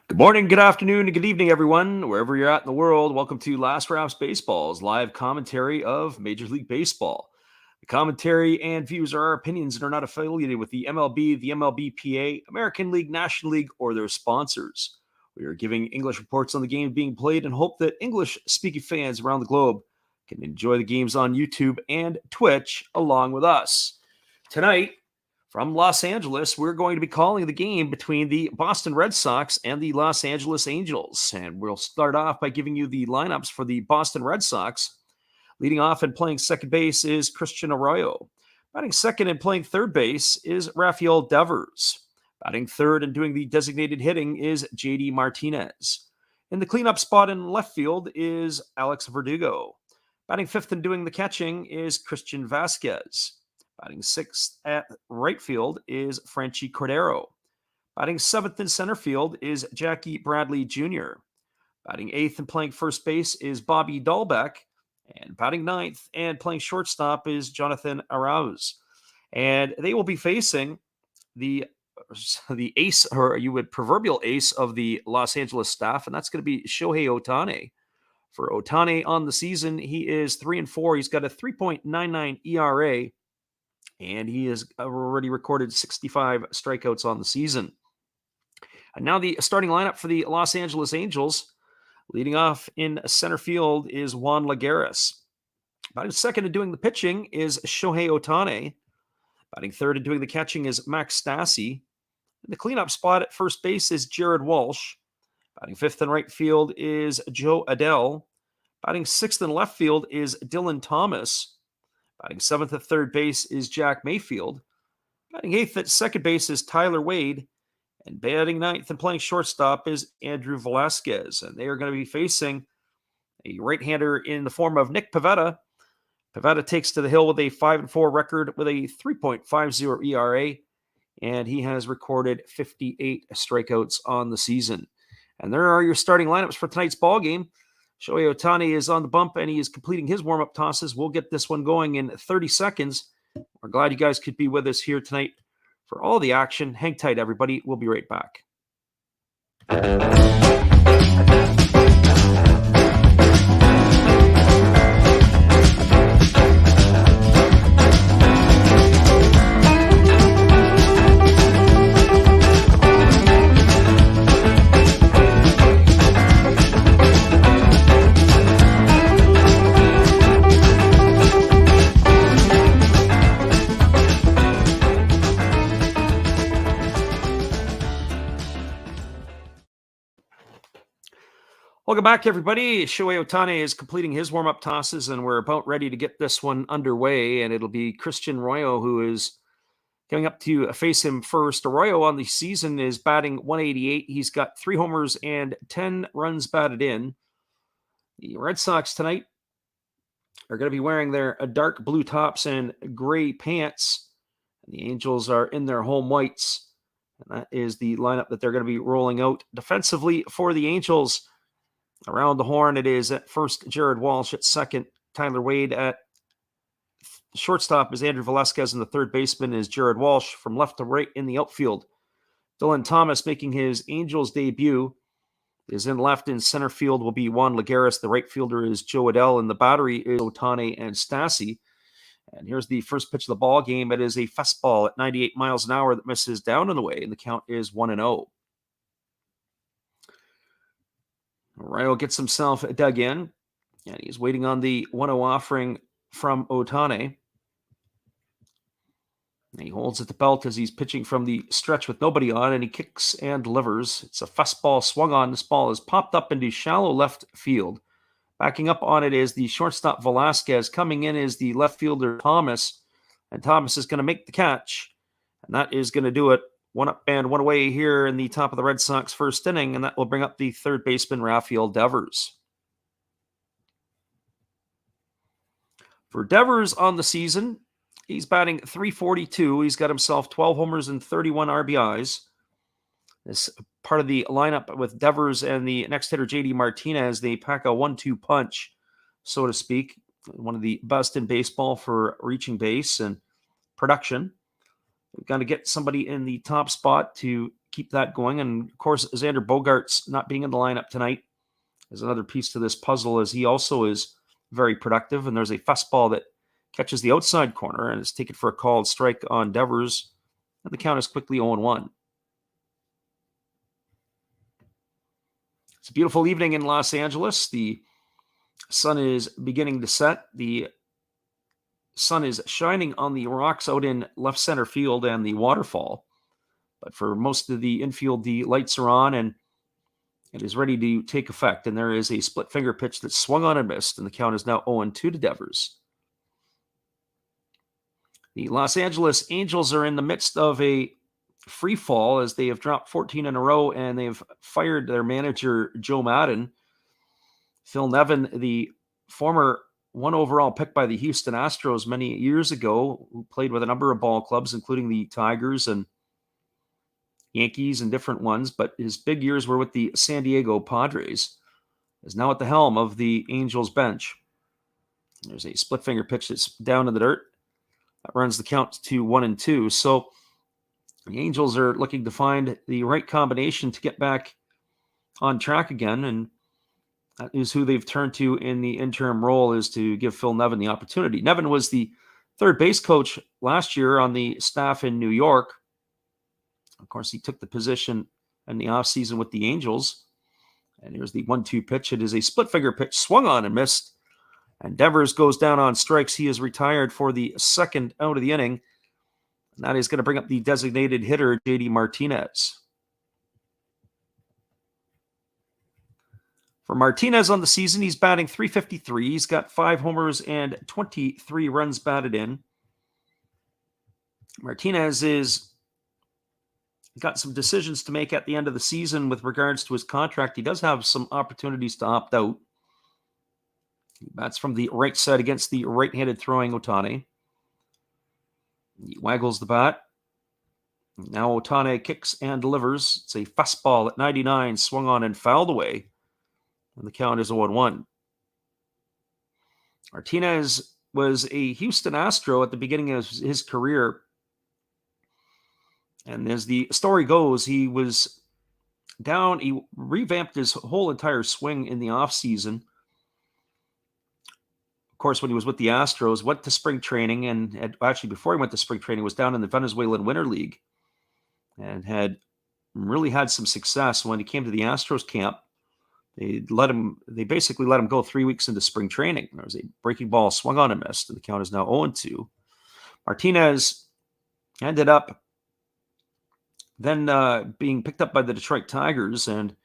Good morning, good afternoon, and good evening, everyone. Wherever you're at in the world, welcome to Last Raps Baseball's live commentary of Major League Baseball. The commentary and views are our opinions and are not affiliated with the MLB, the MLBPA, American League, National League, or their sponsors. We are giving English reports on the game being played and hope that English-speaking fans around the globe can enjoy the games on YouTube and Twitch along with us. Tonight, from Los Angeles, we're going to be calling the game between the Boston Red Sox and the Los Angeles Angels. And we'll start off by giving you the lineups for the Boston Red Sox. Leading off and playing second base is Christian Arroyo. Batting second and playing third base is Rafael Devers. Batting third and doing the designated hitting is JD Martinez. In the cleanup spot in left field is Alex Verdugo. Batting fifth and doing the catching is Christian Vasquez. Batting sixth at right field is Franchi Cordero. Batting seventh in center field is Jackie Bradley Jr. Batting eighth and playing first base is Bobby Dahlbeck. And batting ninth and playing shortstop is Jonathan Arauz. And they will be facing the ace, or you would proverbial ace of the Los Angeles staff, and that's going to be Shohei Ohtani. For Ohtani on the season, he is 3-4. He's got a 3.99 ERA. And he has already recorded 65 strikeouts on the season. And now the starting lineup for the Los Angeles Angels. Leading off in center field is Juan Lagares. Batting second and doing the pitching is Shohei Ohtani. Batting third and doing the catching is Max Stassi. The cleanup spot at first base is Jared Walsh. Batting fifth in right field is Joe Adell. Batting sixth in left field is Dylan Thomas. Batting seventh at third base is Jack Mayfield. Batting eighth at second base is Tyler Wade. And batting ninth and playing shortstop is Andrew Velasquez. And they are going to be facing a right-hander in the form of Nick Pivetta. Pivetta takes to the hill with a 5-4 record with a 3.50 ERA. And he has recorded 58 strikeouts on the season. And there are your starting lineups for tonight's ball game. Shohei Ohtani is on the bump, and he is completing his warm-up tosses. We'll get this one going in 30 seconds. We're glad you guys could be with us here tonight for all the action. Hang tight, everybody. We'll be right back. Welcome back, everybody. Shohei Ohtani is completing his warm-up tosses, and we're about ready to get this one underway, and it'll be Christian Arroyo who is coming up to face him first. Arroyo on the season is batting 188. He's got 3 homers and 10 runs batted in. The Red Sox tonight are going to be wearing their dark blue tops and gray pants, and the Angels are in their home whites, and that is the lineup that they're going to be rolling out defensively for the Angels. Around the horn, it is at first Jared Walsh, at second Tyler Wade, at shortstop is Andrew Velasquez, and the third baseman is Jared Walsh. From left to right in the outfield, Dylan Thomas making his Angels debut is in left. In center field will be Juan Lagares. The right fielder is Joe Adell, and the battery is Ohtani and Stassi. And here's the first pitch of the ball game. It is a fastball at 98 miles an hour that misses down and away, and the count is 1-0. Arroyo gets himself dug in, and he's waiting on the 1-0 offering from Ohtani. And he holds at the belt as he's pitching from the stretch with nobody on, and he kicks and delivers. It's a fastball swung on. This ball is popped up into shallow left field. Backing up on it is the shortstop Velasquez. Coming in is the left fielder Thomas, and Thomas is going to make the catch, and that is going to do it. One up and one away here in the top of the Red Sox first inning, and that will bring up the third baseman Rafael Devers. For Devers on the season, he's batting .342. He's got himself 12 homers and 31 RBIs. This part of the lineup with Devers and the next hitter, JD Martinez, they pack a 1-2 punch, so to speak. One of the best in baseball for reaching base and production. We've got to get somebody in the top spot to keep that going. And, of course, Xander Bogaerts not being in the lineup tonight is another piece to this puzzle, as he also is very productive. And there's a fastball that catches the outside corner and is taken for a called strike on Devers. And the count is quickly 0-1. It's a beautiful evening in Los Angeles. The sun is beginning to set. The sun is shining on the rocks out in left center field and the waterfall. But for most of the infield, the lights are on and it is ready to take effect. And there is a split finger pitch that swung on and missed, and the count is now 0-2 to Devers. The Los Angeles Angels are in the midst of a free fall as they have dropped 14 in a row, and they've fired their manager, Joe Maddon. Phil Nevin, the former 1 overall pick by the Houston Astros many years ago, who played with a number of ball clubs, including the Tigers and Yankees and different ones, but his big years were with the San Diego Padres, is now at the helm of the Angels bench. There's a split finger pitch that's down in the dirt. That runs the count to 1-2. So the Angels are looking to find the right combination to get back on track again, and that is who they've turned to in the interim role, is to give Phil Nevin the opportunity. Nevin was the third base coach last year on the staff in New York. Of course, he took the position in the offseason with the Angels. And here's the 1-2 pitch. It is a split finger pitch, swung on and missed. And Devers goes down on strikes. He is retired for the second out of the inning. And that is going to bring up the designated hitter, JD Martinez. For Martinez on the season, he's batting .353. He's got 5 homers and 23 runs batted in. Martinez is got some decisions to make at the end of the season with regards to his contract. He does have some opportunities to opt out. He bats from the right side against the right-handed throwing Ohtani. He waggles the bat. Now Ohtani kicks and delivers. It's a fastball at 99, swung on and fouled away. And the count is 0-1. Martinez was a Houston Astro at the beginning of his career. And as the story goes, he was down. He revamped his whole entire swing in the offseason. Of course, when he was with the Astros, went to spring training, and actually before he went to spring training, was down in the Venezuelan Winter League and had really had some success. When he came to the Astros camp, they basically let him go 3 weeks into spring training. There was a breaking ball swung on and missed, and the count is now 0-2. Martinez ended up then being picked up by the Detroit Tigers, and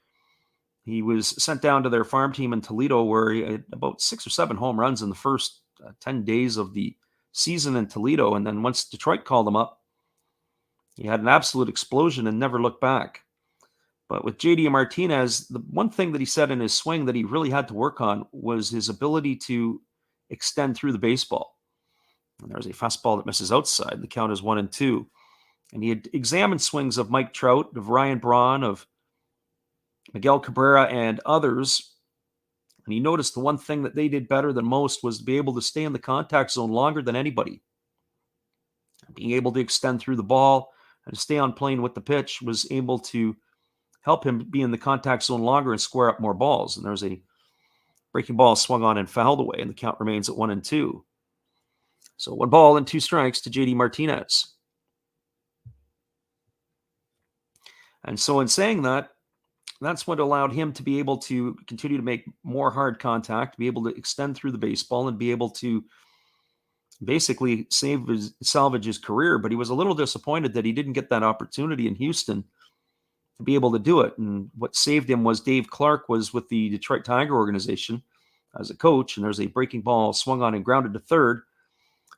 he was sent down to their farm team in Toledo, where he had about 6 or 7 home runs in the first 10 days of the season in Toledo. And then once Detroit called him up, he had an absolute explosion and never looked back. But with JD Martinez, the one thing that he said in his swing that he really had to work on was his ability to extend through the baseball. And there's a fastball that misses outside. The count is 1-2. And he had examined swings of Mike Trout, of Ryan Braun, of Miguel Cabrera, and others. And he noticed the one thing that they did better than most was to be able to stay in the contact zone longer than anybody. Being able to extend through the ball and stay on plane with the pitch was able to help him be in the contact zone longer and square up more balls. And there's a breaking ball swung on and fouled away, and the count remains at 1-2. So 1 ball and 2 strikes to JD Martinez. And so in saying that, that's what allowed him to be able to continue to make more hard contact, be able to extend through the baseball, and be able to basically salvage his career, but he was a little disappointed that he didn't get that opportunity in Houston to be able to do it. And what saved him was Dave Clark was with the Detroit Tiger organization as a coach, and there's a breaking ball swung on and grounded to third.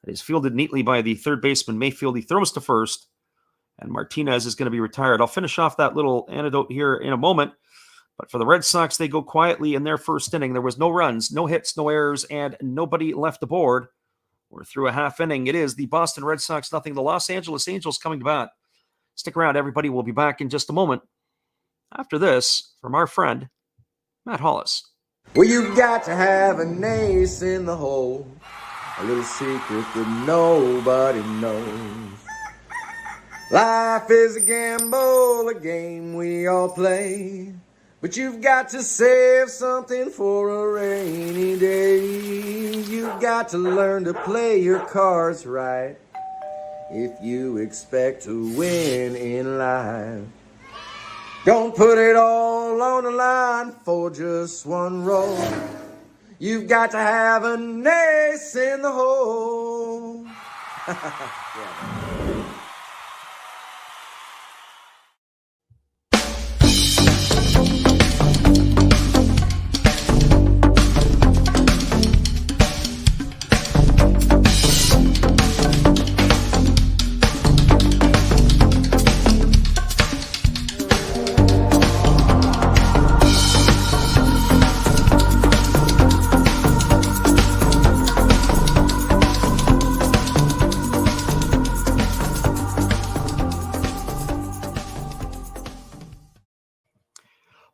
It is fielded neatly by the third baseman Mayfield. He throws to first, and Martinez is going to be retired. I'll finish off that little anecdote here in a moment. But for the Red Sox, they go quietly in their first inning. There was no runs, no hits, no errors, and nobody left the board. We're through a half inning. It is the Boston Red Sox nothing. The Los Angeles Angels coming to bat. Stick around, everybody. We'll be back in just a moment. After this, from our friend, Matt Hollis. Well, you got to have an ace in the hole, a little secret that nobody knows. Life is a gamble, a game we all play, but you've got to save something for a rainy day. You've got to learn to play your cards right if you expect to win in life. Don't put it all on the line for just one roll. You've got to have an ace in the hole. Yeah.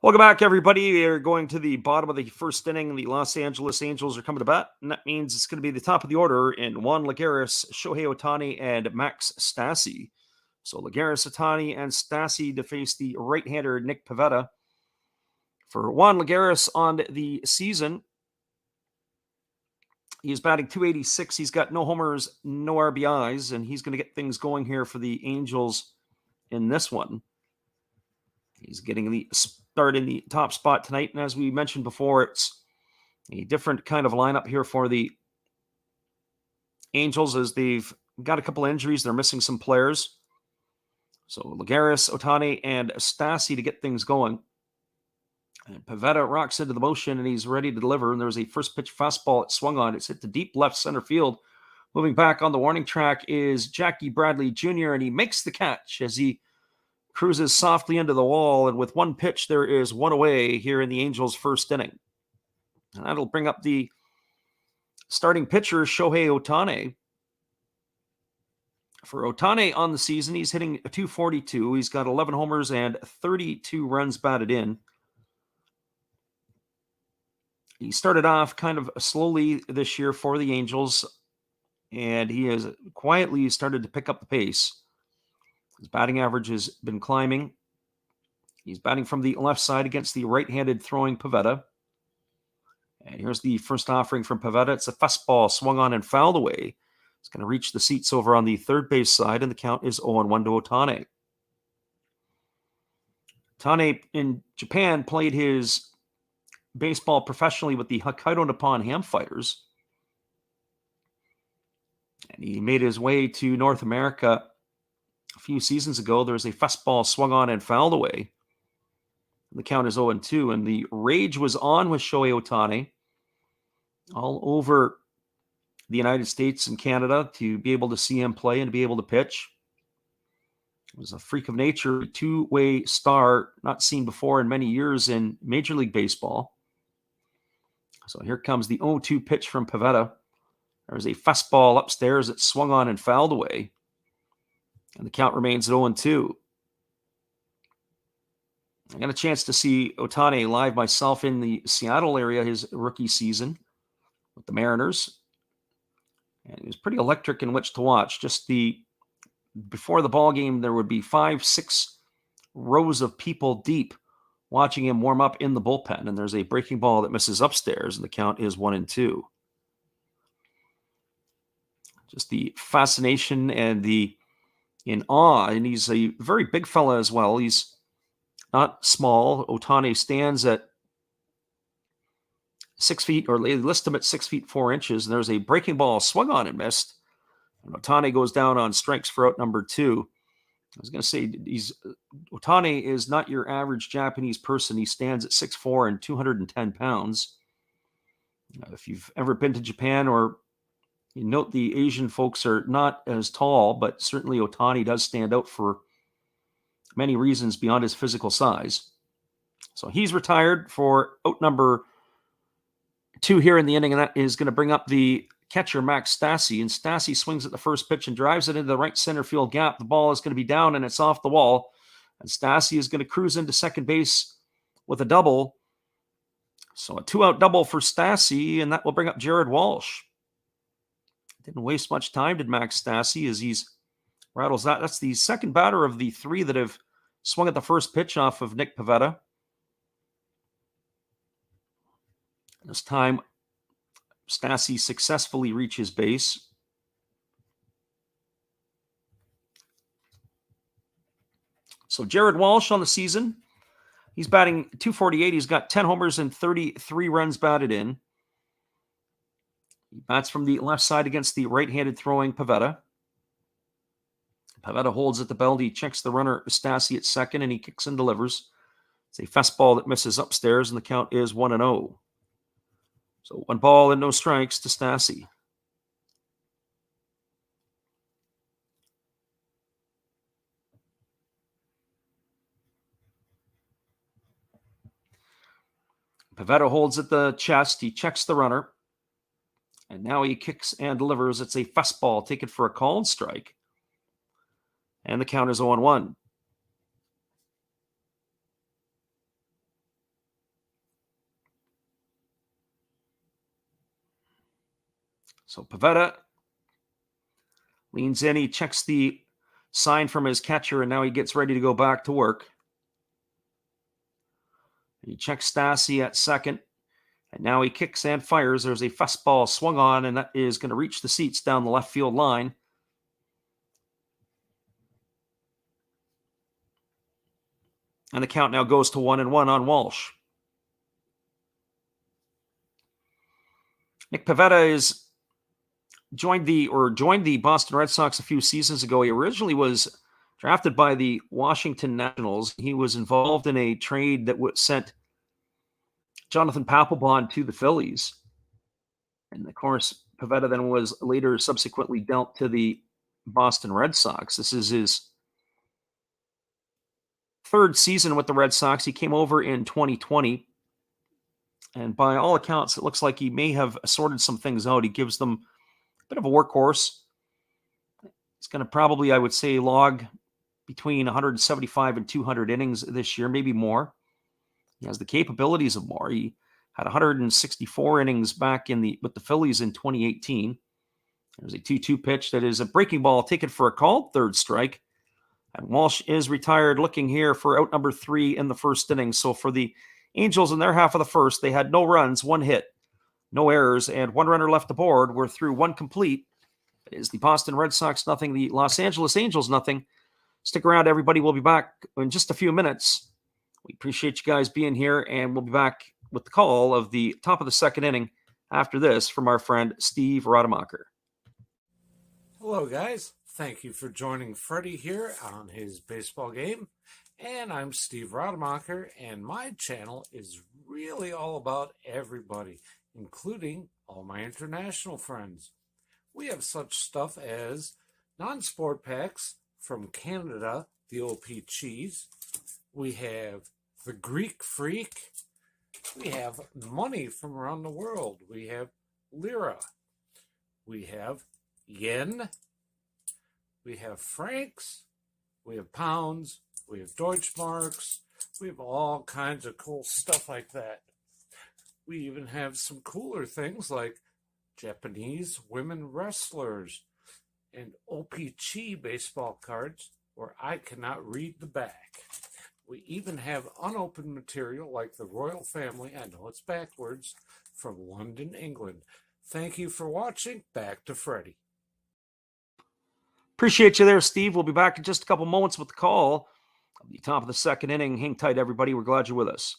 Welcome back, everybody. We're going to the bottom of the first inning. The Los Angeles Angels are coming to bat, and that means it's going to be the top of the order in Juan Lagares, Shohei Ohtani, and Max Stassi. So Lagares, Ohtani, and Stassi to face the right-hander Nick Pivetta. For Juan Lagares on the season, he's batting .286. He's got no homers, no RBIs, and he's going to get things going here for the Angels in this one. He's getting the start in the top spot tonight. And as we mentioned before, it's a different kind of lineup here for the Angels as they've got a couple injuries. They're missing some players. So Lagares, Ohtani, and Stassi to get things going. And Pivetta rocks into the motion, and he's ready to deliver. And there's a first pitch fastball. It swung on. It's hit to deep left center field. Moving back on the warning track is Jackie Bradley Jr., and he makes the catch as he cruises softly into the wall, and with one pitch, there is one away here in the Angels' first inning. And that'll bring up the starting pitcher, Shohei Ohtani. For Ohtani on the season, he's hitting a .242. He's got 11 homers and 32 runs batted in. He started off kind of slowly this year for the Angels, and he has quietly started to pick up the pace. His batting average has been climbing. He's batting from the left side against the right-handed throwing Pivetta. And here's the first offering from Pivetta. It's a fastball swung on and fouled away. It's going to reach the seats over on the third base side, and the count is 0-1 to Ohtani. Ohtani in Japan played his baseball professionally with the Hokkaido Nippon Ham Fighters. And he made his way to North America a few seasons ago. There was a fastball swung on and fouled away. The count is 0-2, and the rage was on with Shohei Ohtani all over the United States and Canada to be able to see him play and to be able to pitch. It was a freak of nature, a two-way star not seen before in many years in Major League Baseball. So here comes the 0-2 pitch from Pivetta. There's a fastball upstairs that swung on and fouled away. And the count remains at 0-2. I got a chance to see Ohtani live myself in the Seattle area his rookie season with the Mariners. And it was pretty electric in which to watch. Before the ball game, there would be 5-6 rows of people deep watching him warm up in the bullpen. And there's a breaking ball that misses upstairs, and the count is 1-2. Just the fascination and the in awe, and he's a very big fella as well. He's not small. Ohtani stands at 6 feet, or they list him at 6 feet 4 inches. And there's a breaking ball swung on and missed. And Otani goes down on strikes for out number 2. I was going to say, Otani is not your average Japanese person. He stands at 6'4" and 210 pounds. If you've ever been to Japan, or you note the Asian folks are not as tall, but certainly Otani does stand out for many reasons beyond his physical size. So he's retired for out number 2 here in the inning, and that is going to bring up the catcher, Max Stassi. And Stassi swings at the first pitch and drives it into the right center field gap. The ball is going to be down, and it's off the wall. And Stassi is going to cruise into second base with a double. So a 2-out double for Stassi, and that will bring up Jared Walsh. Didn't waste much time, did Max Stassi, as he's rattles that. That's the second batter of the 3 that have swung at the first pitch off of Nick Pivetta. This time, Stassi successfully reaches base. So Jared Walsh on the season, he's batting .248. He's got 10 homers and 33 runs batted in. He bats from the left side against the right-handed throwing Pivetta. Pivetta holds at the belt. He checks the runner, Stassi, at second, and he kicks and delivers. It's a fastball that misses upstairs, and the count is 1-0. So 1 ball and no strikes to Stassi. Pivetta holds at the chest. He checks the runner. And now he kicks and delivers. It's a fastball taken for a called strike. And the count is 0-1. So Pivetta leans in. He checks the sign from his catcher, and now he gets ready to go back to work. He checks Stassi at second, and now he kicks and fires. There's a fastball swung on, and that is going to reach the seats down the left field line. And the count now goes to 1-1 on Walsh. Nick Pivetta is joined the Boston Red Sox a few seasons ago. He originally was drafted by the Washington Nationals. He was involved in a trade that sent Jonathan Papelbon to the Phillies. And of course, Pivetta then was later subsequently dealt to the Boston Red Sox. This is his 3rd season with the Red Sox. He came over in 2020. And by all accounts, it looks like he may have sorted some things out. He gives them a bit of a workhorse. He's going to probably, I would say, log between 175 and 200 innings this year, maybe more. He has the capabilities of more. He had 164 innings back with the Phillies in 2018. There's a 2-2 pitch that is a breaking ball taken for a called third strike. And Walsh is retired, looking here for out number 3 in the first inning. So for the Angels in their half of the first, they had no runs, 1 hit, no errors, and 1 runner left aboard. We're through 1 complete. It is the Boston Red Sox nothing, the Los Angeles Angels nothing. Stick around, everybody. We'll be back in just a few minutes. We appreciate you guys being here, and we'll be back with the call of the top of the second inning after this from our friend Steve Rademacher. Hello, guys. Thank you for joining Freddie here on his baseball game. And I'm Steve Rademacher, and my channel is really all about everybody, including all my international friends. We have such stuff as non-sport packs from Canada, the OP Cheese. We have the Greek Freak. We have money from around the world. We have Lira. We have Yen. We have francs. We have pounds. We have Deutschmarks. We have all kinds of cool stuff like that. We even have some cooler things like Japanese women wrestlers and OPC baseball cards where I cannot read the back. We even have unopened material like the royal family, I know it's backwards, from London, England. Thank you for watching. Back to Freddie. Appreciate you there, Steve. We'll be back in just a couple moments with the call of the top of the second inning. Hang tight, everybody. We're glad you're with us.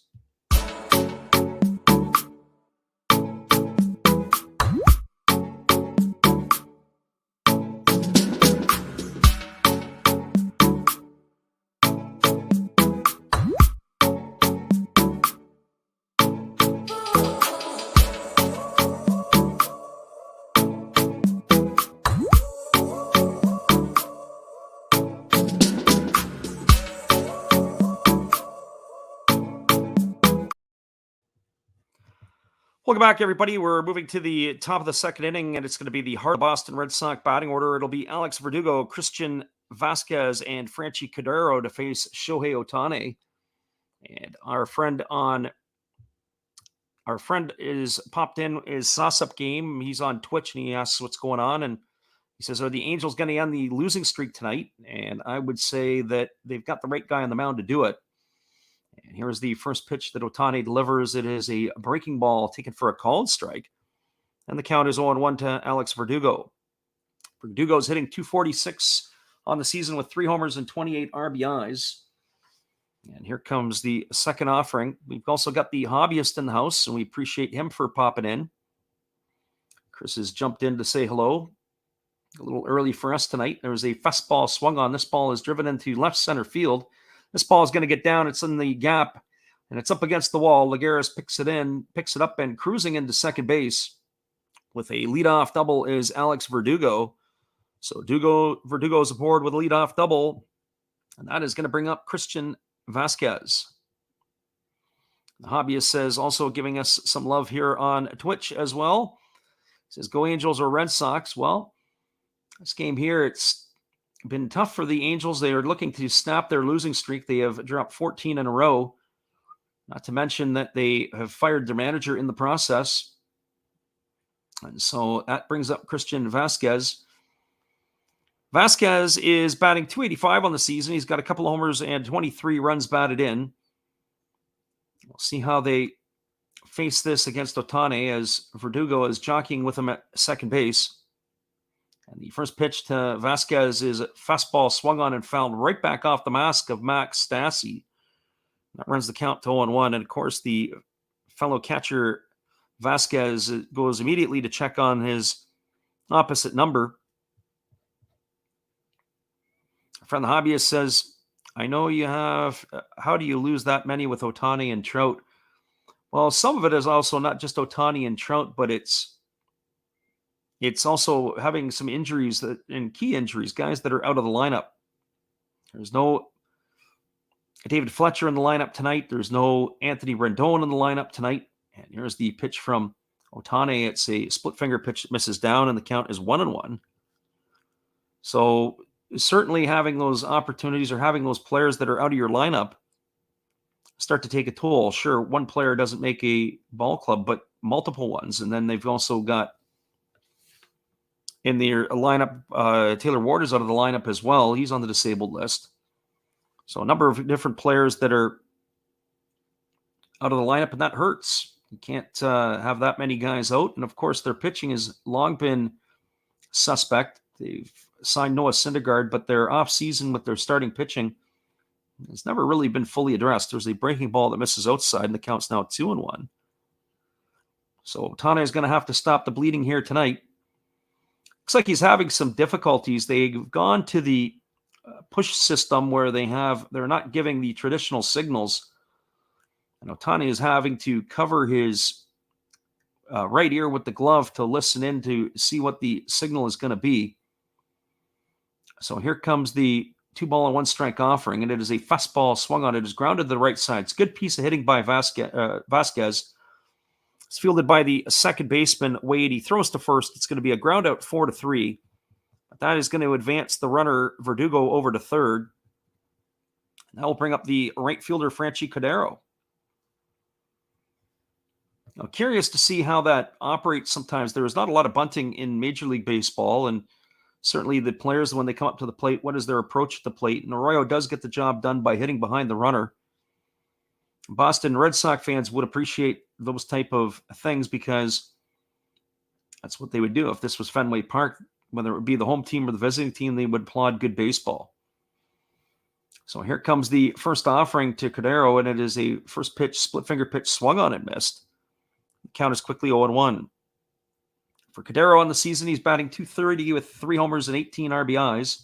Welcome back, everybody. We're moving to the top of the second inning, and it's going to be the heart of Boston Red Sox batting order. It'll be Alex Verdugo, Christian Vasquez, and Franchi Cordero to face Shohei Ohtani. And our friend is popped in is Sauce-Up Game. He's on Twitch, and he asks what's going on. And he says, are the Angels going to end the losing streak tonight? And I would say that they've got the right guy on the mound to do it. And here's the first pitch that Ohtani delivers. It is a breaking ball taken for a called strike. And the count is 0-1 to Alex Verdugo. Verdugo's hitting .246 on the season with 3 homers and 28 RBIs. And here comes the second offering. We've also got the hobbyist in the house, and we appreciate him for popping in. Chris has jumped in to say hello. A little early for us tonight. There was a fastball swung on. This ball is driven into left center field. This ball is going to get down. It's in the gap, and it's up against the wall. Lagares picks it up, and cruising into second base with a leadoff double is Alex Verdugo. So Verdugo's aboard with a leadoff double, and that is going to bring up Christian Vasquez. The hobbyist says, also giving us some love here on Twitch as well. He says, go Angels or Red Sox. Well, this game here, it's been tough for the Angels. They are looking to snap their losing streak. They have dropped 14 in a row. Not to mention that they have fired their manager in the process. And so that brings up Christian Vasquez. Vasquez is batting .285 on the season. He's got a couple of homers and 23 runs batted in. We'll see how they face this against Ohtani as Verdugo is jockeying with him at second base. And the first pitch to Vasquez is a fastball swung on and fouled right back off the mask of Max Stassi. That runs the count to 0-1. And, of course, the fellow catcher Vasquez goes immediately to check on his opposite number. Our friend the hobbyist says, I know you have, how do you lose that many with Ohtani and Trout? Well, some of it is also not just Ohtani and Trout, but it's also having some injuries and key injuries, guys that are out of the lineup. There's no David Fletcher in the lineup tonight. There's no Anthony Rendon in the lineup tonight. And here's the pitch from Ohtani. It's a split finger pitch that misses down, and the count is 1-1. So certainly having those opportunities or having those players that are out of your lineup start to take a toll. Sure, one player doesn't make a ball club, but multiple ones. And then they've also got in their lineup, Taylor Ward is out of the lineup as well. He's on the disabled list. So a number of different players that are out of the lineup, and that hurts. You can't have that many guys out. And, of course, their pitching has long been suspect. They've signed Noah Syndergaard, but their offseason with their starting pitching has never really been fully addressed. There's a breaking ball that misses outside, and the count's now 2-1. So Ohtani is going to have to stop the bleeding here tonight. Looks like he's having some difficulties. They've gone to the push system where they're not giving the traditional signals. And Ohtani is having to cover his right ear with the glove to listen in to see what the signal is going to be. So here comes the 2-1 offering, and it is a fastball swung on. It is grounded to the right side. It's a good piece of hitting by Vasquez. It's fielded by the second baseman, Wade. He throws to first. It's going to be a ground out 4-3. But that is going to advance the runner, Verdugo, over to third. And that will bring up the right fielder, Franchi Cordero. Now, curious to see how that operates sometimes. There is not a lot of bunting in Major League Baseball, and certainly the players, when they come up to the plate, what is their approach at the plate? And Arroyo does get the job done by hitting behind the runner. Boston Red Sox fans would appreciate those type of things because that's what they would do. If this was Fenway Park, whether it would be the home team or the visiting team, they would applaud good baseball. So here comes the first offering to Cordero, and it is a first pitch, split finger pitch swung on and missed. The count is quickly 0-1. For Cordero on the season, he's batting .230 with 3 homers and 18 RBIs.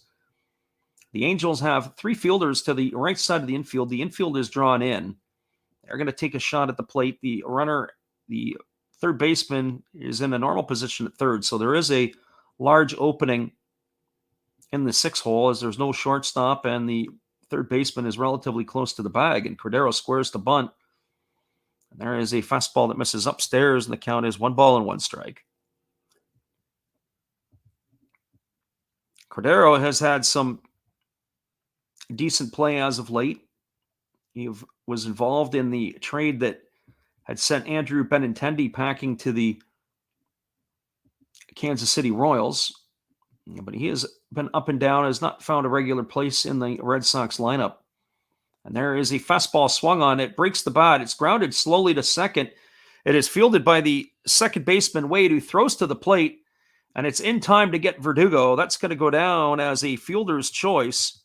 The Angels have 3 fielders to the right side of the infield. The infield is drawn in. They're going to take a shot at the plate. The runner, the third baseman, is in a normal position at third. So there is a large opening in the 6 hole as there's no shortstop, and the third baseman is relatively close to the bag. And Cordero squares to bunt. And there is a fastball that misses upstairs, and the count is 1-1 strike. Cordero has had some decent play as of late. He was involved in the trade that had sent Andrew Benintendi packing to the Kansas City Royals. But he has been up and down, has not found a regular place in the Red Sox lineup. And there is a fastball swung on. It breaks the bat. It's grounded slowly to second. It is fielded by the second baseman, Wade, who throws to the plate. And it's in time to get Verdugo. That's going to go down as a fielder's choice.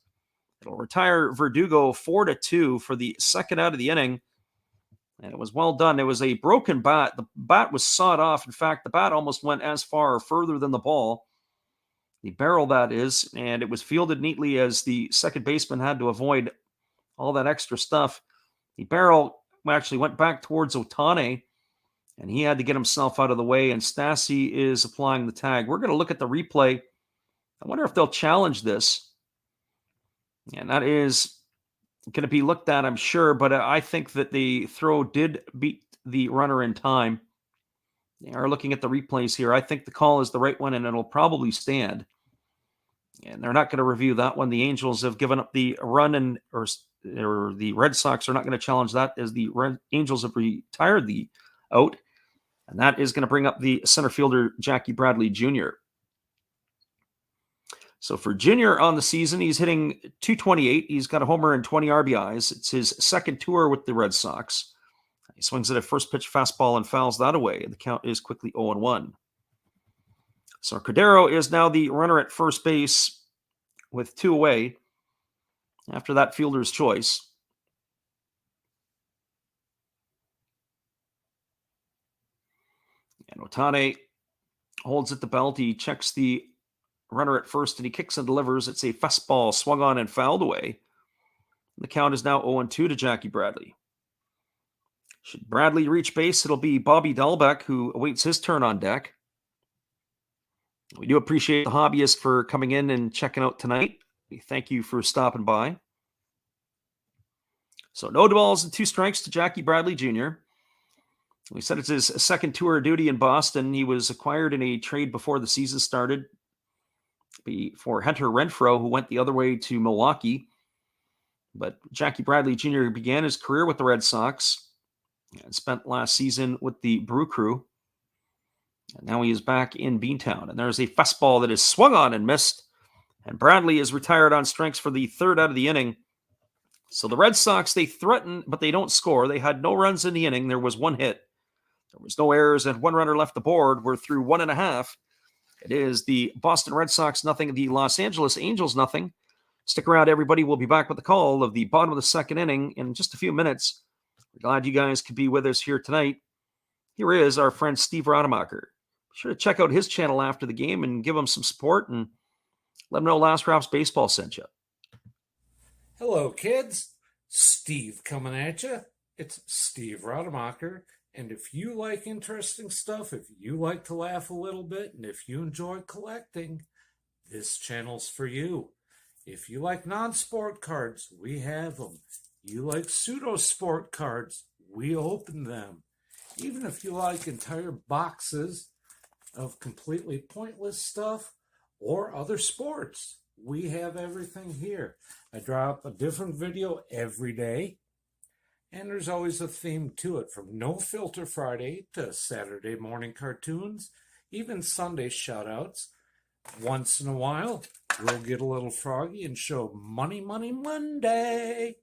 It'll retire Verdugo 4-2 for the second out of the inning. And it was well done. It was a broken bat. The bat was sawed off. In fact, the bat almost went as far or further than the ball. The barrel, that is. And it was fielded neatly as the second baseman had to avoid all that extra stuff. The barrel actually went back towards Otane, and he had to get himself out of the way, and Stassi is applying the tag. We're going to look at the replay. I wonder if they'll challenge this. And that is going to be looked at, I'm sure, but I think that the throw did beat the runner in time. They are looking at the replays here. I think the call is the right one, and it'll probably stand. And they're not going to review that one. The Angels have given up the run, or the Red Sox are not going to challenge that, as the Angels have retired the out. And that is going to bring up the center fielder, Jackie Bradley Jr. So for Jr. on the season, he's hitting .228. He's got a homer and 20 RBIs. It's his second tour with the Red Sox. He swings at a first pitch fastball and fouls that away. The count is quickly 0-1. So Cordero is now the runner at first base with 2 away after that fielder's choice. And Otane holds at the belt. He checks the runner at first, and he kicks and delivers. It's a fastball swung on and fouled away. The count is now 0-2 to Jackie Bradley. Should Bradley reach base, it'll be Bobby Dahlbeck who awaits his turn on deck. We do appreciate the hobbyist for coming in and checking out tonight. We thank you for stopping by. So no balls and 2 strikes to Jackie Bradley Jr. We said it's his second tour of duty in Boston. He was acquired in a trade before the season started for Hunter Renfroe, who went the other way to Milwaukee. But Jackie Bradley Jr. began his career with the Red Sox and spent last season with the Brew Crew. And now he is back in Beantown. And there's a fastball that is swung on and missed. And Bradley is retired on strikes for the third out of the inning. So the Red Sox, they threaten, but they don't score. They had no runs in the inning. There was 1 hit. There was no errors and 1 runner left the board. We're through 1.5. It is the Boston Red Sox nothing, the Los Angeles Angels nothing. Stick around, everybody. We'll be back with the call of the bottom of the second inning in just a few minutes. We're glad you guys could be with us here tonight. Here is our friend Steve Rademacher. Be sure to check out his channel after the game and give him some support and let him know Last Raps Baseball sent you. Hello, kids. Steve coming at you. It's Steve Rademacher. And if you like interesting stuff, if you like to laugh a little bit, and if you enjoy collecting, this channel's for you. If you like non-sport cards, we have them. You like pseudo-sport cards, we open them. Even if you like entire boxes of completely pointless stuff or other sports, we have everything here. I drop a different video every day. And there's always a theme to it, from No Filter Friday to Saturday morning cartoons, even Sunday shoutouts. Once in a while, we'll get a little froggy and show Money Money Monday,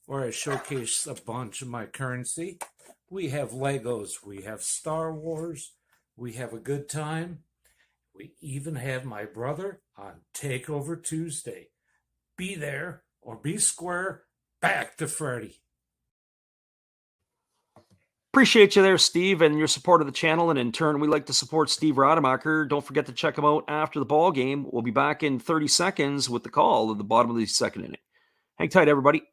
where I showcase a bunch of my currency. We have Legos, we have Star Wars, we have a good time. We even have my brother on Takeover Tuesday. Be there or be square. Back to Freddy. Appreciate you there, Steve, and your support of the channel. And in turn, we like to support Steve Rademacher. Don't forget to check him out after the ball game. We'll be back in 30 seconds with the call at the bottom of the second inning. Hang tight, everybody.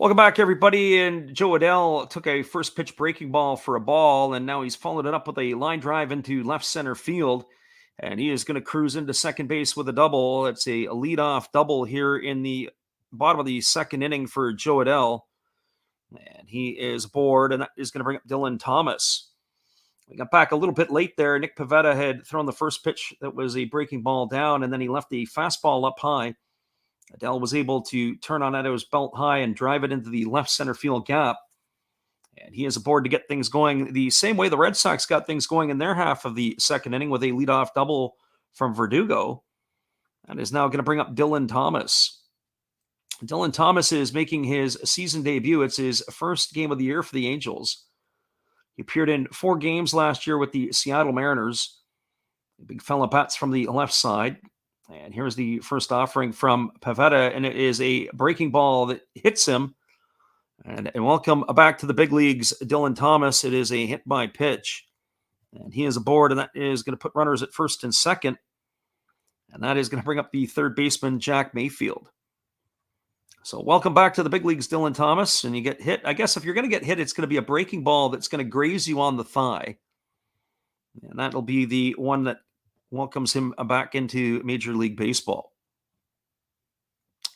Welcome back, everybody. And Joe Adell took a first pitch breaking ball for a ball, and now he's followed it up with a line drive into left center field. And he is going to cruise into second base with a double. It's a leadoff double here in the bottom of the second inning for Joe Adell. And he is aboard, and that is going to bring up Dylan Thomas. We got back a little bit late there. Nick Pivetta had thrown the first pitch that was a breaking ball down, and then he left the fastball up high. Adell was able to turn on Edo's belt high and drive it into the left center field gap. And he is aboard to get things going the same way the Red Sox got things going in their half of the second inning with a leadoff double from Verdugo. And is now going to bring up Dylan Thomas. Dylan Thomas is making his season debut. It's his first game of the year for the Angels. He appeared in 4 games last year with the Seattle Mariners. Big fella bats from the left side. And here's the first offering from Pivetta, and it is a breaking ball that hits him. And welcome back to the big leagues, Dylan Thomas. It is a hit by pitch. And he is aboard, and that is going to put runners at first and second. And that is going to bring up the third baseman, Jack Mayfield. So welcome back to the big leagues, Dylan Thomas. And you get hit. I guess if you're going to get hit, it's going to be a breaking ball that's going to graze you on the thigh. And that'll be the one that welcomes him back into Major League Baseball.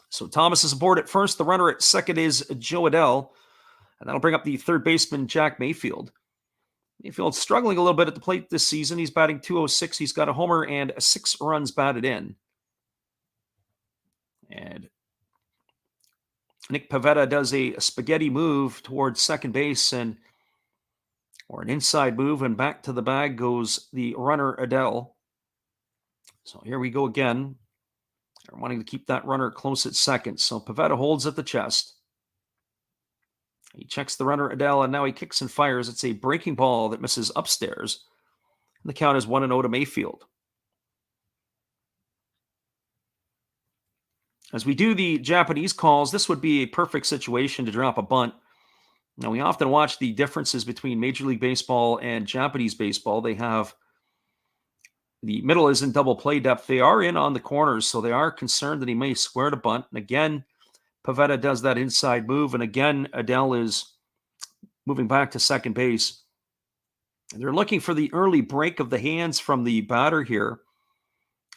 So Thomas is aboard at first. The runner at second is Joe Adell. And that'll bring up the third baseman, Jack Mayfield. Mayfield's struggling a little bit at the plate this season. He's batting .206. He's got a homer and 6 runs batted in. And Nick Pivetta does a spaghetti move towards second base or an inside move, and back to the bag goes the runner Adell. So here we go again. They're wanting to keep that runner close at second. So Pivetta holds at the chest. He checks the runner Adell, and now he kicks and fires. It's a breaking ball that misses upstairs. And the count is 1-0 to Mayfield. As we do the Japanese calls, this would be a perfect situation to drop a bunt. Now, we often watch the differences between Major League Baseball and Japanese baseball. They have the middle is in double play depth. They are in on the corners, so they are concerned that he may square to bunt. And again, Pivetta does that inside move, and again, Adell is moving back to second base. They're looking for the early break of the hands from the batter here.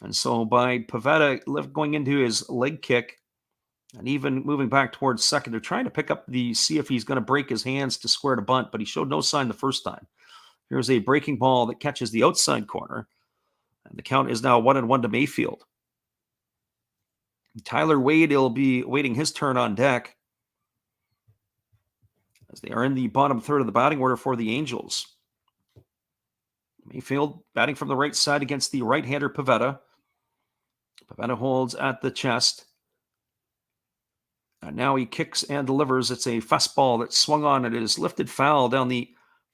And so by Pivetta going into his leg kick and even moving back towards second, they're trying to see if he's going to break his hands to square to bunt, but he showed no sign the first time. Here's a breaking ball that catches the outside corner. And the count is now 1-1 to Mayfield. Tyler Wade will be waiting his turn on deck as they are in the bottom third of the batting order for the Angels. Mayfield batting from the right side against the right-hander Pivetta. Pivetta holds at the chest. And now he kicks and delivers. It's a fastball that's swung on. It is lifted foul down the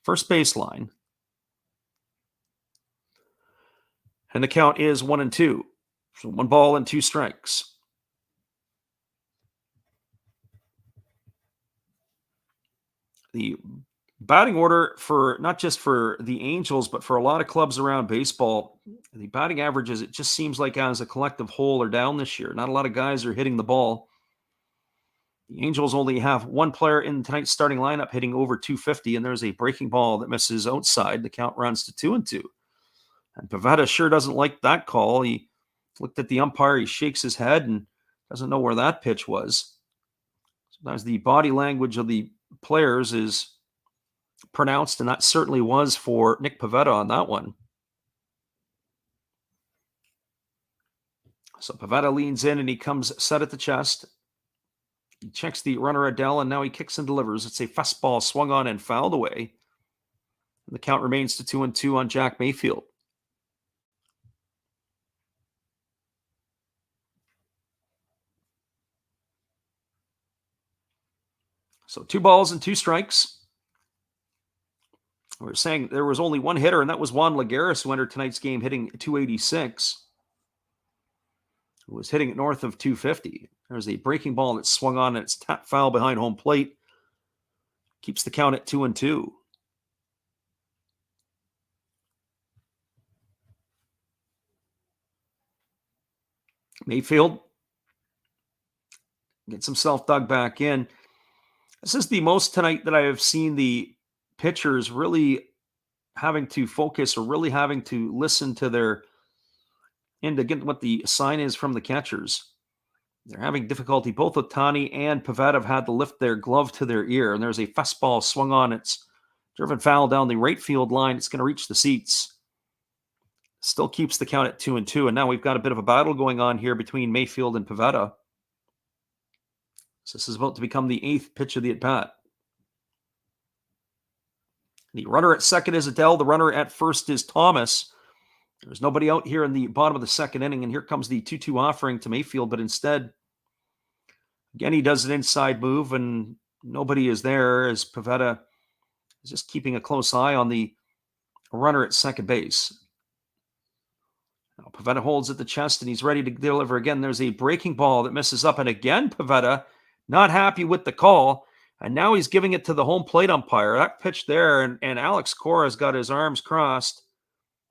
first baseline. And the count is 1-2. So 1 ball and 2 strikes. The batting order for not just for the Angels, but for a lot of clubs around baseball, the batting averages, it just seems like as a collective whole are down this year. Not a lot of guys are hitting the ball. The Angels only have 1 player in tonight's starting lineup hitting over 250, and there's a breaking ball that misses outside. The count runs to 2-2. And Pivetta sure doesn't like that call. He looked at the umpire, he shakes his head and doesn't know where that pitch was. Sometimes the body language of the players is pronounced, and that certainly was for Nick Pivetta on that one. So Pivetta leans in and he comes set at the chest. He checks the runner Adell, and now he kicks and delivers. It's a fastball swung on and fouled away. And the count remains to 2-2 on Jack Mayfield. So 2 balls and 2 strikes. We were saying there was only 1 hitter, and that was Juan Lagares, who entered tonight's game hitting 286. Who was hitting it north of 250. There's a breaking ball that swung on, and it's tapped foul behind home plate. Keeps the count at 2-2. Mayfield gets himself dug back in. This is the most tonight that I have seen the pitchers really having to focus or really having to listen to their and to get what the sign is from the catchers. They're having difficulty. Both Otani and Pivetta have had to lift their glove to their ear, and there's a fastball swung on. It's driven foul down the right field line. It's going to reach the seats. Still keeps the count at 2-2, and now we've got a bit of a battle going on here between Mayfield and Pivetta. So this is about to become the 8th pitch of the at-bat. The runner at second is Adele. The runner at first is Thomas. There's nobody out here in the bottom of the second inning, and here comes the 2-2 offering to Mayfield, but instead, again, he does an inside move, and nobody is there as Pivetta is just keeping a close eye on the runner at second base. Now, Pivetta holds at the chest, and he's ready to deliver again. There's a breaking ball that misses up, and again, Pivetta not happy with the call, and now he's giving it to the home plate umpire. That pitch there, and Alex Cora's got his arms crossed.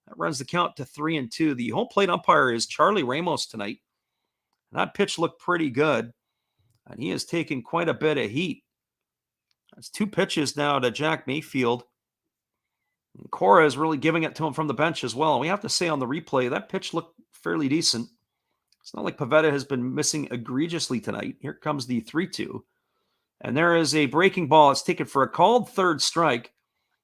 That runs the count to 3-2. The home plate umpire is Charlie Ramos tonight. And that pitch looked pretty good, and he has taken quite a bit of heat. That's 2 pitches now to Jack Mayfield. And Cora is really giving it to him from the bench as well. And we have to say on the replay, that pitch looked fairly decent. It's not like Pivetta has been missing egregiously tonight. Here comes the 3-2. And there is a breaking ball. It's taken for a called third strike.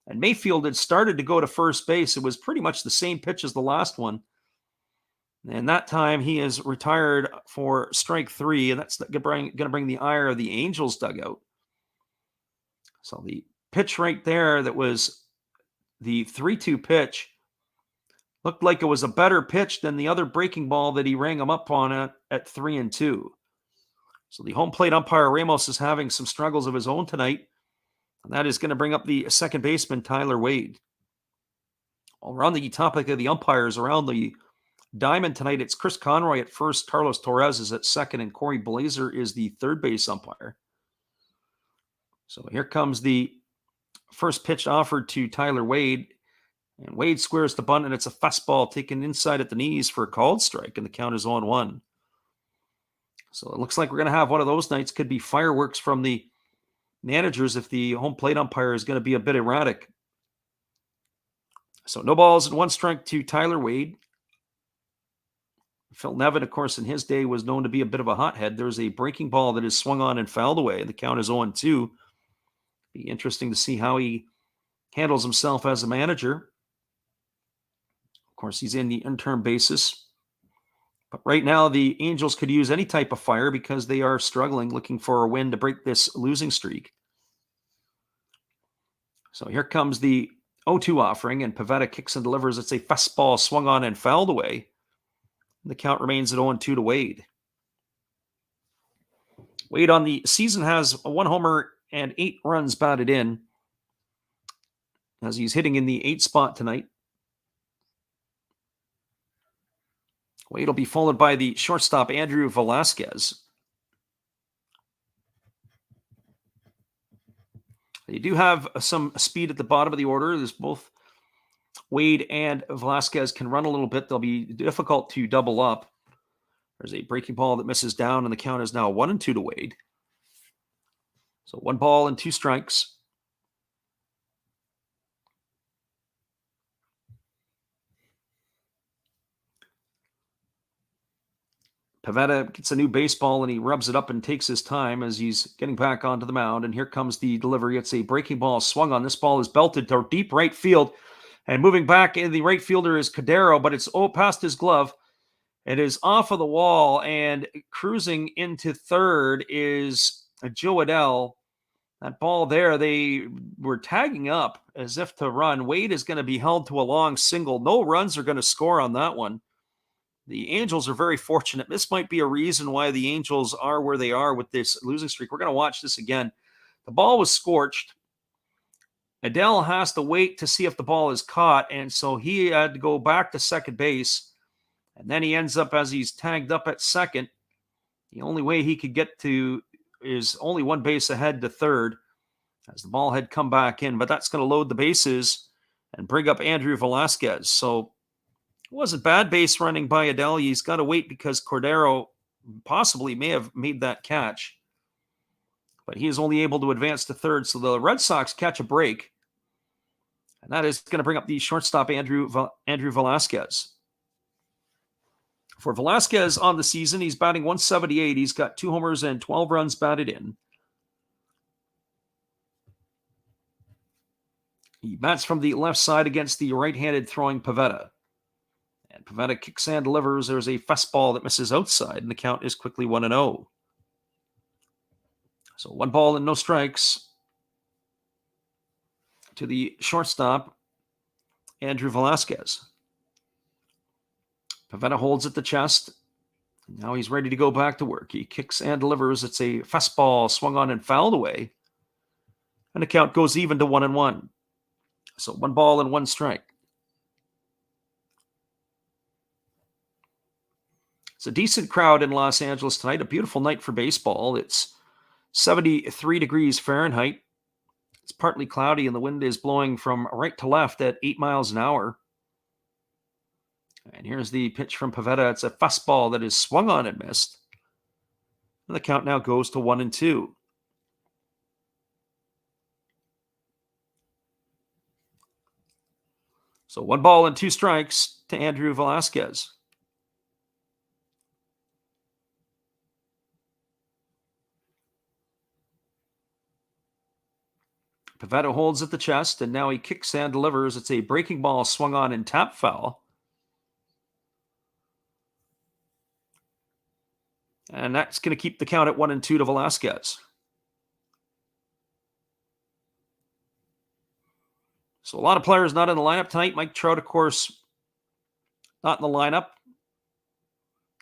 And Mayfield had started to go to first base. It was pretty much the same pitch as the last one. And that time he is retired for strike 3. And that's going to bring the ire of the Angels dugout. So the pitch right there that was the 3-2 pitch looked like it was a better pitch than the other breaking ball that he rang him up on at 3-2. So the home plate umpire Ramos is having some struggles of his own tonight. And that is going to bring up the second baseman, Tyler Wade. Around the topic of the umpires, around the diamond tonight, it's Chris Conroy at first, Carlos Torres is at second, and Corey Blazer is the third base umpire. So here comes the first pitch offered to Tyler Wade. And Wade squares the bunt, and it's a fastball taken inside at the knees for a called strike, and the count is 0-1. So it looks like we're going to have one of those nights. Could be fireworks from the managers if the home plate umpire is going to be a bit erratic. So no balls and 1 strike to Tyler Wade. Phil Nevin, of course, in his day was known to be a bit of a hothead. There's a breaking ball that is swung on and fouled away. The count is 0-2. Be interesting to see how he handles himself as a manager. Of course, he's in the interim basis. But right now, the Angels could use any type of fire because they are struggling, looking for a win to break this losing streak. So here comes the 0-2 offering, and Pivetta kicks and delivers. It's a fastball swung on and fouled away. The count remains at 0-2 to Wade. Wade on the season has 1 homer and 8 runs batted in, as he's hitting in the 8th spot tonight. Wade will be followed by the shortstop, Andrew Velasquez. They do have some speed at the bottom of the order. There's both Wade and Velasquez can run a little bit. They'll be difficult to double up. There's a breaking ball that misses down, and the count is now 1-2 to Wade. So 1 ball and 2 strikes. Pivetta gets a new baseball, and he rubs it up and takes his time as he's getting back onto the mound. And here comes the delivery. It's a breaking ball swung on. This ball is belted to deep right field. And moving back in the right fielder is Cordero, but it's past his glove. It is off of the wall, and cruising into third is Joe Adele. That ball there, they were tagging up as if to run. Wade is going to be held to a long single. No runs are going to score on that one. The Angels are very fortunate. This might be a reason why the Angels are where they are with this losing streak. We're going to watch this again. The ball was scorched. Adele has to wait to see if the ball is caught, and so he had to go back to second base. And then he ends up, as he's tagged up at second, the only way he could get to is only 1 base ahead to third as the ball had come back in. But that's going to load the bases and bring up Andrew Velasquez. So it wasn't bad base running by Adele. He's got to wait because Cordero possibly may have made that catch. but he is only able to advance to third. So the Red Sox catch a break. And that is going to bring up the shortstop, Andrew Velasquez. For Velasquez on the season, he's batting .178. He's got 2 homers and 12 runs batted in. He bats from the left side against the right-handed throwing Pivetta. And Pivetta kicks and delivers. There's a fastball that misses outside, and the count is quickly 1-0. So 1 ball and no strikes to the shortstop, Andrew Velasquez. Pivetta holds at the chest. Now he's ready to go back to work. He kicks and delivers. It's a fastball swung on and fouled away. And the count goes even to 1-1. So 1 ball and 1 strike. It's a decent crowd in Los Angeles tonight. A beautiful night for baseball. It's 73 degrees Fahrenheit. It's partly cloudy and the wind is blowing from right to left at 8 miles an hour. And here's the pitch from Pivetta. It's a fastball that is swung on and missed. And the count now goes to 1-2. So 1 ball and 2 strikes to Andrew Velasquez. Pivetta holds at the chest, and now he kicks and delivers. It's a breaking ball swung on and tap foul. And that's going to keep the count at 1-2 to Velasquez. So a lot of players not in the lineup tonight. Mike Trout, of course, not in the lineup.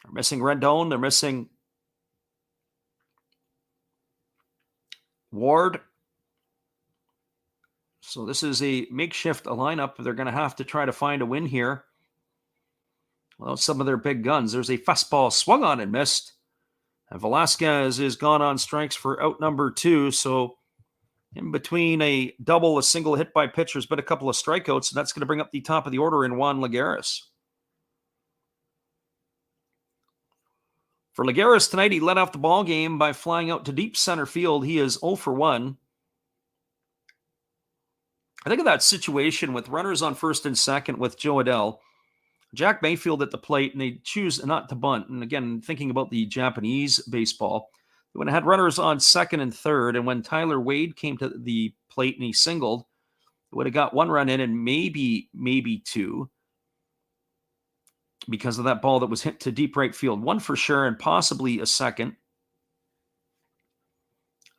They're missing Rendon. They're missing Ward. So this is a makeshift lineup. They're going to have to try to find a win here. Well, some of their big guns. There's a fastball swung on and missed. And Velasquez is gone on strikes for out number 2. So in between a double, a single hit by pitchers, but a couple of strikeouts. And that's going to bring up the top of the order in Juan Lagares. For Lagares tonight, he led off the ball game by flying out to deep center field. He is 0 for 1. I think of that situation with runners on first and second with Joe Adell, Jack Mayfield at the plate, and they choose not to bunt. And again, thinking about the Japanese baseball, when it had runners on second and third, and when Tyler Wade came to the plate and he singled, it would have got 1 run in and maybe 2 because of that ball that was hit to deep right field. 1 for sure and possibly a second.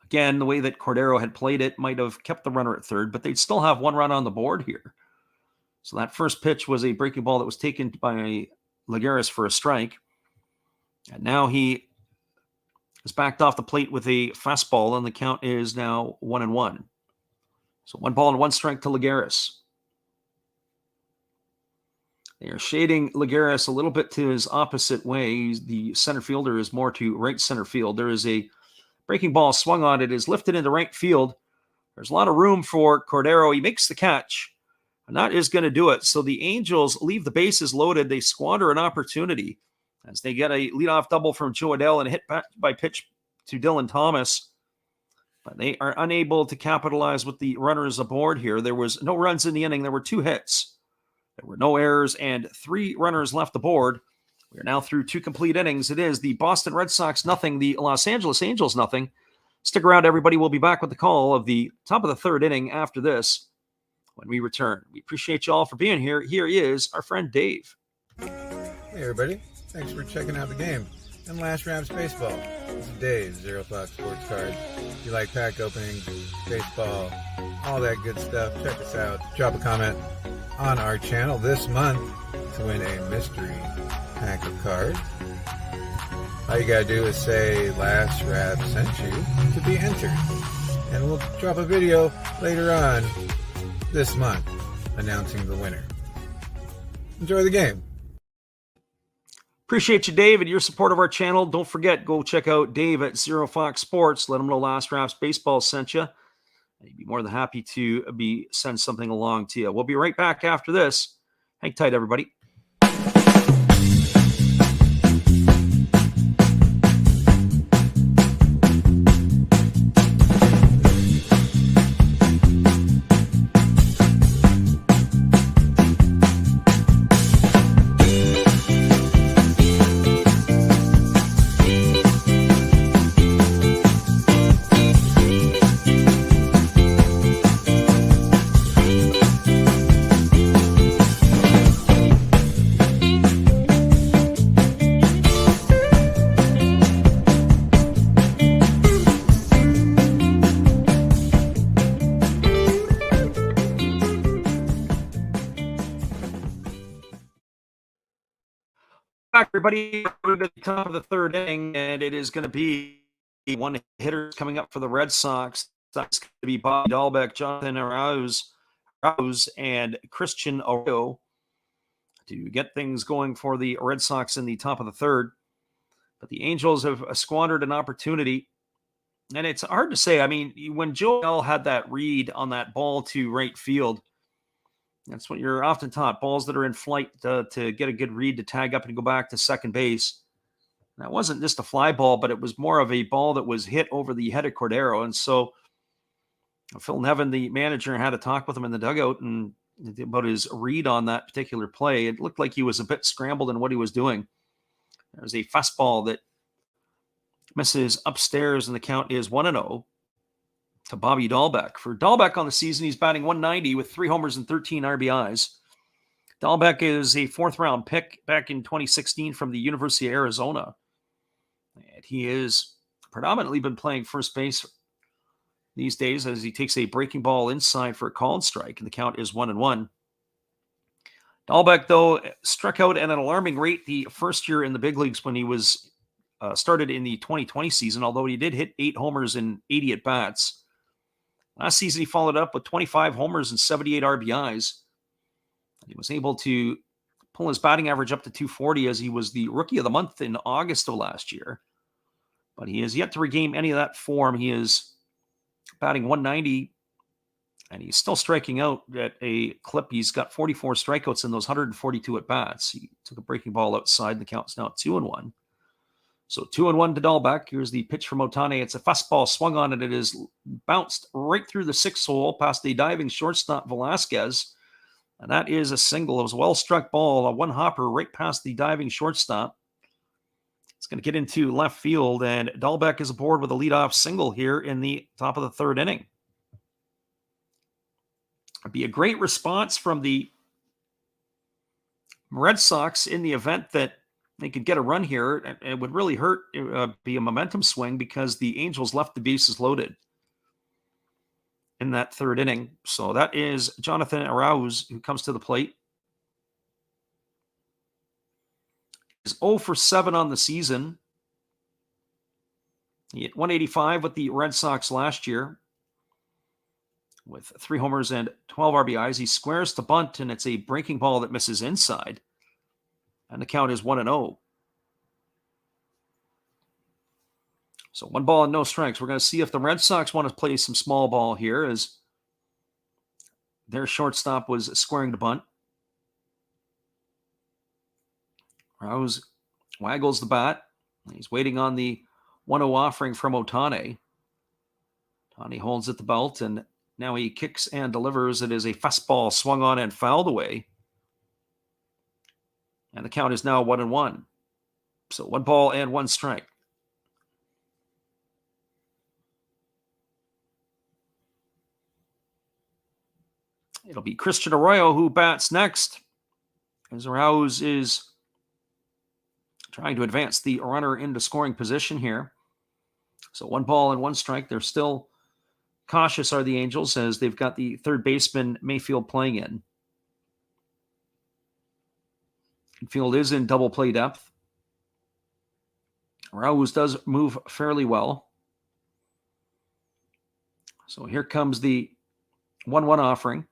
Again, the way that Cordero had played it might have kept the runner at third, but they'd still have 1 run on the board here. So that first pitch was a breaking ball that was taken by Lagares for a strike. And now he is backed off the plate with a fastball, and the count is now 1-1. So 1 ball and 1 strike to Lagares. They are shading Lagares a little bit to his opposite way. The center fielder is more to right center field. There is a breaking ball swung on. It is lifted into right field. There's a lot of room for Cordero. He makes the catch, and that is going to do it. So the Angels leave the bases loaded. They squander an opportunity as they get a leadoff double from Joe Adell and a hit back by pitch to Dylan Thomas. But they are unable to capitalize with the runners aboard here. There was no runs in the inning. There were 2 hits. There were no errors and 3 runners left aboard. We are now through 2 complete innings. It is the Boston Red Sox nothing, the Los Angeles Angels nothing. Stick around, everybody. We'll be back with the call of the top of the 3rd inning after this when we return. We appreciate you all for being here. Here is our friend Dave. Hey, everybody. Thanks for checking out the game and Last Raps Baseball. This is Dave, Zero Fox Sports Cards. If you like pack openings, baseball, all that good stuff, check us out. Drop a comment on our channel this month to win a mystery pack of cards. All you gotta do is say Last Rap sent you to be entered, and we'll drop a video later on this month announcing the winner. Enjoy the game. Appreciate you, Dave, and your support of our channel. Don't forget, go check out Dave at Zero Fox Sports. Let him know Last Raps Baseball sent you. He'd be more than happy to send something along to you. We'll be right back after this. Hang tight, everybody. back, everybody. We're at the top of the third inning, and it is going to be one hitter coming up for the Red Sox. That's going to be Bobby Dahlbeck, Jonathan Arauz, and Christian Arroyo to get things going for the Red Sox in the top of the third. But the Angels have squandered an opportunity. And it's hard to say. I mean, when Joel had that read on that ball to right field, that's what you're often taught. Balls that are in flight to get a good read to tag up and go back to second base. That wasn't just a fly ball, but it was more of a ball that was hit over the head of Cordero. And so Phil Nevin, the manager, had a talk with him in the dugout and about his read on that particular play. It looked like he was a bit scrambled in what he was doing. There was a fastball that misses upstairs, and the count is 1-0 to Bobby Dahlbeck. For Dahlbeck on the season, he's batting .190 with 3 homers and 13 RBIs. Dahlbeck is a fourth-round pick back in 2016 from the University of Arizona. And he has predominantly been playing first base these days as he takes a breaking ball inside for a called strike, and the count is 1-1. Dahlbeck, though, struck out at an alarming rate the first year in the big leagues when he was started in the 2020 season, although he did hit 8 homers and 80 at-bats. Last season, he followed up with 25 homers and 78 RBIs. He was able to pull his batting average up to 240 as he was the Rookie of the Month in August of last year. But he has yet to regain any of that form. He is batting .190, and he's still striking out at a clip. He's got 44 strikeouts in those 142 at-bats. He took a breaking ball outside, and the count's now 2-1. So 2-1 to Dahlbeck. Here's the pitch from Ohtani. It's a fastball swung on, and it is bounced right through the 6th hole past the diving shortstop Velasquez. And that is a single. It was a well-struck ball, a one-hopper right past the diving shortstop. It's going to get into left field, and Dahlbeck is aboard with a leadoff single here in the top of the third inning. It'd be a great response from the Red Sox in the event that they could get a run here. It would really hurt, be a momentum swing, because the Angels left the bases loaded in that third inning. So that is Jonathan Arauz who comes to the plate. He's 0 for 7 on the season. He hit .185 with the Red Sox last year with 3 homers and 12 RBIs. He squares to bunt, and it's a breaking ball that misses inside. And the count is 1-0. So 1 ball and no strikes. We're going to see if the Red Sox want to play some small ball here, as their shortstop was squaring to bunt. Rose waggles the bat. He's waiting on the 1-0 offering from Ohtani. Ohtani holds at the belt, and now he kicks and delivers. It is a fastball swung on and fouled away. And the count is now 1-1. So 1 ball and 1 strike. It'll be Christian Arroyo who bats next, as Arauz is trying to advance the runner into scoring position here. So 1 ball and 1 strike. They're still cautious, are the Angels, as they've got the third baseman Mayfield playing in. Field is in double play depth. Arauz does move fairly well. So here comes the 1-1 offering.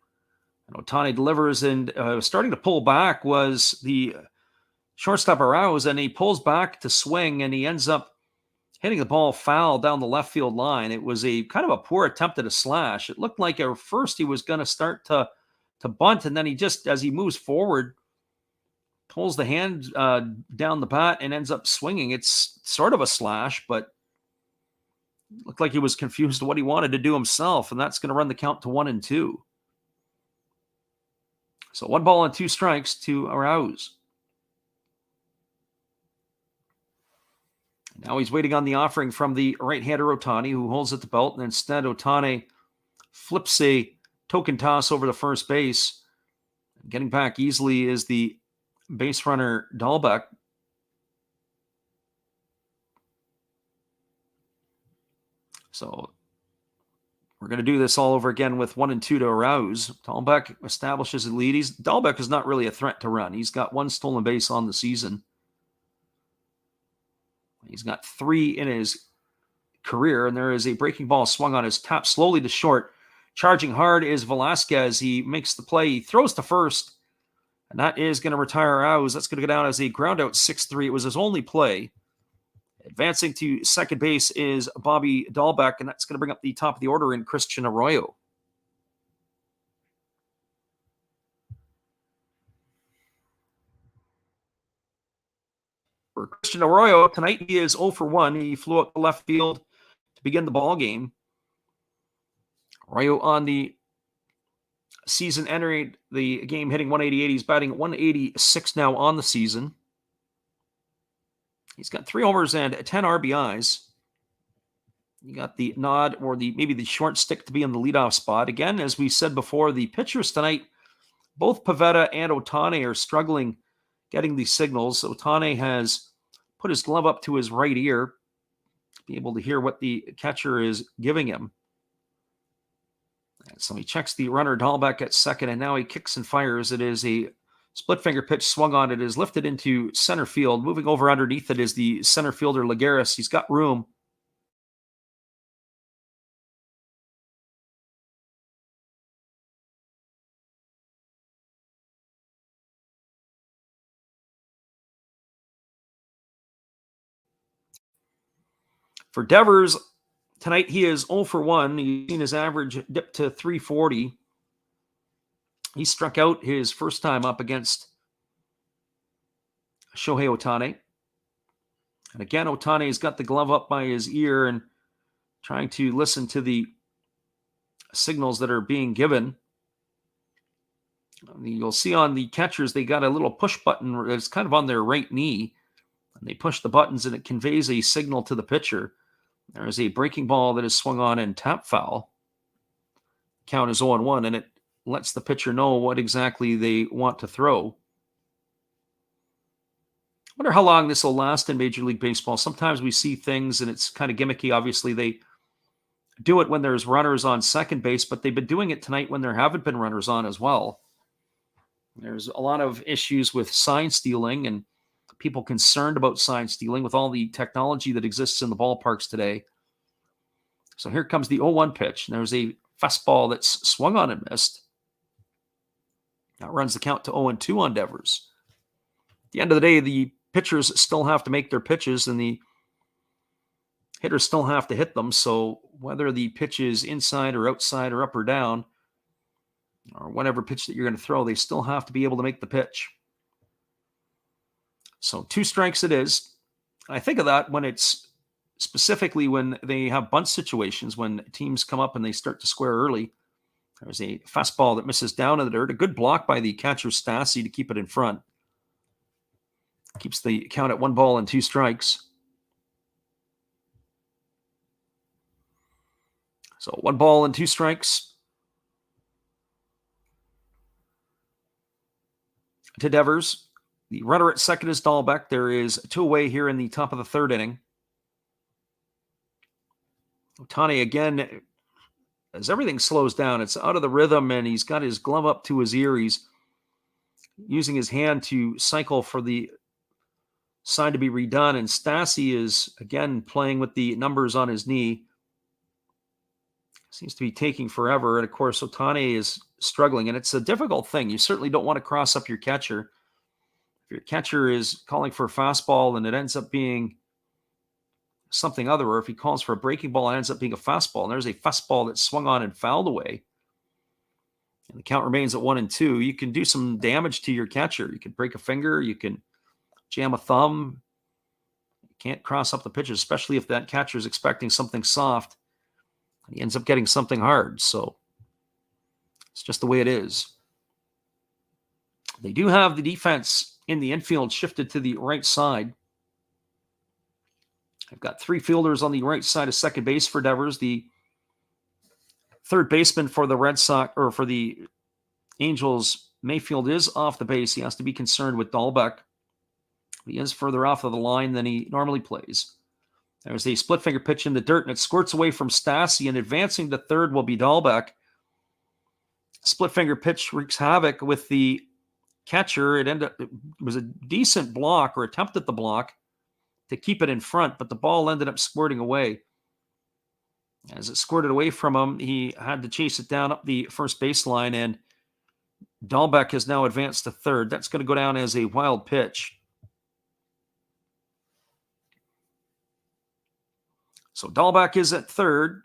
And Ohtani delivers, and starting to pull back was the shortstop Arauz, and he pulls back to swing, and he ends up hitting the ball foul down the left field line. It was a kind of a poor attempt at a slash. It looked like at first he was going to start to bunt, and then he just, as he moves forward, pulls the hand down the bat and ends up swinging. It's sort of a slash, but looked like he was confused what he wanted to do himself, and that's going to run the count to 1-2. So 1 ball and 2 strikes to Arauz. Now he's waiting on the offering from the right-hander Ohtani, who holds at the belt, and instead Ohtani flips a token toss over to first base. Getting back easily is the base runner Dahlbeck. So we're going to do this all over again with 1-2 to Arauz. Dahlbeck establishes a lead. Dahlbeck is not really a threat to run. He's got 1 stolen base on the season. He's got 3 in his career, and there is a breaking ball swung on his top slowly to short. Charging hard is Velasquez. He makes the play. He throws to first, and that is going to retire Ouz. That's going to go down as a ground out 6-3. It was his only play. Advancing to second base is Bobby Dahlbeck, and that's going to bring up the top of the order in Christian Arroyo. For Christian Arroyo, tonight he is 0 for 1. He flew out to left field to begin the ball game. Arroyo on the season entering the game hitting 188. He's batting 186 now on the season. He's got 3 homers and 10 RBIs. You got the nod or maybe the short stick to be in the leadoff spot. Again, as we said before, the pitchers tonight, both Pivetta and Ohtani, are struggling getting these signals. Ohtani has put his glove up to his right ear to be able to hear what the catcher is giving him. And so he checks the runner Dahlbeck at second, and now he kicks and fires. It is a split finger pitch swung on. It is lifted into center field. Moving over underneath it is the center fielder Lagares. He's got room. For Devers, tonight he is 0 for 1. He's seen his average dip to 340. He struck out his first time up against Shohei Ohtani. And again, Ohtani's got the glove up by his ear and trying to listen to the signals that are being given. You'll see on the catchers, they got a little push button that's kind of on their right knee. And they push the buttons and it conveys a signal to the pitcher. There is a breaking ball that is swung on and tap foul. Count is 0-1, and it lets the pitcher know what exactly they want to throw. I wonder how long this will last in Major League Baseball. Sometimes we see things, and it's kind of gimmicky. Obviously, they do it when there's runners on second base, but they've been doing it tonight when there haven't been runners on as well. There's a lot of issues with sign stealing and people concerned about sign stealing with all the technology that exists in the ballparks today. So here comes the 0-1 pitch. And there's a fastball that's swung on and missed. That runs the count to 0-2 on Devers. At the end of the day, the pitchers still have to make their pitches and the hitters still have to hit them. So whether the pitch is inside or outside or up or down, or whatever pitch that you're going to throw, they still have to be able to make the pitch. So 2 strikes it is. I think of that when it's specifically when they have bunt situations, when teams come up and they start to square early. There's a fastball that misses down in the dirt. A good block by the catcher Stassi to keep it in front. Keeps the count at 1-2 strikes. So 1-2 strikes to Devers. The runner at second is Dahlbeck. There is 2 away here in the top of the 3rd inning. Ohtani again, as everything slows down, it's out of the rhythm, and he's got his glove up to his ear. He's using his hand to cycle for the sign to be redone, and Stassi is again playing with the numbers on his knee. Seems to be taking forever, and of course Ohtani is struggling, and it's a difficult thing. You certainly don't want to cross up your catcher. If your catcher is calling for a fastball and it ends up being something other, or if he calls for a breaking ball and ends up being a fastball, and there's a fastball that's swung on and fouled away, and the count remains at 1-2, you can do some damage to your catcher. You can break a finger, you can jam a thumb. You can't cross up the pitches, especially if that catcher is expecting something soft. He ends up getting something hard, so it's just the way it is. They do have the defense in the infield shifted to the right side. I've got 3 fielders on the right side of second base for Devers. The third baseman for the Red Sox, or for the Angels, Mayfield, is off the base. He has to be concerned with Dahlbeck. He is further off of the line than he normally plays. There's a split finger pitch in the dirt, and it squirts away from Stassi, and advancing to third will be Dahlbeck. Split finger pitch wreaks havoc with the catcher. It was a decent block, or attempt at the block, to keep it in front, but the ball ended up squirting away. As it squirted away from him, he had to chase it down up the first baseline, and Dahlbeck has now advanced to third. That's going to go down as a wild pitch. So Dahlbeck is at third.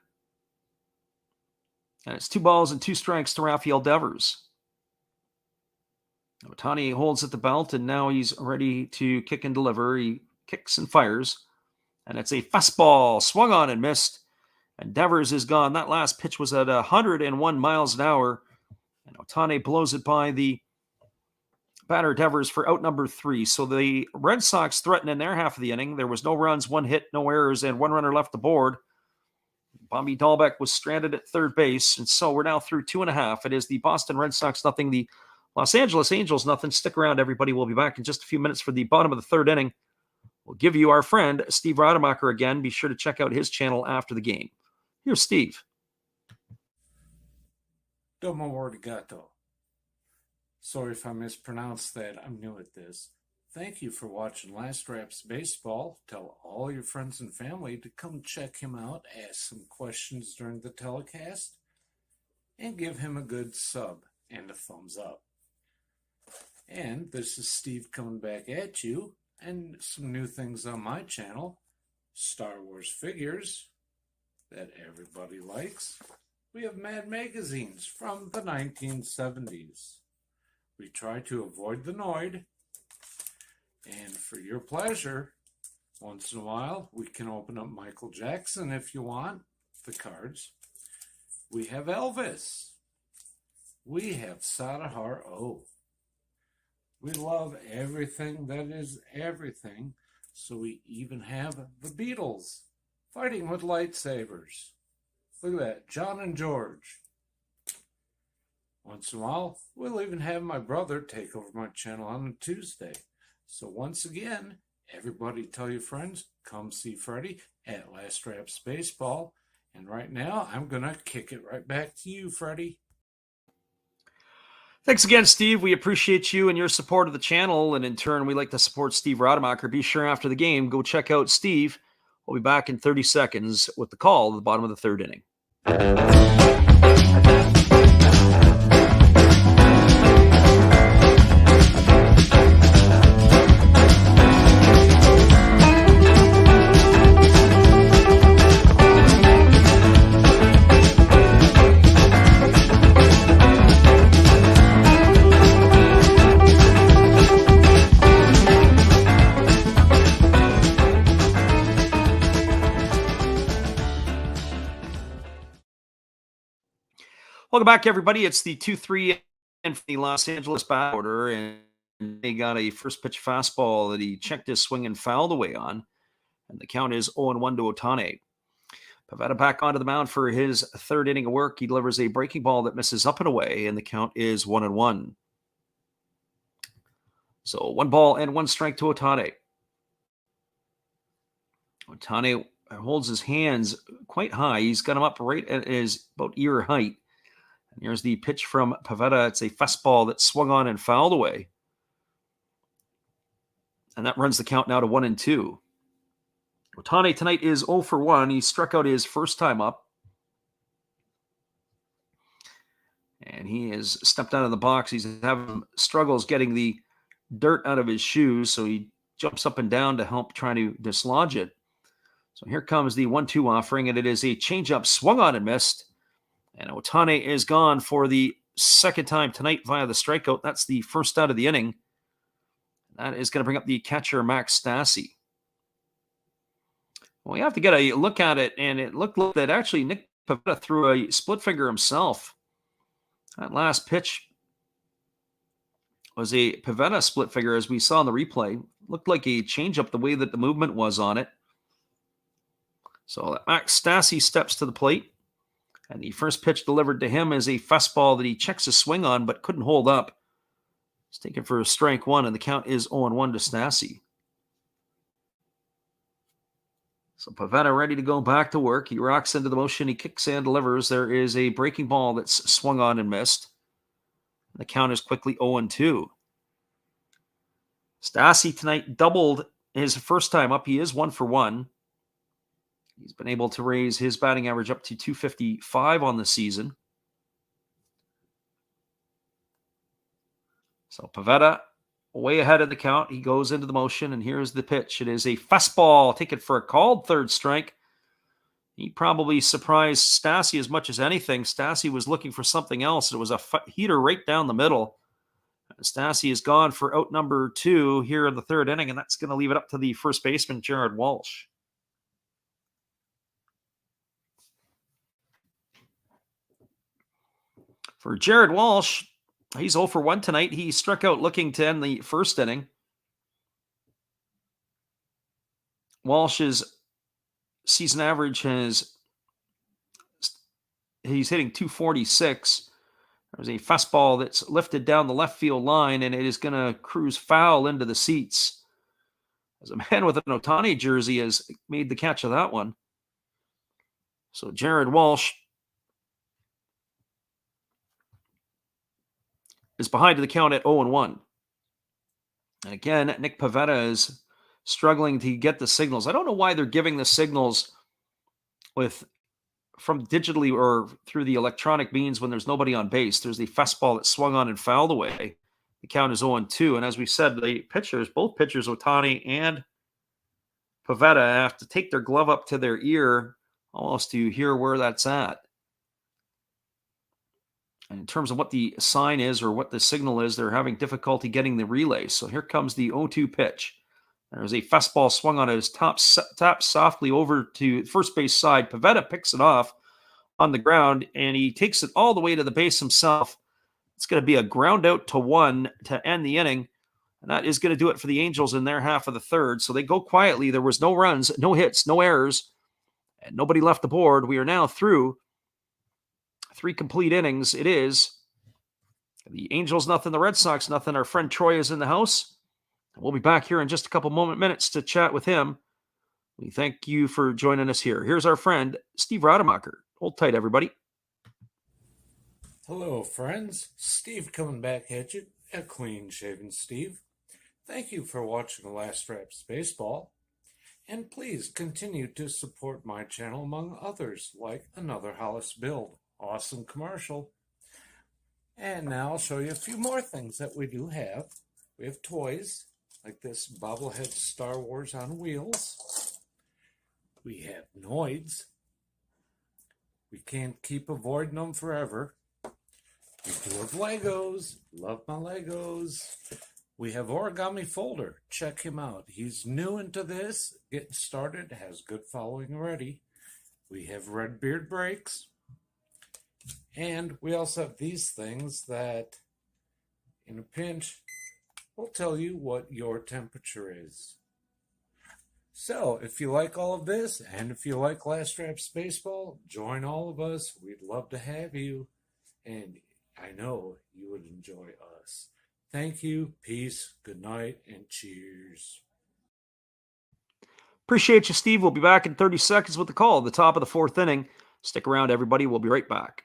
And it's 2 balls and 2 strikes to Rafael Devers. Ohtani holds at the belt, and now he's ready to kick and deliver. He kicks and fires. And it's a fastball, swung on and missed. And Devers is gone. That last pitch was at 101 miles an hour. And Ohtani blows it by the batter Devers for out number 3. So the Red Sox threatened in their half of the inning. There was no runs, 1 hit, no errors, and 1 runner left the board. Bobby Dahlbeck was stranded at third base, and so we're now through 2.5. It is the Boston Red Sox nothing, the Los Angeles Angels nothing. Stick around, everybody. We'll be back in just a few minutes for the bottom of the 3rd inning. We'll give you our friend Steve Rademacher again. Be sure to check out his channel after the game. Here's Steve. Domo arigato. Sorry if I mispronounced that. I'm new at this. Thank you for watching Last Raps Baseball. Tell all your friends and family to come check him out, ask some questions during the telecast, and give him a good sub and a thumbs up. And this is Steve coming back at you, and some new things on my channel. Star Wars figures that everybody likes. We have Mad magazines from the 1970s. We try to avoid the Noid. And for your pleasure, once in a while, we can open up Michael Jackson if you want, the cards. We have Elvis. We have Sadahar O. We love everything that is everything, so we even have the Beatles fighting with lightsabers. Look at that, John and George. Once in a while, we'll even have my brother take over my channel on a Tuesday. So once again, everybody tell your friends, come see Freddie at Last Raps Baseball. And right now, I'm going to kick it right back to you, Freddie. Thanks again, Steve. We appreciate you and your support of the channel. And in turn, we like to support Steve Rademacher. Be sure after the game, go check out Steve. We'll be back in 30 seconds with the call at the bottom of the 3rd inning. Welcome back, everybody. It's the 2-3 and the Los Angeles bat order, and they got a first pitch fastball that he checked his swing and fouled away on, and the count is 0-1 to Ohtani. Pivetta back onto the mound for his 3rd inning of work. He delivers a breaking ball that misses up and away, and the count is 1-1. So 1 ball and 1 strike to Ohtani. Ohtani holds his hands quite high. He's got them up right at his about ear height. And here's the pitch from Pivetta. It's a fastball that swung on and fouled away. And that runs the count now to 1-2. Ohtani tonight is 0 for 1. He struck out his first time up. And he has stepped out of the box. He's having struggles getting the dirt out of his shoes. So he jumps up and down to help try to dislodge it. So here comes the 1-2 offering, and it is a changeup swung on and missed. And Ohtani is gone for the 2nd time tonight via the strikeout. That's the first out of the inning. That is going to bring up the catcher, Max Stassi. Well, we have to get a look at it, and it looked like that actually Nick Pivetta threw a split finger himself. That last pitch was a Pivetta split finger, as we saw in the replay. Looked like a changeup the way that the movement was on it. So Max Stassi steps to the plate. And the first pitch delivered to him is a fastball that he checks his swing on but couldn't hold up. It's taken for strike 1, and the count is 0-1 to Stassi. So Pivetta ready to go back to work. He rocks into the motion. He kicks and delivers. There is a breaking ball that's swung on and missed. The count is quickly 0-2. Stassi tonight doubled his first time up. He is 1-for-1. He's been able to raise his batting average up to 255 on the season. So Pivetta way ahead of the count. He goes into the motion, and here's the pitch. It is a fastball taken for a called third strike. He probably surprised Stassi as much as anything. Stassi was looking for something else. It was a heater right down the middle. Stassi is gone for out number 2 here in the third inning, and that's going to leave it up to the first baseman, Jared Walsh. For Jared Walsh, he's 0-for-1 tonight. He struck out looking to end the first inning. Walsh's season average he's hitting 246. There's a fastball that's lifted down the left field line, and it is going to cruise foul into the seats. As a man with an Ohtani jersey has made the catch of that one. So Jared Walsh is behind the count at 0-1. And again, Nick Pivetta is struggling to get the signals. I don't know why they're giving the signals from digitally or through the electronic means when there's nobody on base. There's the fastball that swung on and fouled away. The count is 0-2. And as we said, both pitchers, Ohtani and Pivetta, have to take their glove up to their ear almost to hear where that's at. And in terms of what the sign is or what the signal is, they're having difficulty getting the relay. So here comes the 0-2 pitch. There's a fastball swung on his tap softly over to first base side. Pivetta picks it off on the ground, and he takes it all the way to the base himself. It's going to be a ground out to 1 to end the inning, and that is going to do it for the Angels in their half of the third. So they go quietly. There was no runs, no hits, no errors, and nobody left the board. We are now through 3 complete innings. It is the Angels nothing, the Red Sox nothing. Our friend Troy is in the house. We'll be back here in just a couple minutes to chat with him. We thank you for joining us here. Here's our friend, Steve Rademacher. Hold tight, everybody. Hello, friends. Steve coming back at you, a clean-shaven Steve. Thank you for watching Last Reps Baseball. And please continue to support my channel among others, like Another Hollis Build. Awesome commercial. And now I'll show you a few more things that we do have. We have toys, like this bobblehead Star Wars on wheels. We have Noids. We can't keep avoiding them forever. We do have Legos. Love my Legos. We have Origami Folder. Check him out. He's new into this, getting started, has good following already. We have Red Beard Breaks. And we also have these things that, in a pinch, will tell you what your temperature is. So, if you like all of this, and if you like Last Reps Baseball, join all of us. We'd love to have you, and I know you would enjoy us. Thank you, peace, good night, and cheers. Appreciate you, Steve. We'll be back in 30 seconds with the call at the top of the 4th inning. Stick around, everybody. We'll be right back.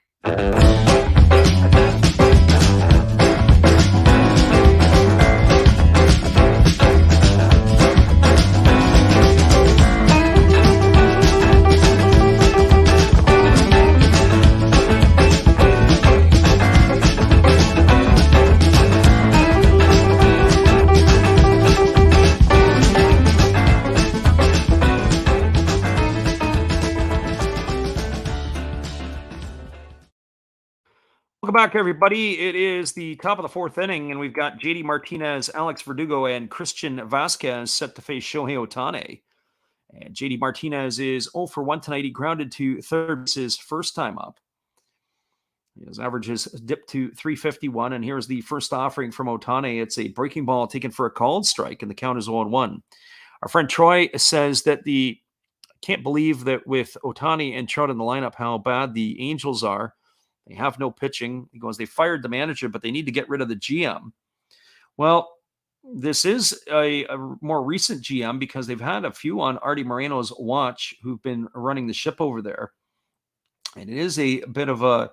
Welcome back, everybody. It is the top of the 4th inning, and we've got JD Martinez, Alex Verdugo, and Christian Vasquez set to face Shohei Ohtani. And JD Martinez is 0-for-1 tonight. He grounded to third his first time up. His average has dipped to 351, and here's the first offering from Ohtani. It's a breaking ball taken for a called strike, and the count is 0-1. Our friend Troy says that can't believe that with Ohtani and Trout in the lineup, how bad the Angels are. They have no pitching. He goes, they fired the manager, but they need to get rid of the GM. Well, this is a more recent GM because they've had a few on Artie Moreno's watch who've been running the ship over there. And it is a bit of a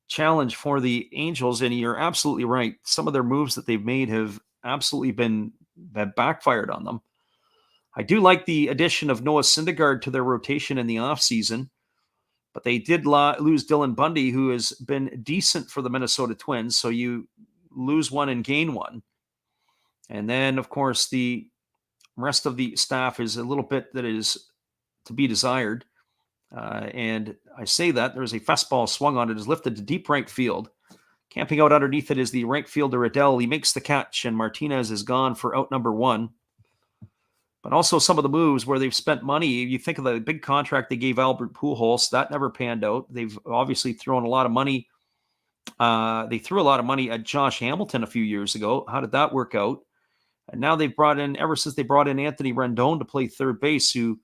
challenge for the Angels. And you're absolutely right. Some of their moves that they've made have absolutely been backfired on them. I do like the addition of Noah Syndergaard to their rotation in the offseason, but they did lose Dylan Bundy, who has been decent for the Minnesota Twins. So you lose one and gain one. And then, of course, the rest of the staff is a little bit that is to be desired. And I say that there's a fastball swung on it, is lifted to deep right field. Camping out underneath it is the right fielder Adele. He makes the catch, and Martinez is gone for out number one. But also some of the moves where they've spent money. You think of the big contract they gave Albert Pujols. That never panned out. They've obviously thrown a lot of money. They threw a lot of money at Josh Hamilton a few years ago. How did that work out? And now they've brought in, ever since they brought in Anthony Rendon to play third base, who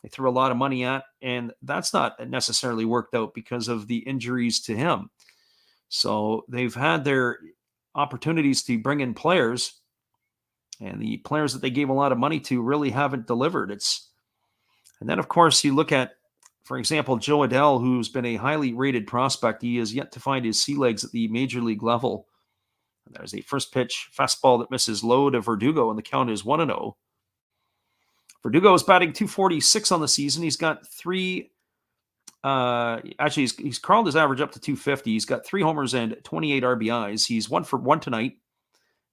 they threw a lot of money at, and that's not necessarily worked out because of the injuries to him. So they've had their opportunities to bring in players, and the players that they gave a lot of money to really haven't delivered. And then, of course, you look at, for example, Joe Adele, who's been a highly rated prospect. He has yet to find his sea legs at the major league level. And there's a first pitch fastball that misses low to Verdugo, and the count is 1-0. Verdugo is batting .246 on the season. He's got three. He's crawled his average up to .250. He's got 3 homers and 28 RBIs. He's 1 for 1 tonight.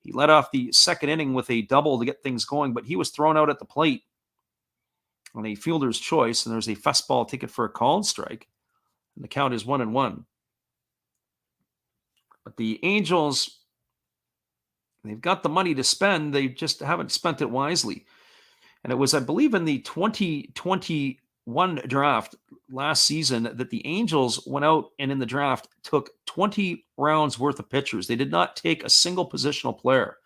He led off the second inning with a double to get things going, but he was thrown out at the plate on a fielder's choice, and there's a fastball ticket for a called strike, and the count is 1-1. But the Angels, they've got the money to spend. They just haven't spent it wisely. And it was, I believe, in the 2021 draft last season that the Angels went out and in the draft took 20 rounds worth of pitchers. They did not take a single positional player.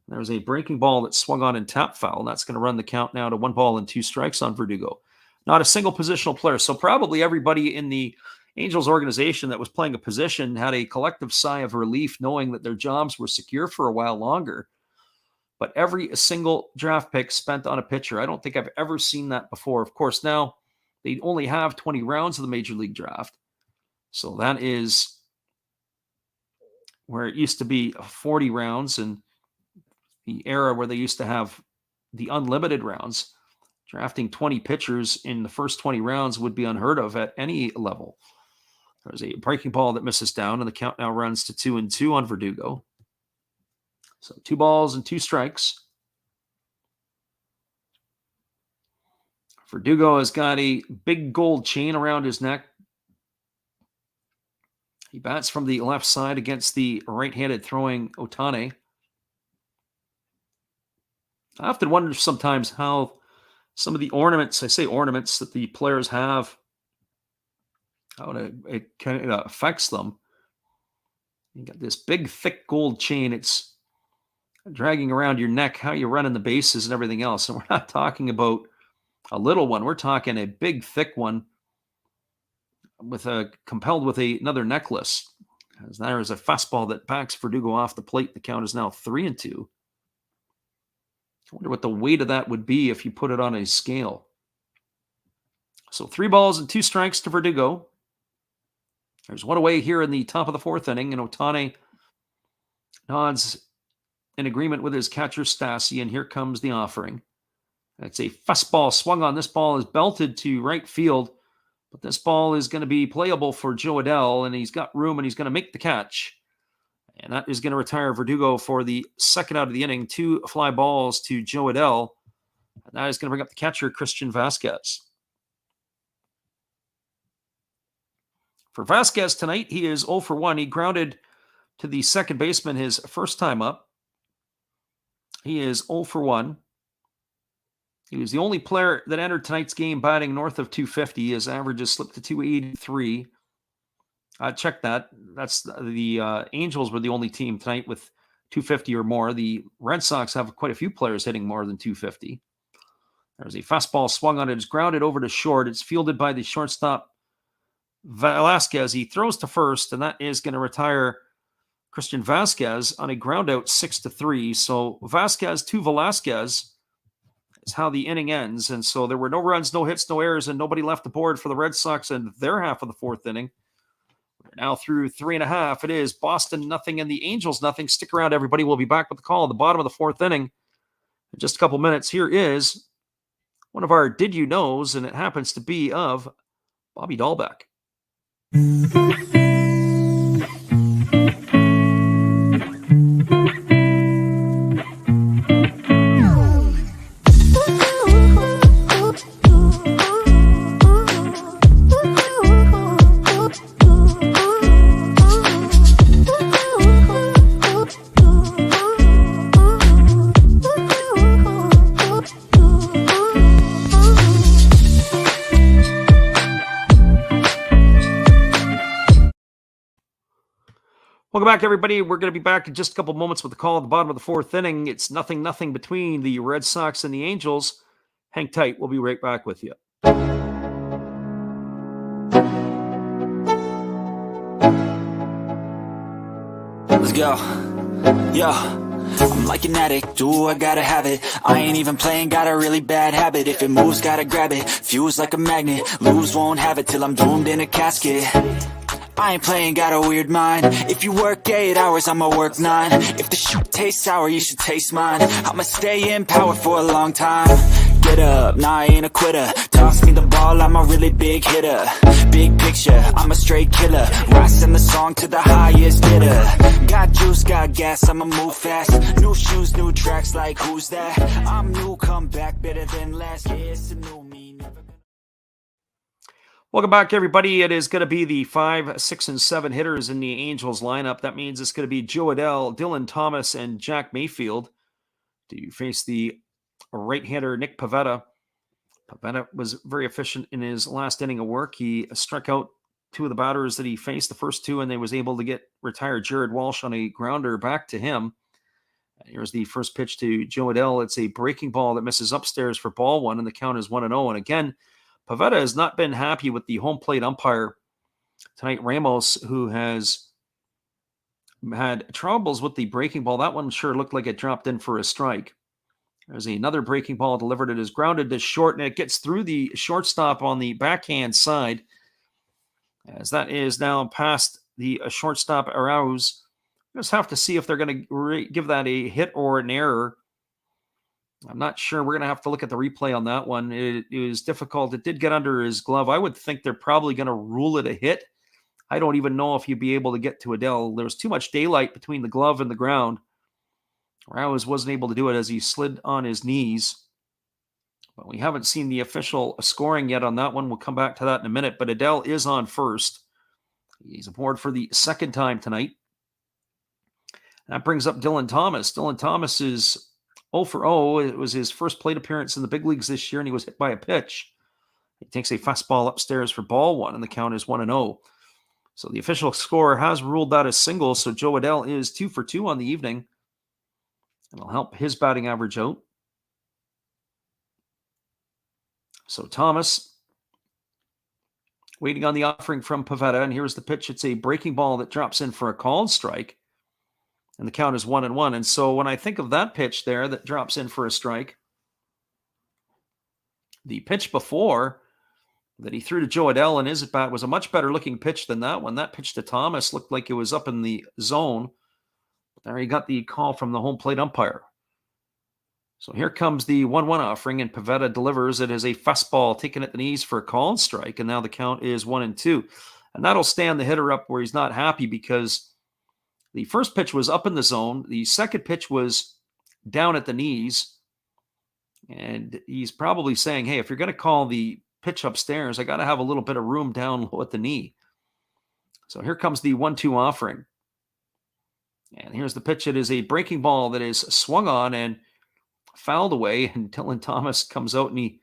There was a breaking ball that swung on and tap foul, and that's going to run the count now to 1 ball and 2 strikes on Verdugo. Not a single positional player. So probably everybody in the Angels organization that was playing a position had a collective sigh of relief knowing that their jobs were secure for a while longer. But every single draft pick spent on a pitcher, I don't think I've ever seen that before. Of course, now they only have 20 rounds of the Major League Draft. So that is where it used to be 40 rounds, and the era where they used to have the unlimited rounds. Drafting 20 pitchers in the first 20 rounds would be unheard of at any level. There's a breaking ball that misses down, and the count now runs to 2-2 on Verdugo. So 2 balls and 2 strikes. Verdugo has got a big gold chain around his neck. He bats from the left side against the right-handed throwing Ohtani. I often wonder sometimes how some of the ornaments, I say ornaments, that the players have, how it kind of affects them. You got this big, thick gold chain. It's dragging around your neck, how you run in the bases and everything else. And we're not talking about a little one. We're talking a big, thick one with compelled with another necklace. As there is a fastball that backs Verdugo off the plate. The count is now 3-2. I wonder what the weight of that would be if you put it on a scale. So 3 balls and 2 strikes to Verdugo. There's one away here in the top of the 4th inning, and Ohtani nods in agreement with his catcher Stassi, and here comes the offering. It's a fastball swung on. This ball is belted to right field, but this ball is going to be playable for Joe Adele, and he's got room, and he's going to make the catch. And that is going to retire Verdugo for the second out of the inning. 2 fly balls to Joe Adele, and that is going to bring up the catcher, Christian Vasquez. For Vasquez tonight, he is 0 for 1. He grounded to the second baseman his first time up. He is 0 for 1. He was the only player that entered tonight's game batting north of 250. His average has slipped to 283. Check that. That's the Angels were the only team tonight with 250 or more. The Red Sox have quite a few players hitting more than 250. There's a fastball swung on it. It's grounded over to short. It's fielded by the shortstop, Velasquez. He throws to first, and that is going to retire Christian Vasquez on a ground out 6-3. So Vasquez to Velasquez is how the inning ends. And so there were no runs, no hits, no errors, and nobody left the board for the Red Sox in their half of the 4th inning. We're now through 3.5. It is Boston nothing and the Angels nothing. Stick around, everybody. We'll be back with the call at the bottom of the 4th inning in just a couple minutes. Here is one of our Did You Knows, and it happens to be of Bobby Dahlbeck. Welcome back, everybody. We're going to be back in just a couple moments with the call at the bottom of the fourth inning. It's 0-0 between the Red Sox and the Angels. Hang tight. We'll be right back with you. Let's go. Yo. I'm like an addict, do I gotta have it. I ain't even playing, got a really bad habit. If it moves, gotta grab it, fuse like a magnet. Lose, won't have it till I'm doomed in a casket. I ain't playing, got a weird mind. If you work 8 hours, I'ma work 9. If the shit tastes sour, you should taste mine. I'ma stay in power for a long time. Get up, nah, I ain't a quitter. Toss me the ball, I'm a really big hitter. Big picture, I'm a straight killer. Rising the song to the highest bidder. Got juice, got gas, I'ma move fast. New shoes, new tracks, like who's that? I'm new, come back, better than last. Yeah, it's a new me, never gonna... Welcome back, everybody. It is going to be the 5, 6, and 7 hitters in the Angels lineup. That means it's going to be Joe Adell, Dylan Thomas, and Jack Mayfield to face the right-hander Nick Pivetta. Pivetta was very efficient in his last inning of work. He struck out 2 of the batters that he faced, the first 2, and they was able to get retired Jared Walsh on a grounder back to him. Here's the first pitch to Joe Adell. It's a breaking ball that misses upstairs for ball 1, and the count is 1-0. And again, Pivetta has not been happy with the home plate umpire tonight, Ramos, who has had troubles with the breaking ball. That one sure looked like it dropped in for a strike. There's another breaking ball delivered. It is grounded to short, and it gets through the shortstop on the backhand side. As that is now past the shortstop Arauz. Just have to see if they're going to give that a hit or an error. I'm not sure. We're going to have to look at the replay on that one. It was difficult. It did get under his glove. I would think they're probably going to rule it a hit. I don't even know if you'd be able to get to Adell. There was too much daylight between the glove and the ground. Arauz wasn't able to do it as he slid on his knees. But we haven't seen the official scoring yet on that one. We'll come back to that in a minute. But Adell is on first. He's aboard for the second time tonight. That brings up Dylan Thomas. Dylan Thomas is 0 for 0. It was his first plate appearance in the big leagues this year, and he was hit by a pitch. He takes a fastball upstairs for ball 1, and the count is 1-0. So the official score has ruled that a single, so Joe Adell is 2 for 2 on the evening. It'll help his batting average out. So Thomas waiting on the offering from Pivetta, and here's the pitch. It's a breaking ball that drops in for a called strike, and the count is 1-1. And so when I think of that pitch there that drops in for a strike, the pitch before that he threw to Joe Adell in his at-bat was a much better looking pitch than that one. That pitch to Thomas looked like it was up in the zone. But there he got the call from the home plate umpire. So here comes the 1-1 offering, and Pivetta delivers it as a fastball taken at the knees for a called strike, and now the count is 1-2. And that'll stand the hitter up where he's not happy because the first pitch was up in the zone. The second pitch was down at the knees. And he's probably saying, hey, if you're going to call the pitch upstairs, I got to have a little bit of room down low at the knee. So here comes the 1-2 offering. And here's the pitch. It is a breaking ball that is swung on and fouled away. And Dylan Thomas comes out and he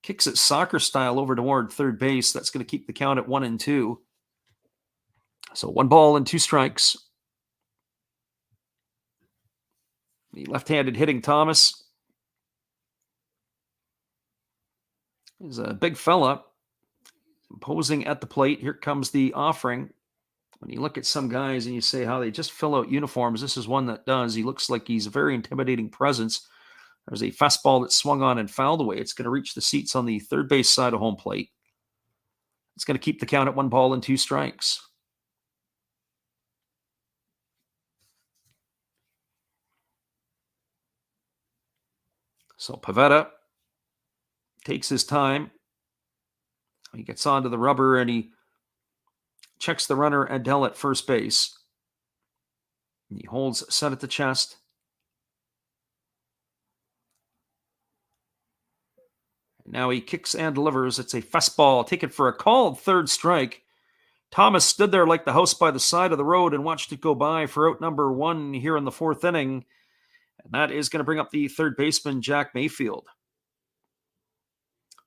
kicks it soccer style over toward third base. That's going to keep the count at 1-2. So 1 ball and 2 strikes. The left-handed hitting Thomas is a big fella, imposing at the plate. Here comes the offering. When you look at some guys and you say how they just fill out uniforms, this is one that does. He looks like he's a very intimidating presence. There's a fastball that swung on and fouled away. It's going to reach the seats on the third base side of home plate. It's going to keep the count at 1 ball and 2 strikes. So Pivetta takes his time. He gets onto the rubber and he checks the runner Adele at first base. He holds set at the chest. Now he kicks and delivers. It's a fastball taken for a called third strike. Thomas stood there like the house by the side of the road and watched it go by for out number 1 here in the 4th inning. And that is going to bring up the third baseman, Jack Mayfield.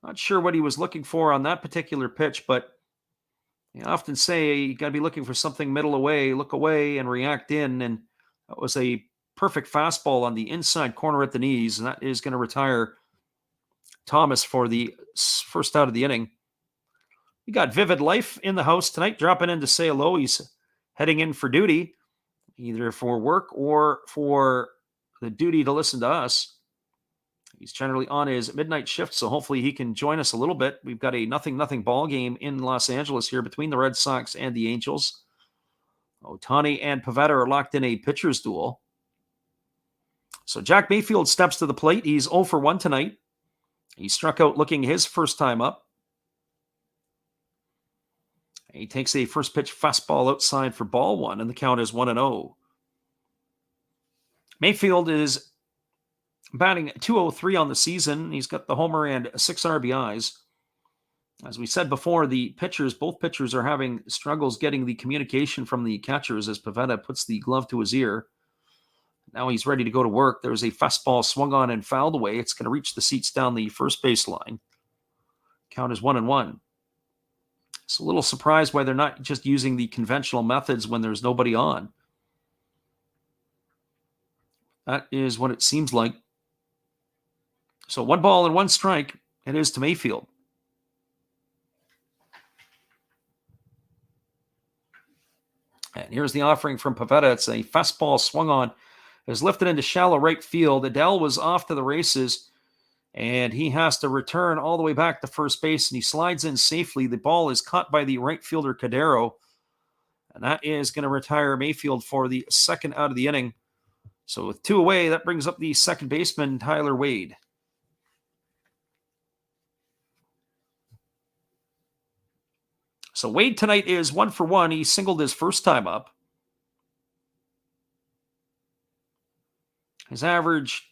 Not sure what he was looking for on that particular pitch, but I often say you got to be looking for something middle away, look away, and react in. And that was a perfect fastball on the inside corner at the knees, and that is going to retire Thomas for the first out of the inning. We got Vivid Life in the house tonight, dropping in to say hello. He's heading in for duty, either for work or for the duty to listen to us. He's generally on his midnight shift, so hopefully he can join us a little bit. We've got a 0-0 ball game in Los Angeles here between the Red Sox and the Angels. Ohtani and Pivetta are locked in a pitcher's duel. So Jack Mayfield steps to the plate. He's 0 for 1 tonight. He struck out looking his first time up. He takes a first pitch fastball outside for ball 1, and the count is 1-0. Mayfield is batting .203 on the season. He's got the homer and 6 RBIs. As we said before, both pitchers are having struggles getting the communication from the catchers as Pivetta puts the glove to his ear. Now he's ready to go to work. There's a fastball swung on and fouled away. It's going to reach the seats down the first base line. Count is 1-1. It's a little surprised why they're not just using the conventional methods when there's nobody on. That is what it seems like. So 1 ball and 1 strike. It is to Mayfield. And here's the offering from Pivetta. It's a fastball swung on. Is lifted into shallow right field. Adele was off to the races, and he has to return all the way back to first base, and he slides in safely. The ball is caught by the right fielder, Cadero, and that is going to retire Mayfield for the second out of the inning. So with 2 away, that brings up the second baseman, Tyler Wade. So Wade tonight is 1 for 1. He singled his first time up. His average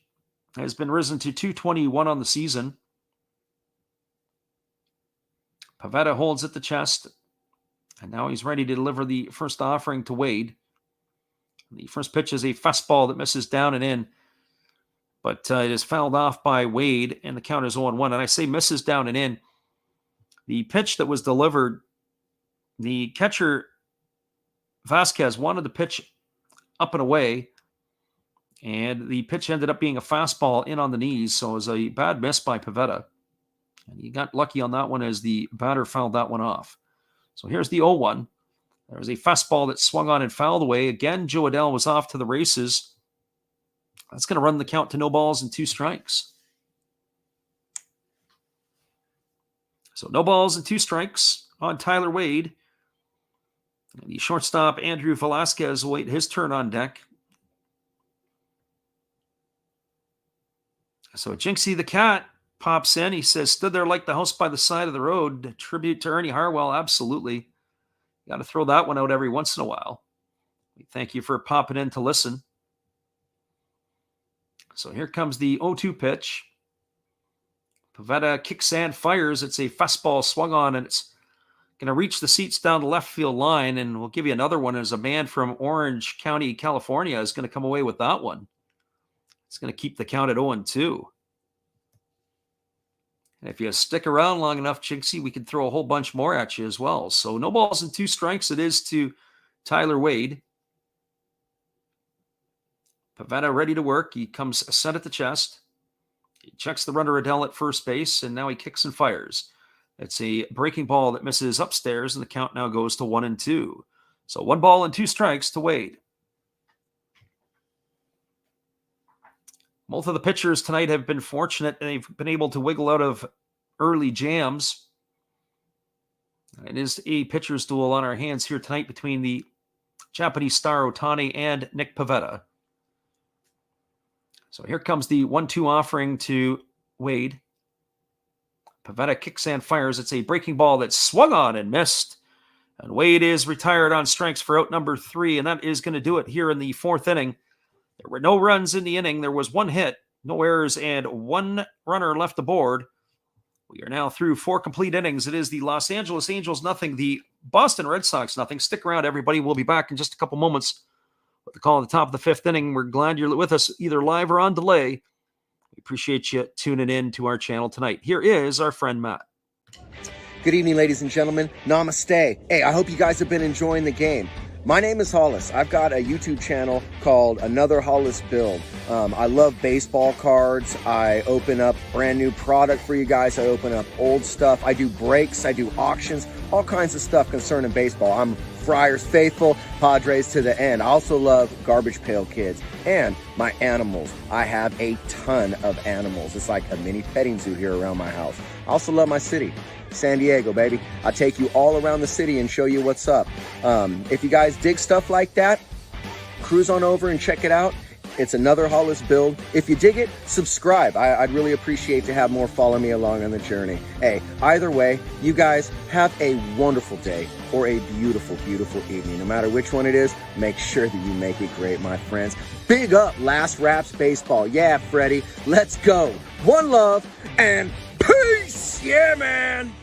has been risen to .221 on the season. Pivetta holds at the chest, and now he's ready to deliver the first offering to Wade. The first pitch is a fastball that misses down and in, but it is fouled off by Wade, and the count is 0-1. And I say misses down and in. The pitch that was delivered, the catcher, Vasquez, wanted the pitch up and away, and the pitch ended up being a fastball in on the knees, so it was a bad miss by Pivetta. And he got lucky on that one as the batter fouled that one off. So here's the 0-1. There was a fastball that swung on and fouled away. Again, Joe Adele was off to the races. That's going to run the count to 0 balls and 2 strikes. So 0 balls and 2 strikes on Tyler Wade. And the shortstop, Andrew Velasquez, will wait his turn on deck. So Jinxie the Cat pops in. He says, stood there like the house by the side of the road. A tribute to Ernie Harwell. Absolutely. Got to throw that one out every once in a while. We thank you for popping in to listen. So here comes the 0-2 pitch. Pivetta kicks and fires. It's a fastball swung on, and it's going to reach the seats down the left field line. And we'll give you another one as a man from Orange County, California is going to come away with that one. It's going to keep the count at 0-2. And if you stick around long enough, Jinxie, we can throw a whole bunch more at you as well. So 0 balls and 2 strikes it is to Tyler Wade. Pivetta ready to work. He comes set at the chest. He checks the runner Adele at first base, and now he kicks and fires. It's a breaking ball that misses upstairs, and the count now goes to 1-2. So 1 ball and 2 strikes to Wade. Both of the pitchers tonight have been fortunate, and they've been able to wiggle out of early jams. It is a pitcher's duel on our hands here tonight between the Japanese star Ohtani and Nick Pivetta. So here comes the 1-2 offering to Wade. Pivetta kicks and fires. It's a breaking ball that swung on and missed. And Wade is retired on strikes for out number 3, and that is going to do it here in the 4th inning. There were no runs in the inning. There was 1 hit, no errors, and 1 runner left aboard. We are now through 4 complete innings. It is the Los Angeles Angels nothing, the Boston Red Sox nothing. Stick around, everybody. We'll be back in just a couple moments with the call at the top of the 5th inning. We're glad you're with us either live or on delay. We appreciate you tuning in to our channel tonight. Here is our friend Matt. Good evening, ladies and gentlemen. Namaste. Hey, I hope you guys have been enjoying the game. My name is Hollis. I've got a YouTube channel called Another Hollis Build. I love baseball cards. I open up brand new product for you guys. I open up old stuff. I do breaks. I do auctions. All kinds of stuff concerning baseball. I'm Friars faithful, Padres to the end. I also love Garbage Pail Kids and my animals. I have a ton of animals. It's like a mini petting zoo here around my house. I also love my city. San Diego, baby. I take you all around the city and show you what's up. If you guys dig stuff like that, cruise on over and check it out. It's Another Hollis Build. If you dig it, subscribe. I'd really appreciate to have more follow me along on the journey. Hey, either way, you guys have a wonderful day or a beautiful, beautiful evening. No matter which one it is, make sure that you make it great, my friends. Big up Last Raps Baseball. Yeah, Freddie, let's go. One love and peace. Yeah, man.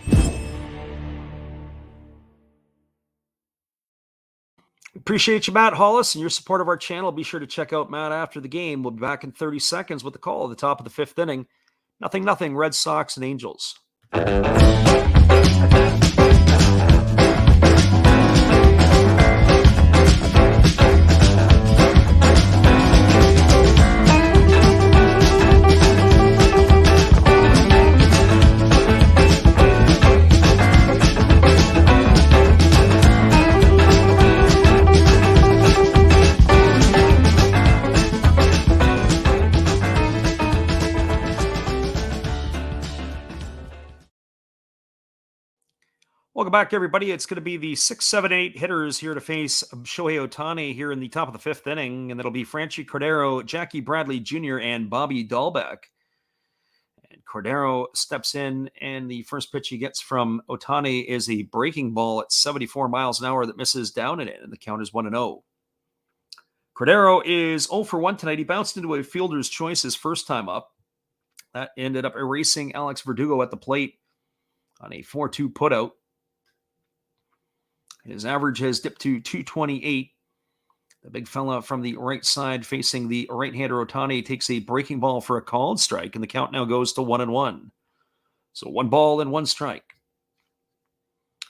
Appreciate you, Matt Hollis, and your support of our channel. Be sure to check out Matt after the game. We'll be back in 30 seconds with the call at the top of the 5th inning. 0-0, Red Sox and Angels. Welcome back, everybody. It's going to be the 6, 7, 8 hitters here to face Shohei Ohtani here in the top of the 5th inning, and that'll be Franchy Cordero, Jackie Bradley Jr., and Bobby Dahlbeck. And Cordero steps in, and the first pitch he gets from Ohtani is a breaking ball at 74 miles an hour that misses down and in, and the count is 1-0. Cordero is 0 for 1 tonight. He bounced into a fielder's choice his first time up. That ended up erasing Alex Verdugo at the plate on a 4-2 putout. His average has dipped to 228. The big fella from the right side facing the right-hander Ohtani takes a breaking ball for a called strike, and the count now goes to 1-1. So 1 ball and 1 strike.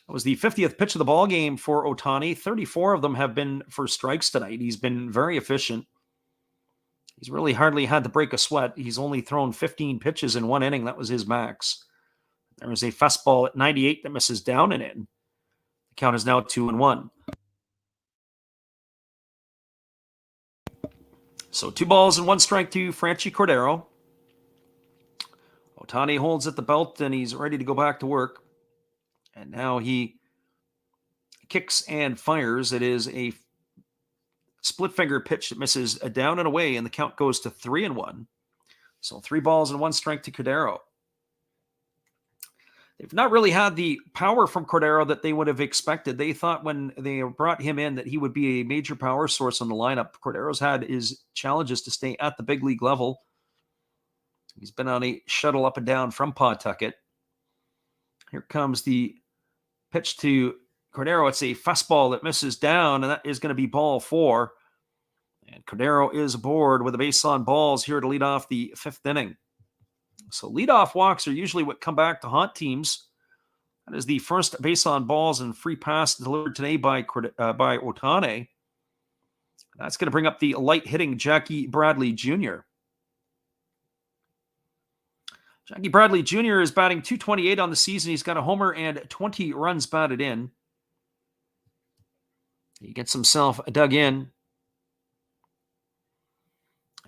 That was the 50th pitch of the ball game for Ohtani. 34 of them have been for strikes tonight. He's been very efficient. He's really hardly had to break a sweat. He's only thrown 15 pitches in 1 inning. That was his max. There is a fastball at 98 that misses down and in. The count is now 2-1. So 2 balls and 1 strike to Franchy Cordero. Ohtani holds at the belt and he's ready to go back to work. And now he kicks and fires. It is a split finger pitch that misses down and away, and the count goes to 3-1. So 3 balls and 1 strike to Cordero. They've not really had the power from Cordero that they would have expected. They thought when they brought him in that he would be a major power source on the lineup. Cordero's had his challenges to stay at the big league level. He's been on a shuttle up and down from Pawtucket. Here comes the pitch to Cordero. It's a fastball that misses down, and that is going to be ball 4. And Cordero is aboard with a base on balls here to lead off the 5th inning. So leadoff walks are usually what come back to haunt teams. That is the first base on balls and free pass delivered today by Ohtani. That's going to bring up the light-hitting Jackie Bradley Jr. Jackie Bradley Jr. is batting .228 on the season. He's got a homer and 20 runs batted in. He gets himself dug in.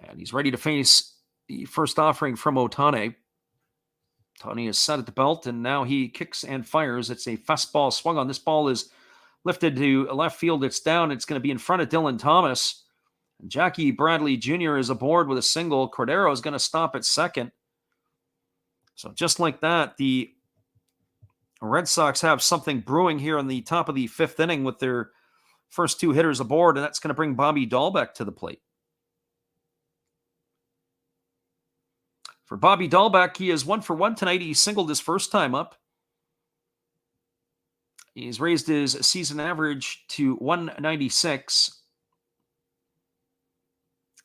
And he's ready to face the first offering from Ohtani. Ohtani is set at the belt, and now he kicks and fires. It's a fastball swung on. This ball is lifted to left field. It's down. It's going to be in front of Dylan Thomas. And Jackie Bradley Jr. is aboard with a single. Cordero is going to stop at second. So just like that, the Red Sox have something brewing here on the top of the 5th inning with their first 2 hitters aboard, and that's going to bring Bobby Dahlbeck to the plate. For Bobby Dahlbeck, he is 1 for 1 tonight. He singled his first time up. He's raised his season average to 196.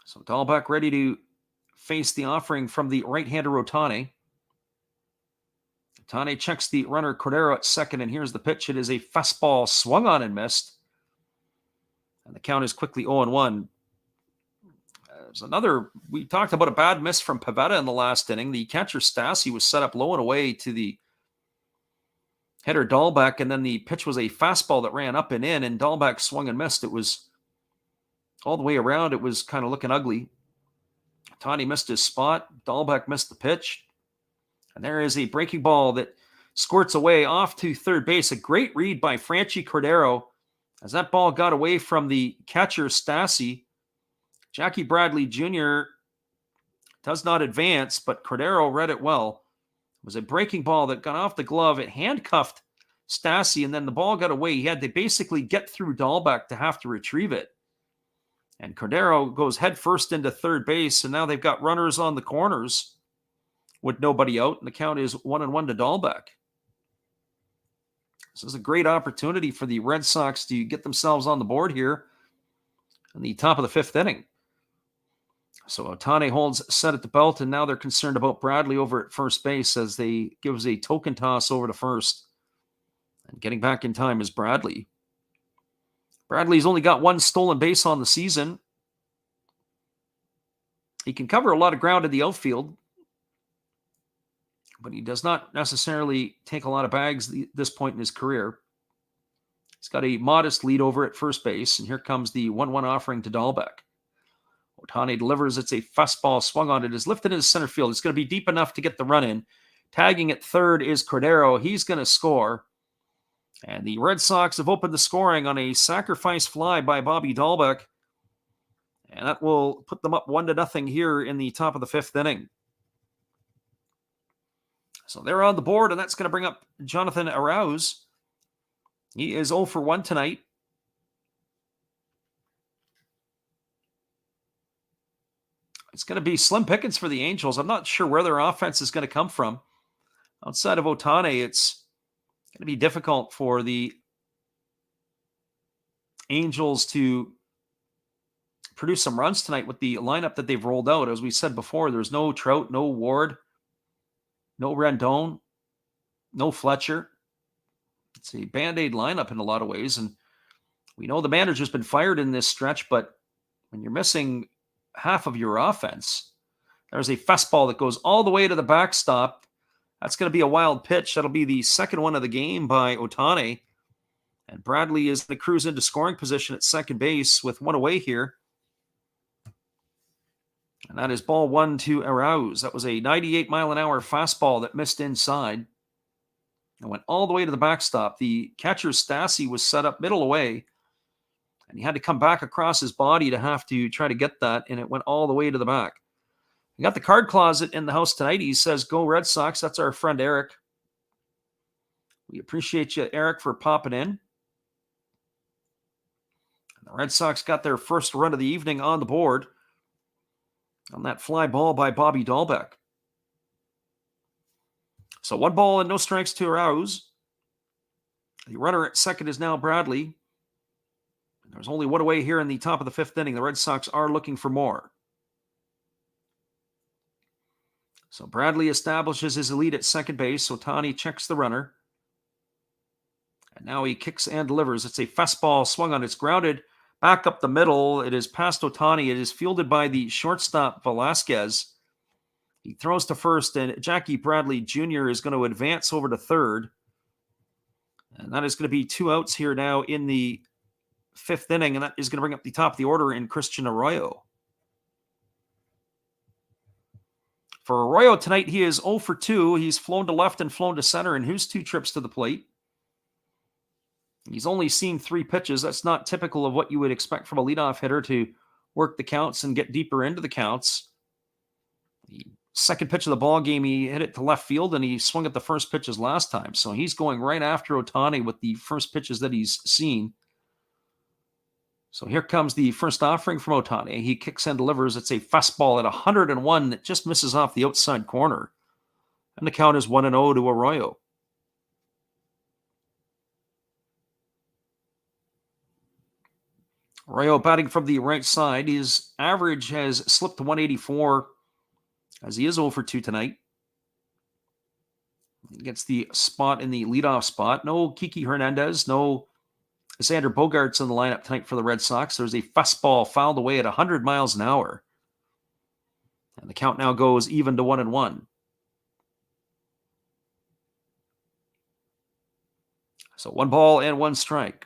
So Dahlbeck ready to face the offering from the right-hander Ohtani. Ohtani checks the runner Cordero at second, and here's the pitch. It is a fastball swung on and missed. And the count is quickly 0-1. There's another, we talked about a bad miss from Pivetta in the last inning. The catcher Stassi was set up low and away to the hitter Dahlbeck, and then the pitch was a fastball that ran up and in, and Dahlbeck swung and missed. It was all the way around. It was kind of looking ugly. Ohtani missed his spot. Dahlbeck missed the pitch. And there is a breaking ball that squirts away off to third base. A great read by Franchy Cordero as that ball got away from the catcher Stassi. Jackie Bradley Jr. does not advance, but Cordero read it well. It was a breaking ball that got off the glove. It handcuffed Stassi, and then the ball got away. He had to basically get through Dahlbeck to have to retrieve it. And Cordero goes head first into third base, and now they've got runners on the corners with nobody out, and the count is 1-1 to Dahlbeck. This is a great opportunity for the Red Sox to get themselves on the board here in the top of the 5th inning. So Ohtani holds set at the belt, and now they're concerned about Bradley over at first base as they gives a token toss over to first. And getting back in time is Bradley. Bradley's only got 1 stolen base on the season. He can cover a lot of ground in the outfield, but he does not necessarily take a lot of bags at this point in his career. He's got a modest lead over at first base, and here comes the 1-1 offering to Dahlbeck. Ohtani delivers. It's a fastball swung on. It is lifted into center field. It's going to be deep enough to get the run in. Tagging at third is Cordero. He's going to score. And the Red Sox have opened the scoring on a sacrifice fly by Bobby Dahlbeck. And that will put them up 1-0 here in the top of the 5th inning. So they're on the board, and that's going to bring up Jonathan Arauz. He is 0 for 1 tonight. It's going to be slim pickings for the Angels. I'm not sure where their offense is going to come from. Outside of Ohtani, it's going to be difficult for the Angels to produce some runs tonight with the lineup that they've rolled out. As we said before, there's no Trout, no Ward, no Rendon, no Fletcher. It's a Band-Aid lineup in a lot of ways, and we know the manager's been fired in this stretch, but when you're missing half of your offense, there's a fastball that goes all the way to the backstop. That's going to be a wild pitch. That'll be the second one of the game by Ohtani. And Bradley is going to cruise into scoring position at second base with 1 away here. And that is ball 1 to Arauz. That was a 98-mile-an-hour fastball that missed inside. It went all the way to the backstop. The catcher Stassi was set up middle away, and he had to come back across his body to have to try to get that, and it went all the way to the back. We got the card closet in the house tonight. He says, "Go Red Sox." That's our friend Eric. We appreciate you, Eric, for popping in. And the Red Sox got their first run of the evening on the board on that fly ball by Bobby Dahlbeck. So 1 ball and no strikes to Arauz. The runner at second is now Bradley. There's only 1 away here in the top of the 5th inning. The Red Sox are looking for more. So Bradley establishes his lead at second base. Ohtani checks the runner. And now he kicks and delivers. It's a fastball swung on. It's grounded back up the middle. It is past Ohtani. It is fielded by the shortstop Velasquez. He throws to first, and Jackie Bradley Jr. is going to advance over to third. And that is going to be 2 outs here now in the 5th inning, and that is going to bring up the top of the order in Christian Arroyo. For Arroyo tonight, he is 0 for 2. He's flown to left and flown to center in his 2 trips to the plate. He's only seen 3 pitches. That's not typical of what you would expect from a leadoff hitter to work the counts and get deeper into the counts. He second pitch of the ball game, he hit it to left field, and he swung at the first pitches last time. So he's going right after Ohtani with the first pitches that he's seen. So here comes the first offering from Ohtani. He kicks and delivers. It's a fastball at 101 that just misses off the outside corner. And the count is 1-0 to Arroyo. Arroyo batting from the right side. His average has slipped to 184 as he is 0 for 2 tonight. He gets the spot in the leadoff spot. No Kiki Hernandez, no Xander Bogaerts in the lineup tonight for the Red Sox. There's a fastball fouled away at 100 miles an hour. And the count now goes even to 1-1. So 1 ball and 1 strike.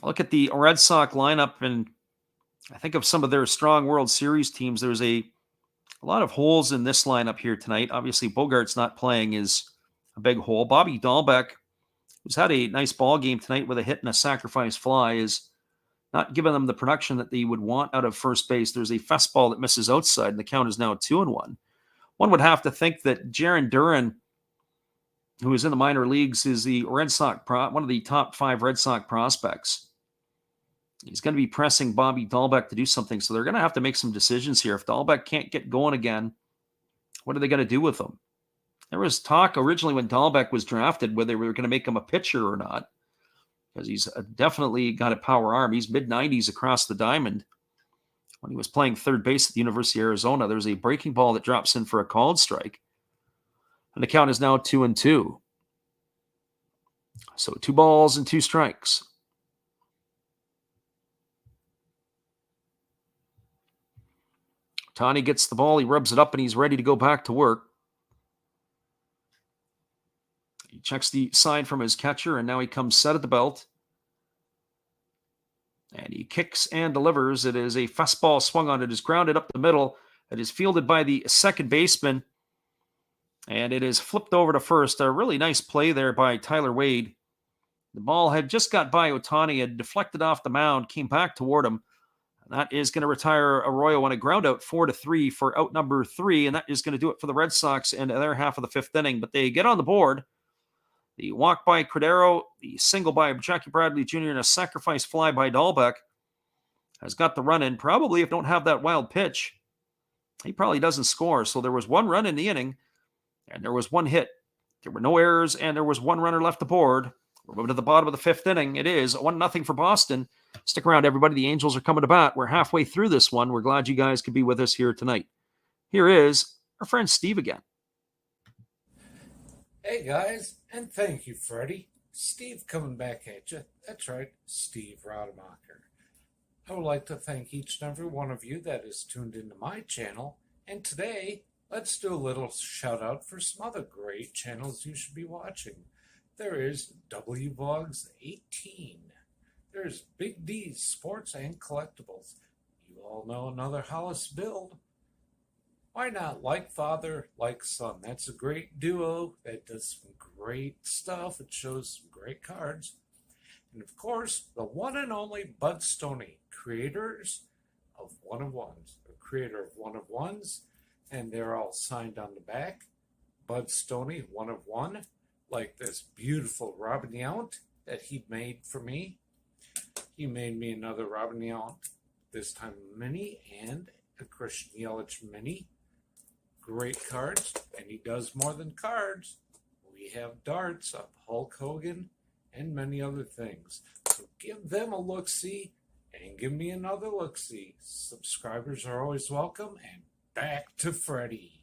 Look at the Red Sox lineup, and I think of some of their strong World Series teams. There's a lot of holes in this lineup here tonight. Obviously, Bogaerts not playing is a big hole. Bobby Dahlbeck, who's had a nice ball game tonight with a hit and a sacrifice fly, is not giving them the production that they would want out of first base. There's a fastball that misses outside, and the count is now 2-1. One would have to think that Jarren Duran, who is in the minor leagues, is the Red Sox one of the top 5 Red Sox prospects. He's going to be pressing Bobby Dahlbeck to do something, so they're going to have to make some decisions here. If Dahlbeck can't get going again, what are they going to do with him? There was talk originally when Dahlbeck was drafted whether they were going to make him a pitcher or not, because he's definitely got a power arm. He's mid-90s across the diamond. When he was playing third base at the University of Arizona, there's a breaking ball that drops in for a called strike. And the count is now 2-2. So 2 balls and 2 strikes. Ohtani gets the ball, he rubs it up, and he's ready to go back to work. He checks the sign from his catcher, and now he comes set at the belt. And he kicks and delivers. It is a fastball swung on. It is grounded up the middle. It is fielded by the second baseman. And it is flipped over to first. A really nice play there by Tyler Wade. The ball had just got by Ohtani, had deflected off the mound, came back toward him. And that is going to retire Arroyo on a ground out 4-3 for out number 3. And that is going to do it for the Red Sox in their half of the 5th inning. But they get on the board. The walk by Cordero, the single by Jackie Bradley Jr., and a sacrifice fly by Dahlbeck has got the run in. Probably if don't have that wild pitch, he probably doesn't score. So there was 1 run in the inning, and there was 1 hit. There were no errors, and there was 1 runner left aboard. We're moving to the bottom of the 5th inning. It is 1-0 for Boston. Stick around, everybody. The Angels are coming to bat. We're halfway through this one. We're glad you guys could be with us here tonight. Here is our friend Steve again. Hey guys, and thank you, Freddie. Steve coming back at you. That's right, Steve Rademacher. I would like to thank each and every one of you that is tuned into my channel. And today, let's do a little shout out for some other great channels you should be watching. There is WVogs 18. There's Big D's Sports and Collectibles. You all know another Hollis build. Why not Like Father, Like Son? That's a great duo that does some great stuff. It shows some great cards. And of course, the one and only Bud Stoney, creators of One of Ones, a creator of One of Ones, and they're all signed on the back. Bud Stoney, One of One, like this beautiful Robin Yount that he made for me. He made me another Robin Yount, this time mini, and a Christian Yelich mini. Great cards, and he does more than cards. We have darts of Hulk Hogan and many other things. So give them a look-see and give me another look-see. Subscribers are always welcome, and back to Freddie.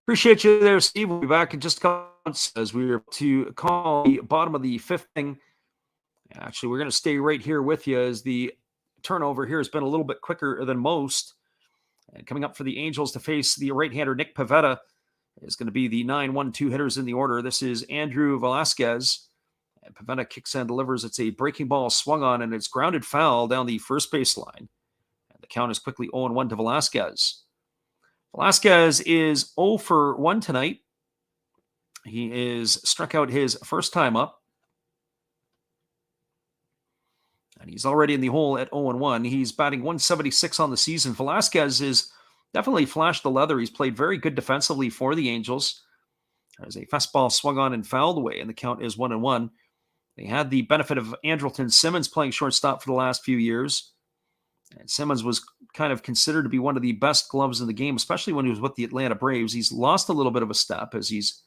Appreciate you there, Steve. We'll be back in just a couple months as we're to call the bottom of the 5th inning. Actually, we're going to stay right here with you as the turnover here has been a little bit quicker than most. And coming up for the Angels to face the right-hander Nick Pivetta is going to be the 9-1-2 hitters in the order. This is Andrew Velasquez. And Pivetta kicks and delivers. It's a breaking ball swung on, and it's grounded foul down the first baseline. And the count is quickly 0-1 to Velasquez. Velasquez is 0 for 1 tonight. He is struck out his first time up. And he's already in the hole at 0-1. He's batting 176 on the season. Velasquez is definitely flashed the leather. He's played very good defensively for the Angels. There's a fastball swung on and fouled away, and the count is 1-1. They had the benefit of Andrelton Simmons playing shortstop for the last few years. And Simmons was kind of considered to be one of the best gloves in the game, especially when he was with the Atlanta Braves. He's lost a little bit of a step as he's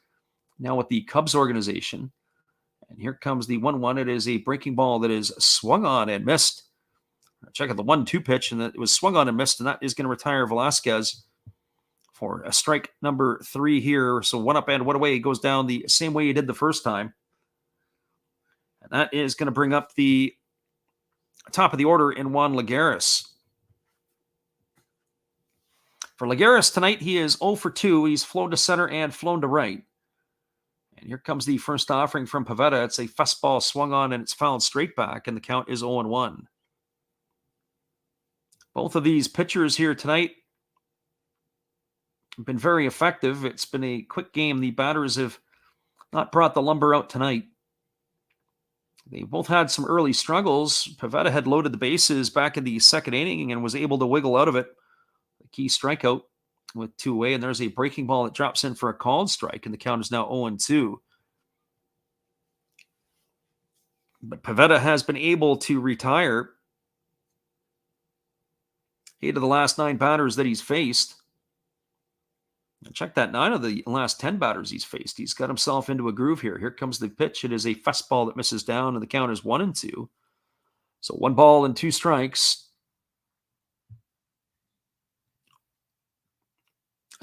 now with the Cubs organization. And here comes the 1-1. It is a breaking ball that is swung on and missed. Check out the 1-2 pitch, and it was swung on and missed, and that is going to retire Velasquez for a strike number 3 here. So 1 up and 1 away. He goes down the same way he did the first time. And that is going to bring up the top of the order in Juan Lagares. For Lagares tonight, he is 0 for 2. He's flown to center and flown to right. And here comes the first offering from Pivetta. It's a fastball swung on and it's fouled straight back, and the count is 0-1. Both of these pitchers here tonight have been very effective. It's been a quick game. The batters have not brought the lumber out tonight. They both had some early struggles. Pivetta had loaded the bases back in the second inning and was able to wiggle out of it. A key strikeout with 2 away, and there's a breaking ball that drops in for a called strike, and the count is now 0-2. But Pivetta has been able to retire 8 of the last 9 batters that he's faced. And check that, 9 of the last 10 batters he's faced. He's got himself into a groove here. Here comes the pitch. It is a fastball that misses down, and the count is 1-2. So 1 ball and 2 strikes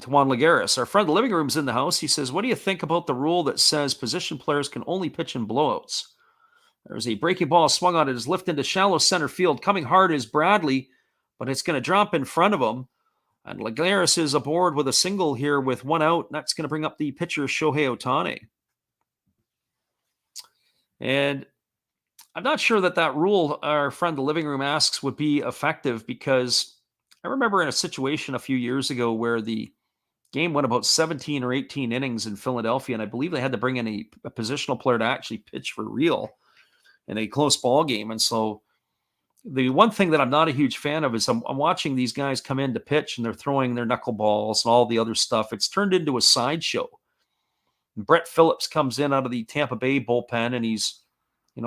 to Juan Lagares. Our friend the living room's in the house. He says, what do you think about the rule that says position players can only pitch in blowouts? There's a breaking ball swung on. It is lifted into shallow center field. Coming hard is Bradley, but it's going to drop in front of him. And Lagares is aboard with a single here with 1 out. And that's going to bring up the pitcher, Shohei Ohtani. And I'm not sure that rule our friend the living room asks would be effective, because I remember in a situation a few years ago where the game went about 17 or 18 innings in Philadelphia, and I believe they had to bring in a positional player to actually pitch for real in a close ball game. And so the one thing that I'm not a huge fan of is I'm watching these guys come in to pitch, and they're throwing their knuckleballs and all the other stuff. It's turned into a sideshow. Brett Phillips comes in out of the Tampa Bay bullpen, and he's,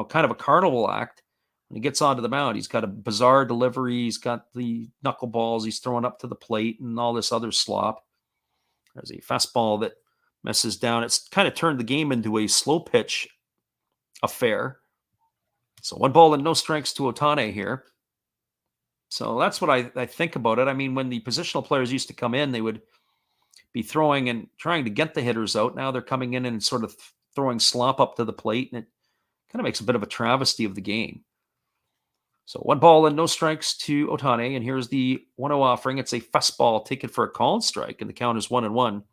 kind of a carnival act. When he gets onto the mound, he's got a bizarre delivery. He's got the knuckleballs he's throwing up to the plate and all this other slop. There's a fastball that misses down. It's kind of turned the game into a slow pitch affair. So 1 ball and no strikes to Ohtani here. So that's what I think about it. I mean, when the positional players used to come in, they would be throwing and trying to get the hitters out. Now they're coming in and sort of throwing slop up to the plate, and it kind of makes a bit of a travesty of the game. So 1 ball and no strikes to Ohtani, and here's the 1-0 offering. It's a fastball taken for a called strike, and the count is 1-1.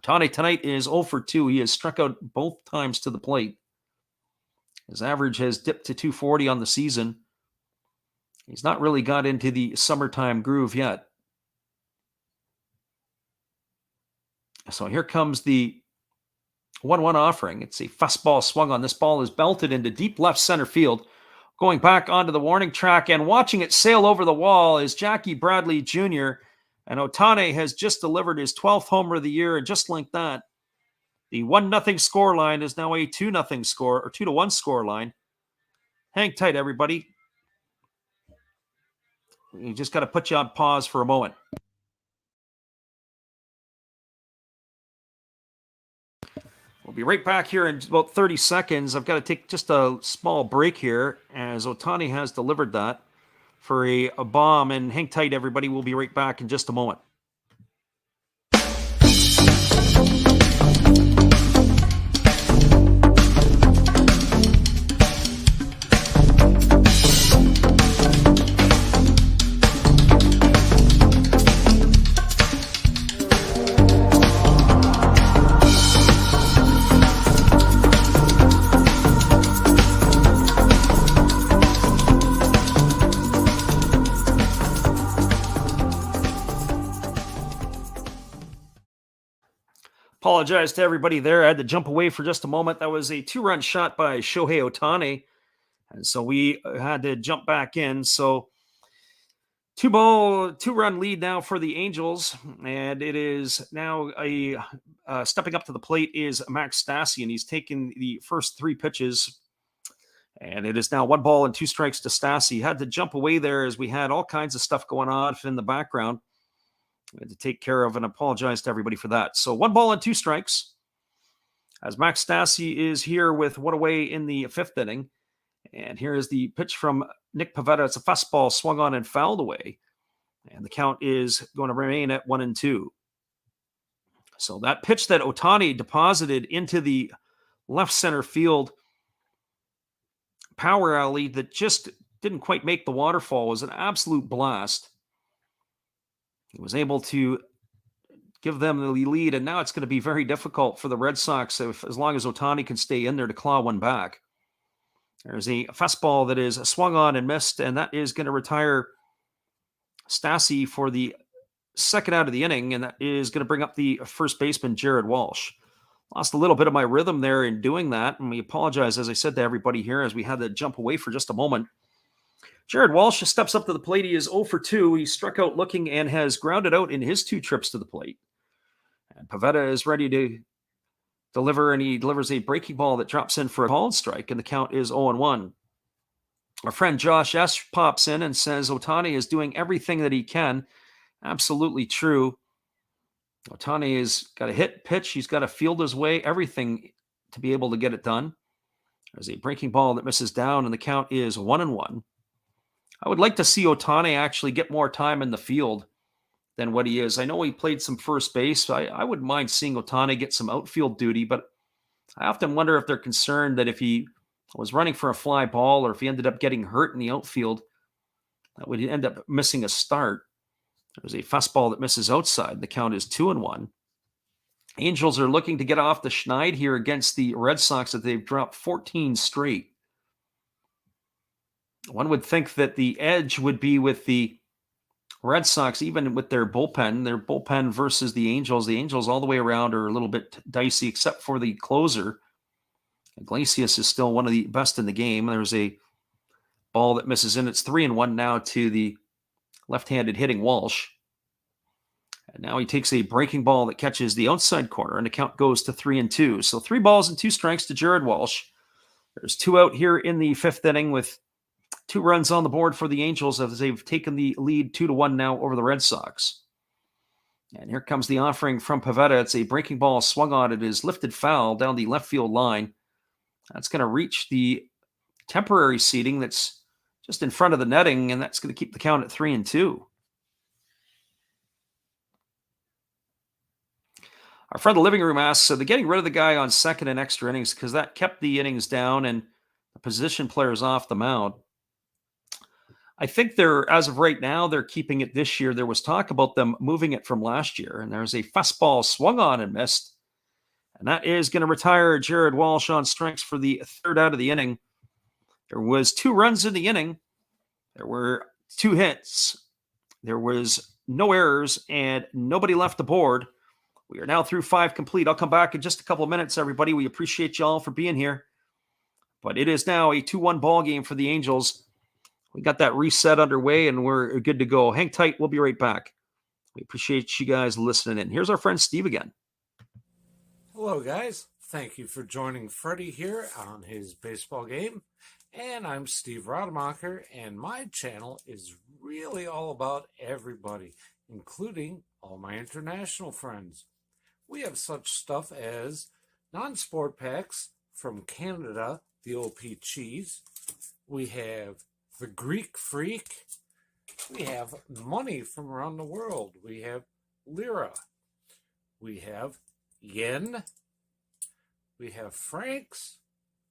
Ohtani tonight is 0 for 2. He has struck out both times to the plate. His average has dipped to 240 on the season. He's not really got into the summertime groove yet. So here comes the 1-1 offering. It's a fastball swung on. This ball is belted into deep left center field. Going back onto the warning track and watching it sail over the wall is Jackie Bradley Jr. And Ohtani has just delivered his 12th homer of the year. And just like that, the 1-0 score line is now a 2-0 score, or 2-1 score line. Hang tight, everybody. You just got to put you on pause for a moment. We'll be right back here in about 30 seconds. I've got to take just a small break here as Ohtani has delivered that for a bomb. And hang tight, everybody. We'll be right back in just a moment. Apologize to everybody there. I had to jump away for just a moment. That was a 2-run shot by Shohei Ohtani And so we had to jump back in. So 2-run lead now for the Angels, and it is now a stepping up to the plate is Max Stassi, and he's taken the first 3 pitches, and it is now 1 ball and 2 strikes to Stassi. Had to jump away there as we had all kinds of stuff going on in the background. We had to take care of and apologize to everybody for that. So 1 ball and 2 strikes as Max Stassi is here with one away in the 5th inning. And here is the pitch from Nick Pivetta. It's a fastball swung on and fouled away. And the count is going to remain at 1-2. So that pitch that Ohtani deposited into the left center field power alley that just didn't quite make the waterfall was an absolute blast. He was able to give them the lead, and now it's going to be very difficult for the Red Sox as long as Ohtani can stay in there to claw one back. There's a fastball that is swung on and missed, and that is going to retire Stassi for the second out of the inning, and that is going to bring up the first baseman, Jared Walsh. Lost a little bit of my rhythm there in doing that, and we apologize, as I said to everybody here, as we had to jump away for just a moment. Jared Walsh steps up to the plate. He is 0 for 2. He struck out looking and has grounded out in his 2 trips to the plate. And Pivetta is ready to deliver, and he delivers a breaking ball that drops in for a called strike, and the count is 0-1. Our friend Josh S. pops in and says Ohtani is doing everything that he can. Absolutely true. Ohtani has got to hit, pitch. He's got to field his way, everything to be able to get it done. There's a breaking ball that misses down, and the count is 1-1. I would like to see Ohtani actually get more time in the field than what he is. I know he played some first base. I wouldn't mind seeing Ohtani get some outfield duty, but I often wonder if they're concerned that if he was running for a fly ball or if he ended up getting hurt in the outfield, that would end up missing a start. There's a fastball that misses outside. The count is 2-1. Angels are looking to get off the schneid here against the Red Sox that they've dropped 14 straight. One would think that the edge would be with the Red Sox, even with their bullpen versus the Angels. The Angels all the way around are a little bit dicey, except for the closer. Iglesias is still one of the best in the game. There's a ball that misses in. It's 3-1 now to the left-handed hitting Walsh. And now he takes a breaking ball that catches the outside corner, and the count goes to 3-2. So 3 balls and 2 strikes to Jared Walsh. There's 2 out here in the 5th inning with 2 runs on the board for the Angels as they've taken the lead 2-1 now over the Red Sox. And here comes the offering from Pivetta. It's a breaking ball swung on. It is lifted foul down the left field line. That's going to reach the temporary seating that's just in front of the netting, and that's going to keep the count at 3-2. Our friend the living room asks, so they're getting rid of the guy on second in extra innings because that kept the innings down and the position players off the mound. I think as of right now, they're keeping it this year. There was talk about them moving it from last year, and there's a fastball swung on and missed. And that is going to retire Jared Walsh on strikes for the 3rd out of the inning. There was 2 runs in the inning. There were 2 hits. There was no errors, and nobody left the board. We are now through 5 complete. I'll come back in just a couple of minutes, everybody. We appreciate you all for being here. But it is now a 2-1 ball game for the Angels. We got that reset underway, and we're good to go. Hang tight. We'll be right back. We appreciate you guys listening in. Here's our friend Steve again. Hello, guys. Thank you for joining Freddie here on his baseball game. And I'm Steve Rademacher, and my channel is really all about everybody, including all my international friends. We have such stuff as non-sport packs from Canada, the OP cheese. We have the Greek Freak. We have money from around the world. We have lira. We have yen. We have francs.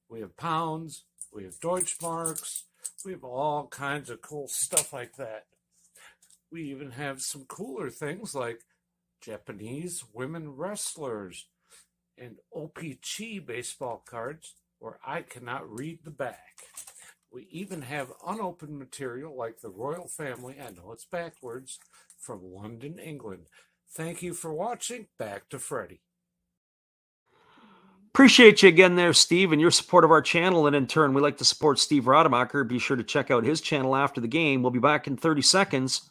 We have pounds. We have Deutschmarks. We have all kinds of cool stuff like that. We even have some cooler things like Japanese women wrestlers and OP-Chi baseball cards where I cannot read the back. We even have unopened material like the royal family, I know it's backwards, from London, England. Thank you for watching. Back to Freddie. Appreciate you again there, Steve, and your support of our channel. And in turn, we like to support Steve Rademacher. Be sure to check out his channel after the game. We'll be back in 30 seconds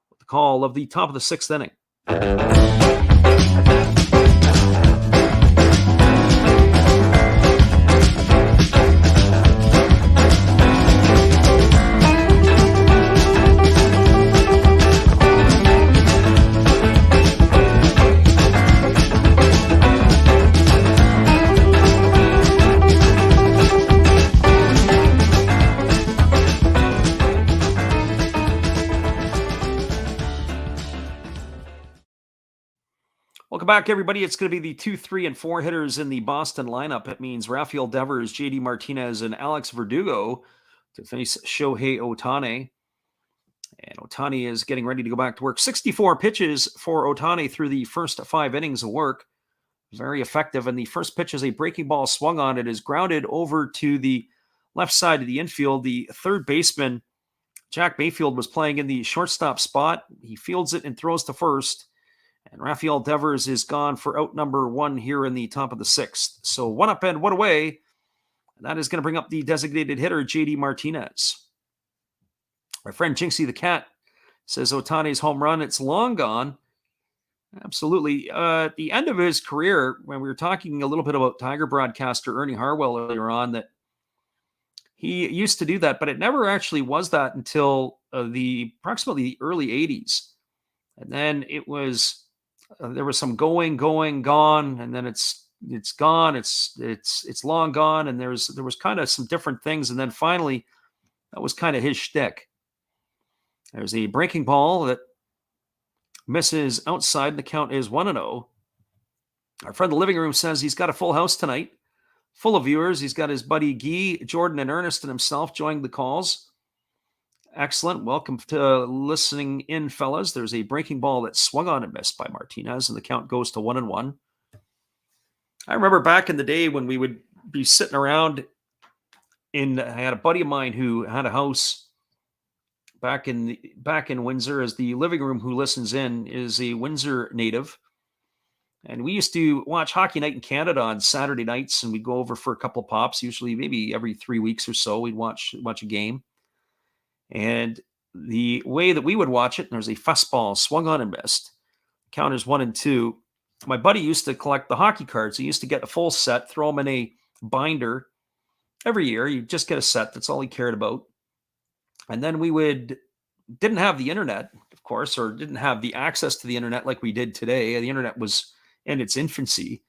with the call of the top of the 6th inning. Welcome back, everybody. It's going to be the 2, 3, and 4 hitters in the Boston lineup. It means Rafael Devers, JD Martinez, and Alex Verdugo to face Shohei Ohtani. And Ohtani is getting ready to go back to work. 64 pitches for Ohtani through the first 5 innings of work. Very effective. And the first pitch is a breaking ball swung on. It is grounded over to the left side of the infield. The third baseman, Jack Mayfield, was playing in the shortstop spot. He fields it and throws to first. And Rafael Devers is gone for out number 1 here in the top of the 6th. So 1 up and 1 away. And that is going to bring up the designated hitter, JD Martinez. My friend Jinxie the Cat says Ohtani's home run, it's long gone. Absolutely. At the end of his career, when we were talking a little bit about Tiger broadcaster Ernie Harwell earlier on, that he used to do that, but it never actually was that until approximately the early 80s. And then it was... there was some going, gone, and then it's gone. It's long gone, and there was kind of some different things, and then finally, that was kind of his shtick. There's a breaking ball that misses outside, and the count is 1-0. Our friend in the living room says he's got a full house tonight, full of viewers. He's got his buddy Guy, Jordan, and Ernest, and himself joining the calls. Excellent. Welcome to listening in, fellas. There's a breaking ball that swung on and missed by Martinez, and the count goes to 1-1. I remember back in the day when we would be sitting around I had a buddy of mine who had a house back in Windsor, as the living room who listens in is a Windsor native. And we used to watch Hockey Night in Canada on Saturday nights, and we'd go over for a couple of pops, usually maybe every 3 weeks or so. We'd watch a game. And the way that we would watch it, there's a fastball swung on and missed. Count is 1-2. My buddy used to collect the hockey cards. He used to get a full set, throw them in a binder every year. You just get a set. That's all he cared about. And then didn't have the internet, of course, or didn't have the access to the internet like we did today. The internet was in its infancy,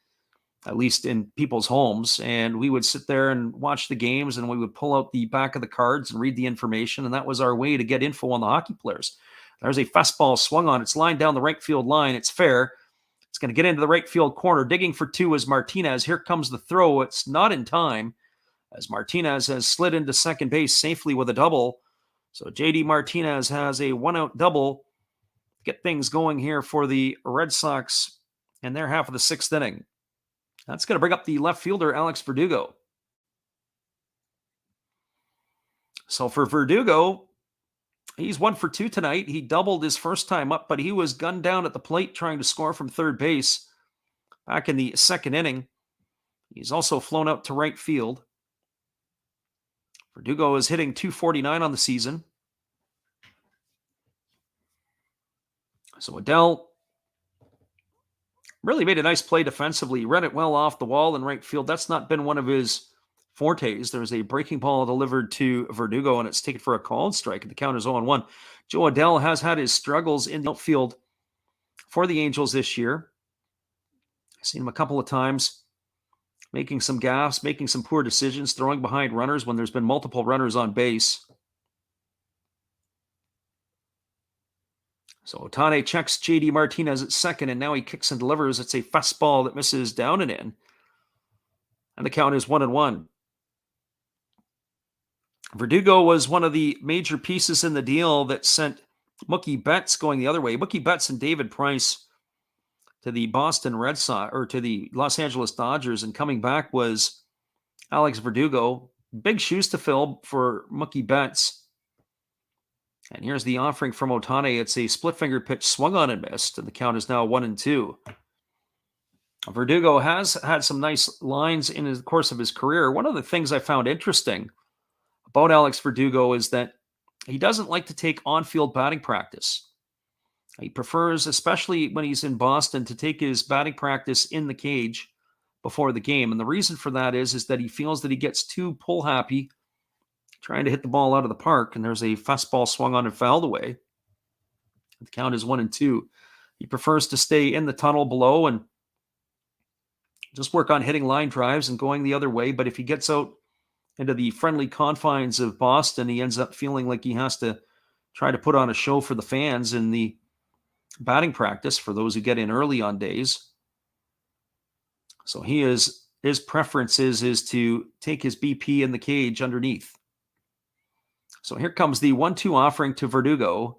at least in people's homes. And we would sit there and watch the games, and we would pull out the back of the cards and read the information. And that was our way to get info on the hockey players. There's a fastball swung on. It's lined down the right field line. It's fair. It's going to get into the right field corner. Digging for 2 is Martinez. Here comes the throw. It's not in time, as Martinez has slid into second base safely with a double. So JD Martinez has a 1-out double to get things going here for the Red Sox in their half of the 6th inning. That's going to bring up the left fielder, Alex Verdugo. So for Verdugo, he's 1 for 2 tonight. He doubled his first time up, but he was gunned down at the plate trying to score from third base back in the 2nd inning. He's also flown out to right field. Verdugo is hitting .249 on the season. So Adele really made a nice play defensively. He read it well off the wall in right field. That's not been one of his fortes. There's a breaking ball delivered to Verdugo, and it's taken for a called strike, and the count is 0-1. Joe Adele has had his struggles in the outfield for the Angels this year. I've seen him a couple of times making some gaffes, making some poor decisions, throwing behind runners when there's been multiple runners on base. So Ohtani checks JD Martinez at second, and now he kicks and delivers. It's a fastball that misses down and in. And the count is 1-1. Verdugo was one of the major pieces in the deal that sent Mookie Betts going the other way. Mookie Betts and David Price to the Boston Red Sox, or to the Los Angeles Dodgers, and coming back was Alex Verdugo. Big shoes to fill for Mookie Betts. And here's the offering from Ohtani. It's a split finger pitch swung on and missed, and the count is now 1-2. Verdugo has had some nice lines in the course of his career. One of the things I found interesting about Alex Verdugo is that he doesn't like to take on-field batting practice. He prefers, especially when he's in Boston, to take his batting practice in the cage before the game. And the reason for that is that he feels that he gets too pull happy trying to hit the ball out of the park, and there's a fastball swung on and fouled away. The count is 1-2. He prefers to stay in the tunnel below and just work on hitting line drives and going the other way. But if he gets out into the friendly confines of Boston, he ends up feeling like he has to try to put on a show for the fans in the batting practice for those who get in early on days. So his preference is to take his BP in the cage underneath. So here comes the 1-2 offering to Verdugo.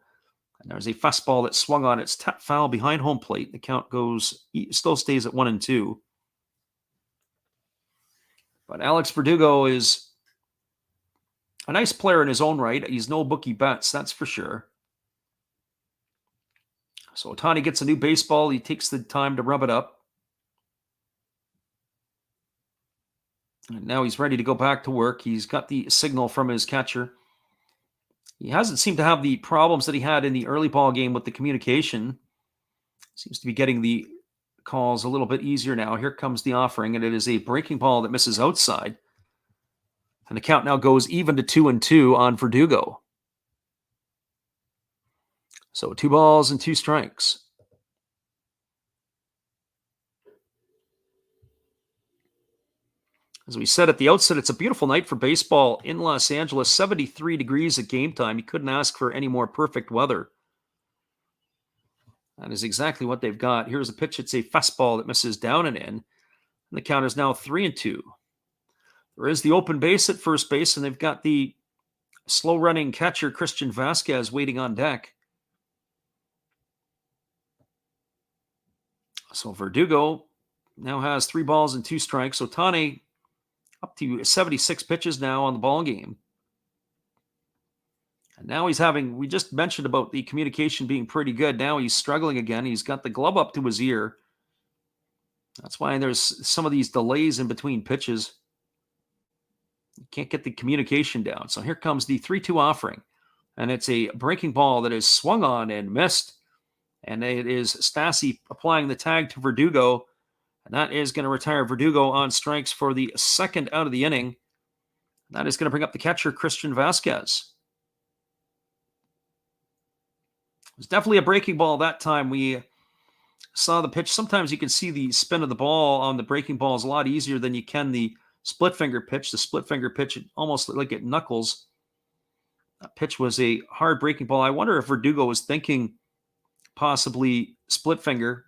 And there's a fastball that swung on. It's tapped foul behind home plate. The count still stays at 1-2. But Alex Verdugo is a nice player in his own right. He's no bookie bets, that's for sure. So Ohtani gets a new baseball. He takes the time to rub it up. And now he's ready to go back to work. He's got the signal from his catcher. He hasn't seemed to have the problems that he had in the early ball game with the communication. Seems to be getting the calls a little bit easier now. Here comes the offering, and it is a breaking ball that misses outside. And the count now goes even to 2-2 on Verdugo. So 2 balls and 2 strikes. As we said at the outset, it's a beautiful night for baseball in Los Angeles. 73 degrees at game time. You couldn't ask for any more perfect weather. That is exactly what they've got. Here's a pitch. It's a fastball that misses down and in. And the count is now 3-2. There is the open base at first base, and they've got the slow-running catcher Christian Vasquez waiting on deck. So Verdugo now has 3 balls and 2 strikes. Ohtani up to 76 pitches now on the ball game. And now he's having, we just mentioned about the communication being pretty good. Now he's struggling again. He's got the glove up to his ear. That's why there's some of these delays in between pitches. You can't get the communication down. So here comes the 3-2 offering. And it's a breaking ball that is swung on and missed. And it is Stassi applying the tag to Verdugo. And that is going to retire Verdugo on strikes for the second out of the inning. That is going to bring up the catcher, Christian Vasquez. It was definitely a breaking ball that time. We saw the pitch. Sometimes you can see the spin of the ball on the breaking ball is a lot easier than you can the split finger pitch. The split finger pitch, almost like it knuckles. That pitch was a hard breaking ball. I wonder if Verdugo was thinking possibly split finger.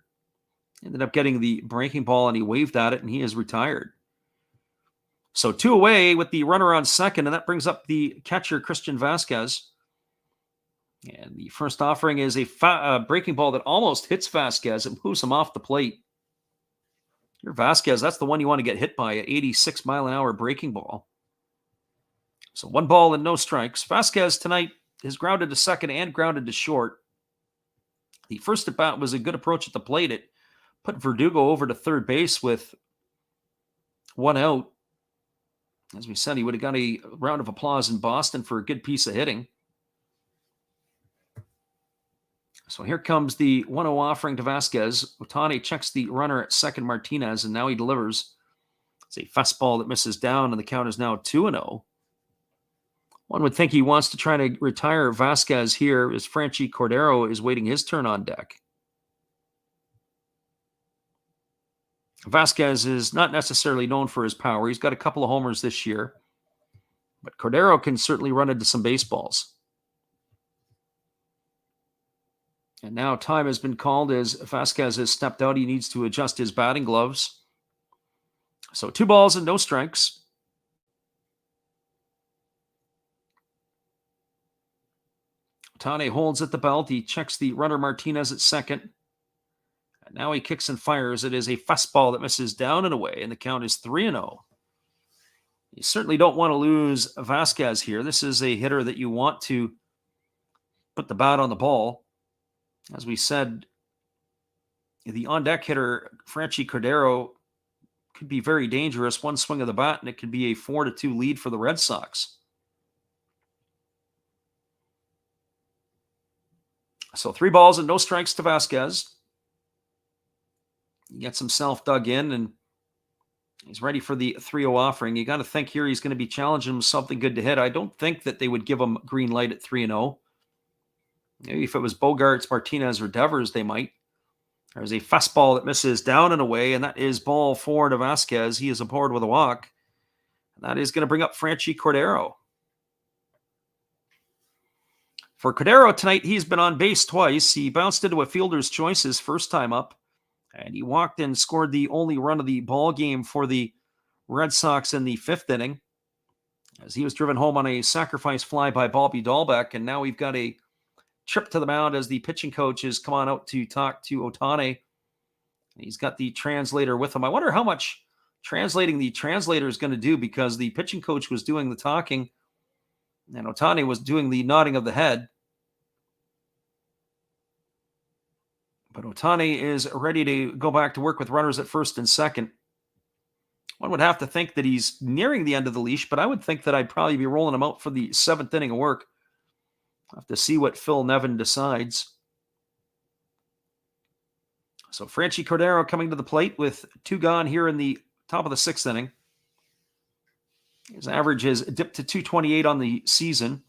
Ended up getting the breaking ball, and he waved at it, and he is retired. So 2 away with the runner on second, and that brings up the catcher, Christian Vasquez. And the first offering is a breaking ball that almost hits Vasquez. It moves him off the plate. Your Vasquez, that's the one you want to get hit by, an 86-mile-an-hour breaking ball. So 1 ball and no strikes. Vasquez tonight is grounded to second and grounded to short. The first at-bat was a good approach at the plate. It put Verdugo over to third base with 1 out. As we said, he would have got a round of applause in Boston for a good piece of hitting. So here comes the 1-0 offering to Vasquez. Ohtani checks the runner at second, Martinez, and now he delivers. It's a fastball that misses down, and the count is now 2-0. One would think he wants to try to retire Vasquez here as Franchi Cordero is waiting his turn on deck. Vasquez is not necessarily known for his power. He's got a couple of homers this year, but Cordero can certainly run into some baseballs. And now time has been called as Vasquez has stepped out. He needs to adjust his batting gloves. So 2 balls and no strikes. Ohtani holds at the belt. He checks the runner Martinez at second. And now he kicks and fires. It is a fastball that misses down and away, and the count is 3-0. You certainly don't want to lose Vasquez here. This is a hitter that you want to put the bat on the ball. As we said the on-deck hitter, Franchy Cordero, could be very dangerous. One swing of the bat, and it could be a 4-2 lead for the Red Sox. So 3 balls and no strikes to Vasquez. He gets himself dug in, and he's ready for the 3-0 offering. You got to think here he's going to be challenging him something good to hit. I don't think that they would give him green light at 3-0. Maybe if it was Bogarts, Martinez, or Devers, they might. There's a fastball that misses down and away, and that is ball 4 to Vasquez. He is aboard with a walk. And that is going to bring up Franchy Cordero. For Cordero tonight, he's been on base twice. He bounced into a fielder's choice his first time up, and he walked and scored the only run of the ball game for the Red Sox in the 5th inning, as he was driven home on a sacrifice fly by Bobby Dahlbeck. And now we've got a trip to the mound as the pitching coach has come on out to talk to Ohtani. He's got the translator with him. I wonder how much translating the translator is going to do, because the pitching coach was doing the talking and Ohtani was doing the nodding of the head. But Ohtani is ready to go back to work with runners at first and second. One would have to think that he's nearing the end of the leash, but I would think that I'd probably be rolling him out for the 7th inning of work. I'll have to see what Phil Nevin decides. So Franchy Cordero coming to the plate with 2 gone here in the top of the 6th inning. His average has dipped to 228 on the season.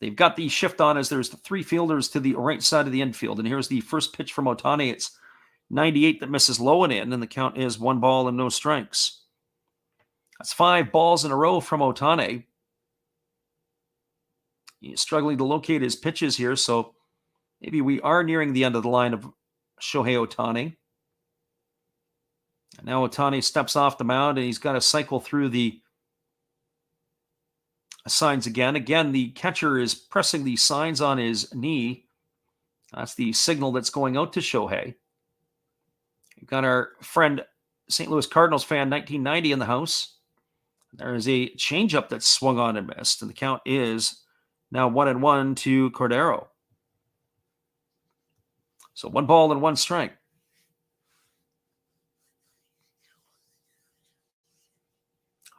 They've got the shift on as there's 3 fielders to the right side of the infield. And here's the first pitch from Ohtani. It's 98 that misses low and in, and the count is 1 ball and no strikes. That's 5 balls in a row from Ohtani. He's struggling to locate his pitches here, so maybe we are nearing the end of the line of Shohei Ohtani. And now Ohtani steps off the mound, and he's got to cycle through the signs again. Again, the catcher is pressing the signs on his knee. That's the signal that's going out to Shohei. We've got our friend St. Louis Cardinals fan 1990 in the house. There is a changeup that's swung on and missed, and the count is now 1-1 to Cordero. So 1 ball and 1 strike.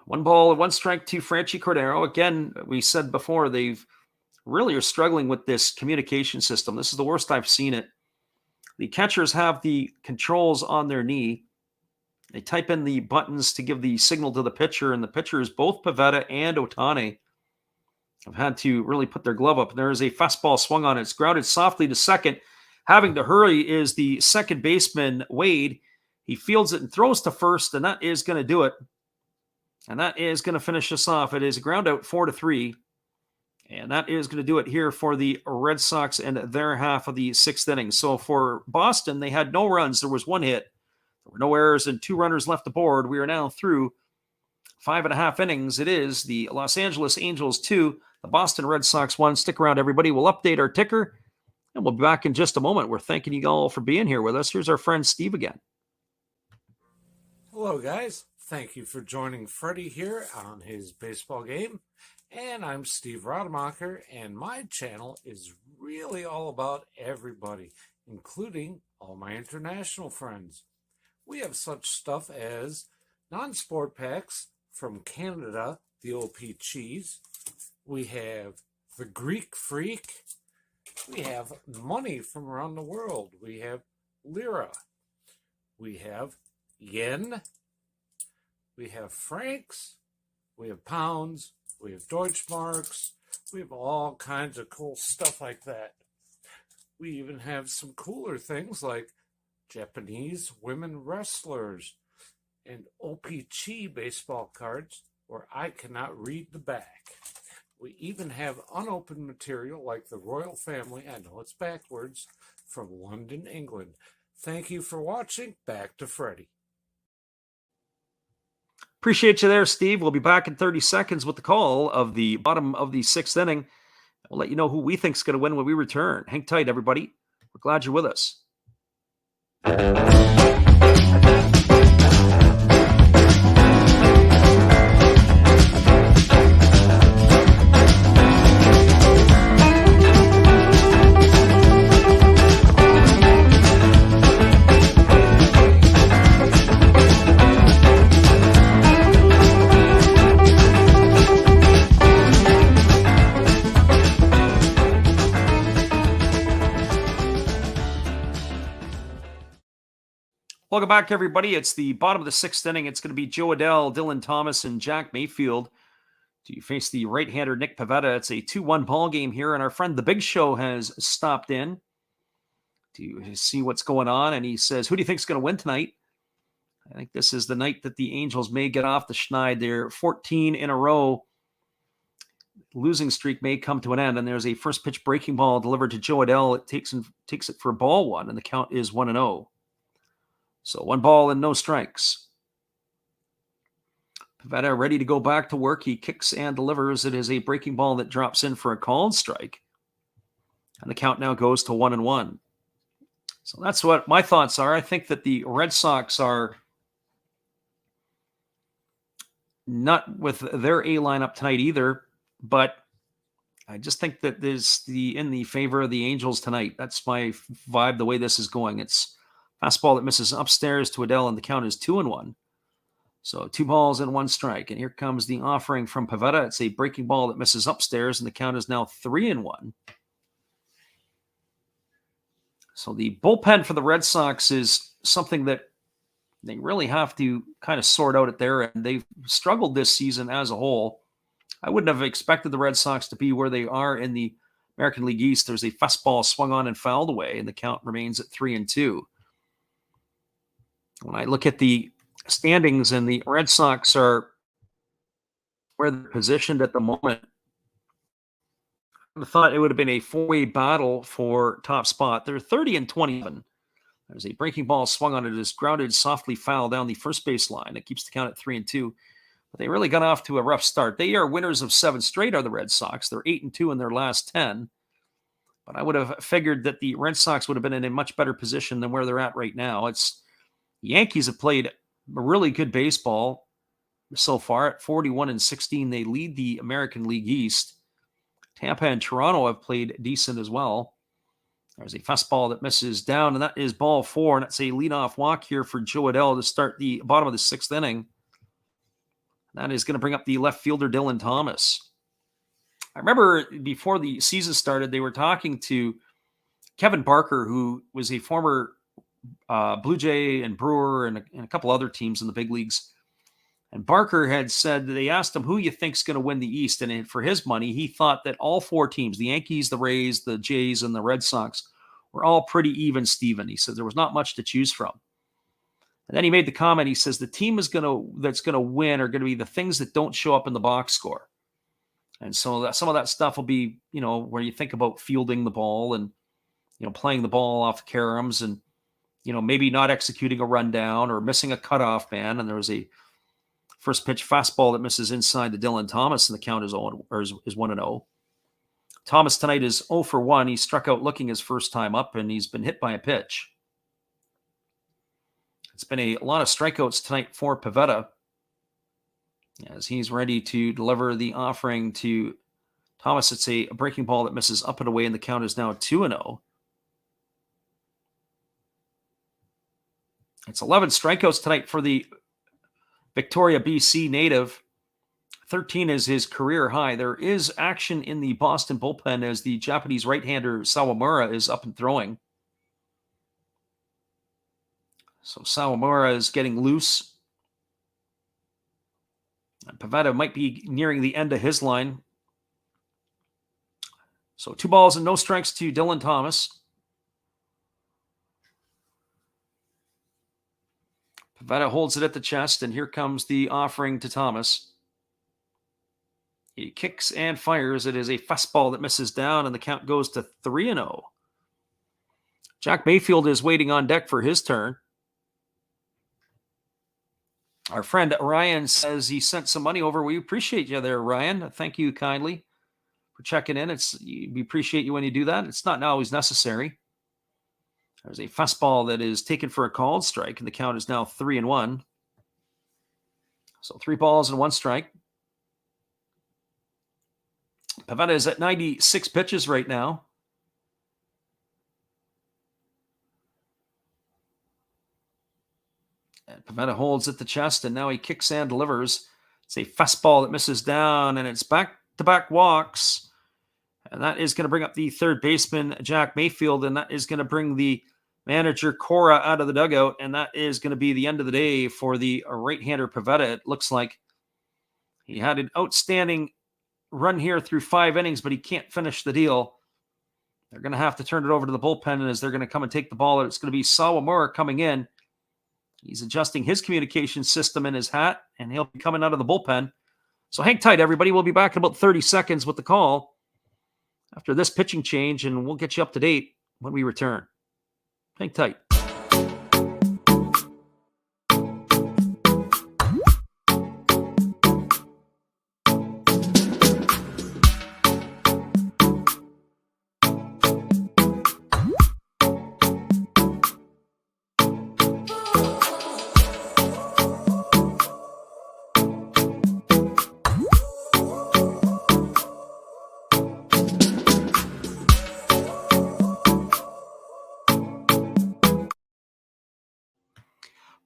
1 ball and 1 strike to Franchy Cordero. Again, we said before, they've really are struggling with this communication system. This is the worst I've seen it. The catchers have the controls on their knee. They type in the buttons to give the signal to the pitcher, and the pitchers, both Pivetta and Ohtani, have had to really put their glove up. There is a fastball swung on it. It's grounded softly to second. Having to hurry is the second baseman, Wade. He fields it and throws to first, and that is going to do it. And that is going to finish us off. It is a ground out 4-3. And that is going to do it here for the Red Sox and their half of the 6th inning. So for Boston, they had no runs. There was 1 hit. There were no errors and 2 runners left aboard. We are now through 5.5 innings. It is the Los Angeles Angels 2, the Boston Red Sox 1. Stick around, everybody. We'll update our ticker, and we'll be back in just a moment. We're thanking you all for being here with us. Here's our friend Steve again. Hello, guys. Thank you for joining Freddie here on his baseball game. And I'm Steve Rademacher, and my channel is really all about everybody, including all my international friends. We have such stuff as non-sport packs from Canada, the OP Cheese. We have the Greek Freak. We have money from around the world. We have Lira. We have Yen. We have francs. We have pounds. We have Deutschmarks. We have all kinds of cool stuff like that. We even have some cooler things like Japanese women wrestlers and OPC baseball cards where I cannot read the back. We even have unopened material like the royal family, I know it's backwards, from London, England. Thank you for watching. Back to Freddie. Appreciate you there, Steve. We'll be back in 30 seconds with the call of the bottom of the 6th inning. We'll let you know who we think is going to win when we return. Hang tight, everybody. We're glad you're with us. Welcome back, everybody. It's the bottom of the sixth inning. It's going to be Joe Adell, Dylan Thomas, and Jack Mayfield to face the right-hander Nick Pivetta. It's a 2-1 ball game here, and our friend The Big Show has stopped in to see what's going on, and he says, who do you think is going to win tonight? I think this is the night that the Angels may get off the schneid. They're 14 in a row. Losing streak may come to an end, and there's a first pitch breaking ball delivered to Joe Adell. It takes it for ball one, and the count is 1-0. So 1 ball and no strikes. Pivetta ready to go back to work. He kicks and delivers. It is a breaking ball that drops in for a called strike. And the count now goes to 1-1. So that's what my thoughts are. I think that the Red Sox are not with their A lineup tonight either, but I just think that there's in the favor of the Angels tonight. That's my vibe, the way this is going. It's fastball that misses upstairs to Adell, and the count is 2-1. So 2 balls and 1 strike. And here comes the offering from Pivetta. It's a breaking ball that misses upstairs, and the count is now 3-1. So the bullpen for the Red Sox is something that they really have to kind of sort out at their end. They've struggled this season as a whole. I wouldn't have expected the Red Sox to be where they are in the American League East. There's a fastball swung on and fouled away, and the count remains at 3-2. When I look at the standings, and the Red Sox are where they're positioned at the moment, I thought it would have been a 4-way battle for top spot. They're 30-27. There's a breaking ball swung on it. It is grounded softly foul down the first base line. It keeps the count at 3-2. But they really got off to a rough start. They are winners of 7 straight, are the Red Sox. They're 8-2 in their last 10. But I would have figured that the Red Sox would have been in a much better position than where they're at right now. The Yankees have played really good baseball so far. At 41-16, they lead the American League East. Tampa and Toronto have played decent as well. There's a fastball that misses down, and that is ball 4, and that's a leadoff walk here for Joe Adell to start the bottom of the 6th inning. That is going to bring up the left fielder, Dylan Thomas. I remember before the season started, they were talking to Kevin Barker, who was a former Blue Jay and Brewer and a couple other teams in the big leagues. And Barker had said that they asked him who you think's going to win the East. And for his money, he thought that all 4 teams, the Yankees, the Rays, the Jays, and the Red Sox, were all pretty even, Steven. He said there was not much to choose from. And then he made the comment, he says the team that's going to win are going to be the things that don't show up in the box score. And so some of that stuff will be, where you think about fielding the ball and, playing the ball off the caroms and, maybe not executing a rundown or missing a cutoff man. And there was a first pitch fastball that misses inside to Dylan Thomas, and the count is 1-0. Thomas tonight is 0 for 1. He struck out looking his first time up, and he's been hit by a pitch. It's been a lot of strikeouts tonight for Pivetta, as he's ready to deliver the offering to Thomas. It's a breaking ball that misses up and away, and the count is now 2-0. It's 11 strikeouts tonight for the Victoria, BC native. 13 is his career high. There is action in the Boston bullpen as the Japanese right-hander Sawamura is up and throwing. So Sawamura is getting loose. And Pivetta might be nearing the end of his line. So 2 balls and no strikes to Dylan Thomas. Pivetta holds it at the chest, and here comes the offering to Thomas. He kicks and fires. It is a fastball that misses down, and the count goes to 3-0. Jack Mayfield is waiting on deck for his turn. Our friend Ryan says he sent some money over. We appreciate you there, Ryan. Thank you kindly for checking in. We appreciate you when you do that. It's not always necessary. There's a fastball that is taken for a called strike, and the count is now 3-1. So 3 balls and 1 strike. Pivetta is at 96 pitches right now. And Pivetta holds at the chest, and now he kicks and delivers. It's a fastball that misses down, and it's back-to-back walks. And that is going to bring up the third baseman, Jack Mayfield, and that is going to bring the manager Cora out of the dugout, and that is going to be the end of the day for the right-hander Pivetta. It looks like he had an outstanding run here through 5 innings, but he can't finish the deal. They're going to have to turn it over to the bullpen as they're going to come and take the ball. It's going to be Sawamura coming in. He's adjusting his communication system in his hat, and he'll be coming out of the bullpen. So hang tight, everybody. We'll be back in about 30 seconds with the call after this pitching change, and we'll get you up to date when we return. Hang tight.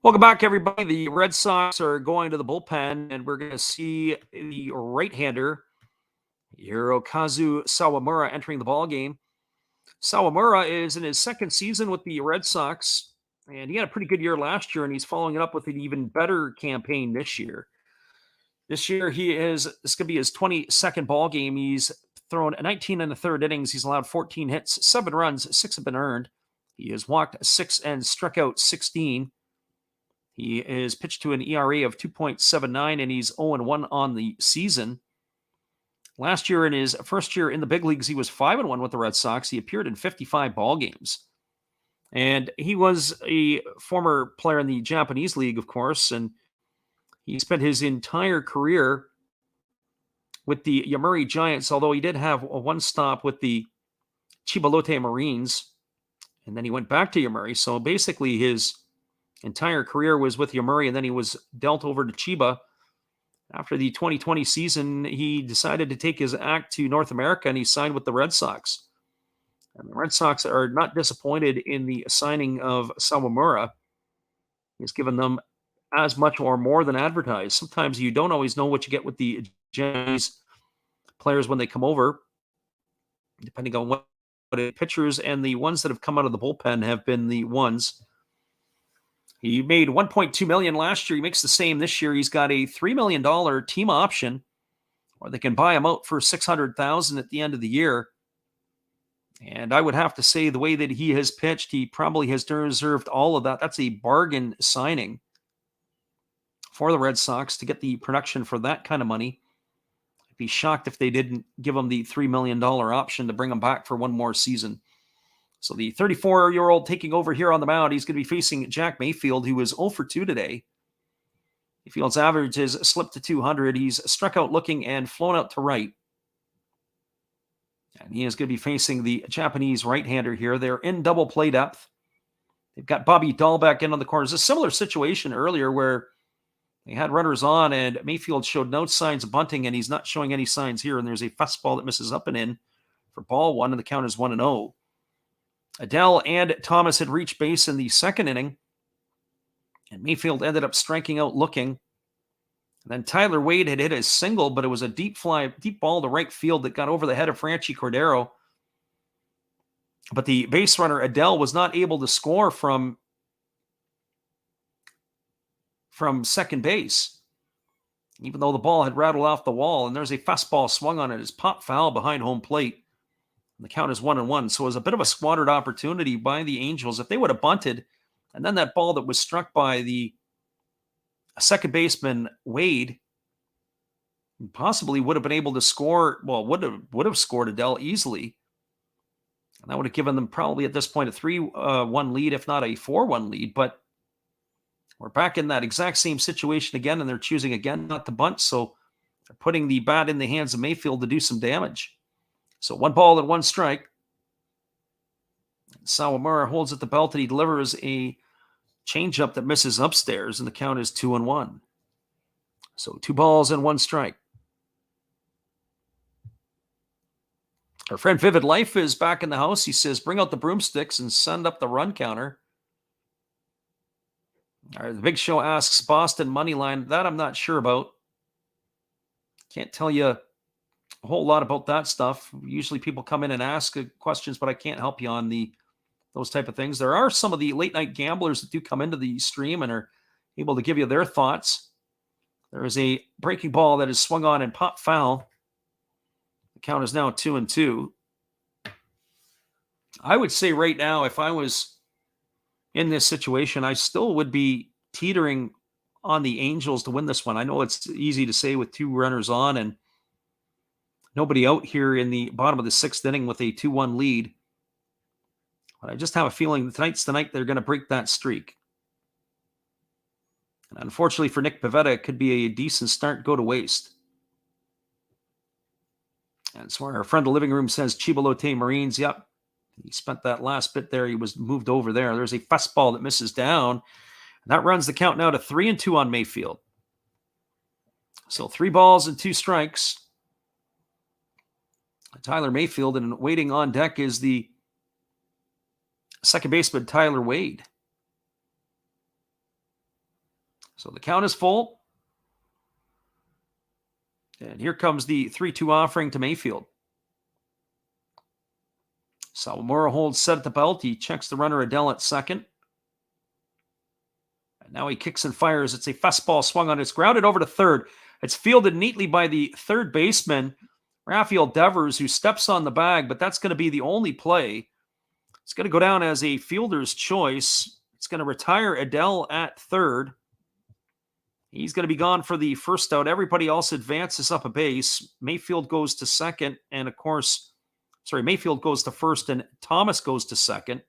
Welcome back, everybody. The Red Sox are going to the bullpen, and we're going to see the right-hander, Hirokazu Sawamura, entering the ballgame. Sawamura is in his second season with the Red Sox, and he had a pretty good year last year, and he's following it up with an even better campaign this year. This year, this is going to be his 22nd ballgame. He's thrown 19 and a third innings. He's allowed 14 hits, 7 runs, 6 have been earned. He has walked 6 and struck out 16. He is pitched to an ERA of 2.79, and he's 0-1 on the season. Last year, in his first year in the big leagues, he was 5-1 with the Red Sox. He appeared in 55 ball games. And he was a former player in the Japanese League, of course, and he spent his entire career with the Yomiuri Giants, although he did have one stop with the Chiba Lotte Marines, and then he went back to Yomiuri. So basically, his entire career was with Yomiuri, and then he was dealt over to Chiba. After the 2020 season, he decided to take his act to North America, and he signed with the Red Sox. And the Red Sox are not disappointed in the signing of Sawamura. He's given them as much or more than advertised. Sometimes you don't always know what you get with the Japanese players when they come over, depending on what pitchers, and the ones that have come out of the bullpen have been the ones. He made $1.2 million last year. He makes the same this year. He's got a $3 million team option, or they can buy him out for $600,000 at the end of the year. And I would have to say, the way that he has pitched, he probably has deserved all of that. That's a bargain signing for the Red Sox to get the production for that kind of money. I'd be shocked if they didn't give him the $3 million option to bring him back for one more season. So the 34-year-old taking over here on the mound, he's going to be facing Jack Mayfield, who is 0 for 2 today. Mayfield's average has slipped to 200. He's struck out looking and flown out to right. And he is going to be facing the Japanese right-hander here. They're in double play depth. They've got Bobby Dahlbeck in on the corners. A similar situation earlier where they had runners on, and Mayfield showed no signs of bunting, and he's not showing any signs here. And there's a fastball that misses up and in for ball 1, and the count is 1-0. Adele and Thomas had reached base in the second inning, and Mayfield ended up striking out looking. And then Tyler Wade had hit a single, but it was a deep ball to right field that got over the head of Franchi Cordero. But the base runner, Adele, was not able to score from second base, even though the ball had rattled off the wall. And there's a fastball swung on it. It's pop foul behind home plate. The count is 1-1. So it was a bit of a squandered opportunity by the Angels. If they would have bunted, and then that ball that was struck by the second baseman, Wade, possibly would have been able to score, would have scored Adele easily. And that would have given them probably at this point a 3-1 lead, if not a 4-1 lead. But we're back in that exact same situation again, and they're choosing again not to bunt. So they're putting the bat in the hands of Mayfield to do some damage. So 1 ball and 1 strike. Sawamura holds at the belt, and he delivers a changeup that misses upstairs, and the count is 2-1. So 2 balls and 1 strike. Our friend Vivid Life is back in the house. He says, bring out the broomsticks and send up the run counter. All right, the Big Show asks Boston money line. That I'm not sure about. Can't tell you a whole lot about that stuff. Usually people come in and ask questions, but I can't help you on the those type of things. There are some of the late night gamblers that do come into the stream and are able to give you their thoughts. There is a breaking ball that is swung on and popped foul. The count is now 2-2. I would say right now, if I was in this situation, I still would be teetering on the Angels to win this one. I know it's easy to say with 2 runners on and nobody out here in the bottom of the 6th inning with a 2-1 lead. But I just have a feeling that tonight's the night they're going to break that streak. And unfortunately for Nick Pivetta, it could be a decent start go to waste. And so our friend of the living room says Chibalote Marines. Yep. He spent that last bit there. He was moved over there. There's a fastball that misses down. And that runs the count now to 3-2 on Mayfield. So 3 balls and 2 strikes. Tyler Mayfield, and waiting on deck is the second baseman Tyler Wade. So the count is full. And here comes the 3-2 offering to Mayfield. Sawamura holds set at the belt. He checks the runner Adele at second. And now he kicks and fires. It's a fastball swung on. It's grounded over to third. It's fielded neatly by the third baseman, Rafael Devers, who steps on the bag, but that's going to be the only play. It's going to go down as a fielder's choice. It's going to retire Adele at third. He's going to be gone for the first out. Everybody else advances up a base. Mayfield goes to second, and of course, Mayfield goes to first, and Thomas goes to second.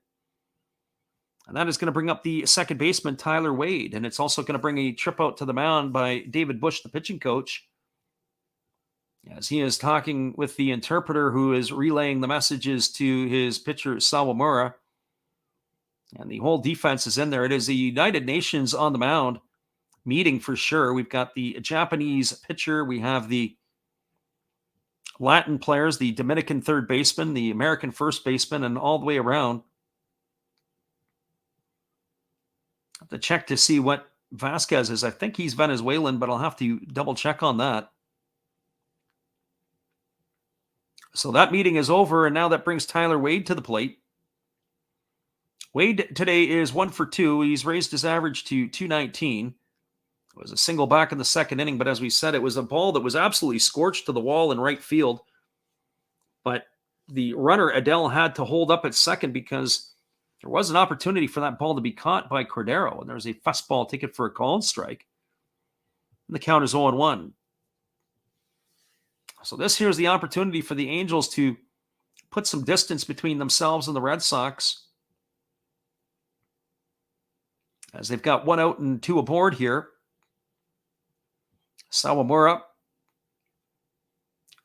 And that is going to bring up the second baseman, Tyler Wade. And it's also going to bring a trip out to the mound by David Bush, the pitching coach, as he is talking with the interpreter who is relaying the messages to his pitcher, Sawamura. And the whole defense is in there. It is the United Nations on the mound meeting for sure. We've got the Japanese pitcher. We have the Latin players, the Dominican third baseman, the American first baseman, and all the way around. I have to check to see what Vasquez is. I think he's Venezuelan, but I'll have to double check on that. So that meeting is over, and now that brings Tyler Wade to the plate. Wade today is 1 for 2. He's raised his average to 219. It was a single back in the second inning, but as we said, it was a ball that was absolutely scorched to the wall in right field. But the runner, Adele, had to hold up at second because there was an opportunity for that ball to be caught by Cordero, and there was a fastball ticket for a called strike. And the count is 0-1. So this here's the opportunity for the Angels to put some distance between themselves and the Red Sox, as they've got 1 out and 2 aboard here. Sawamura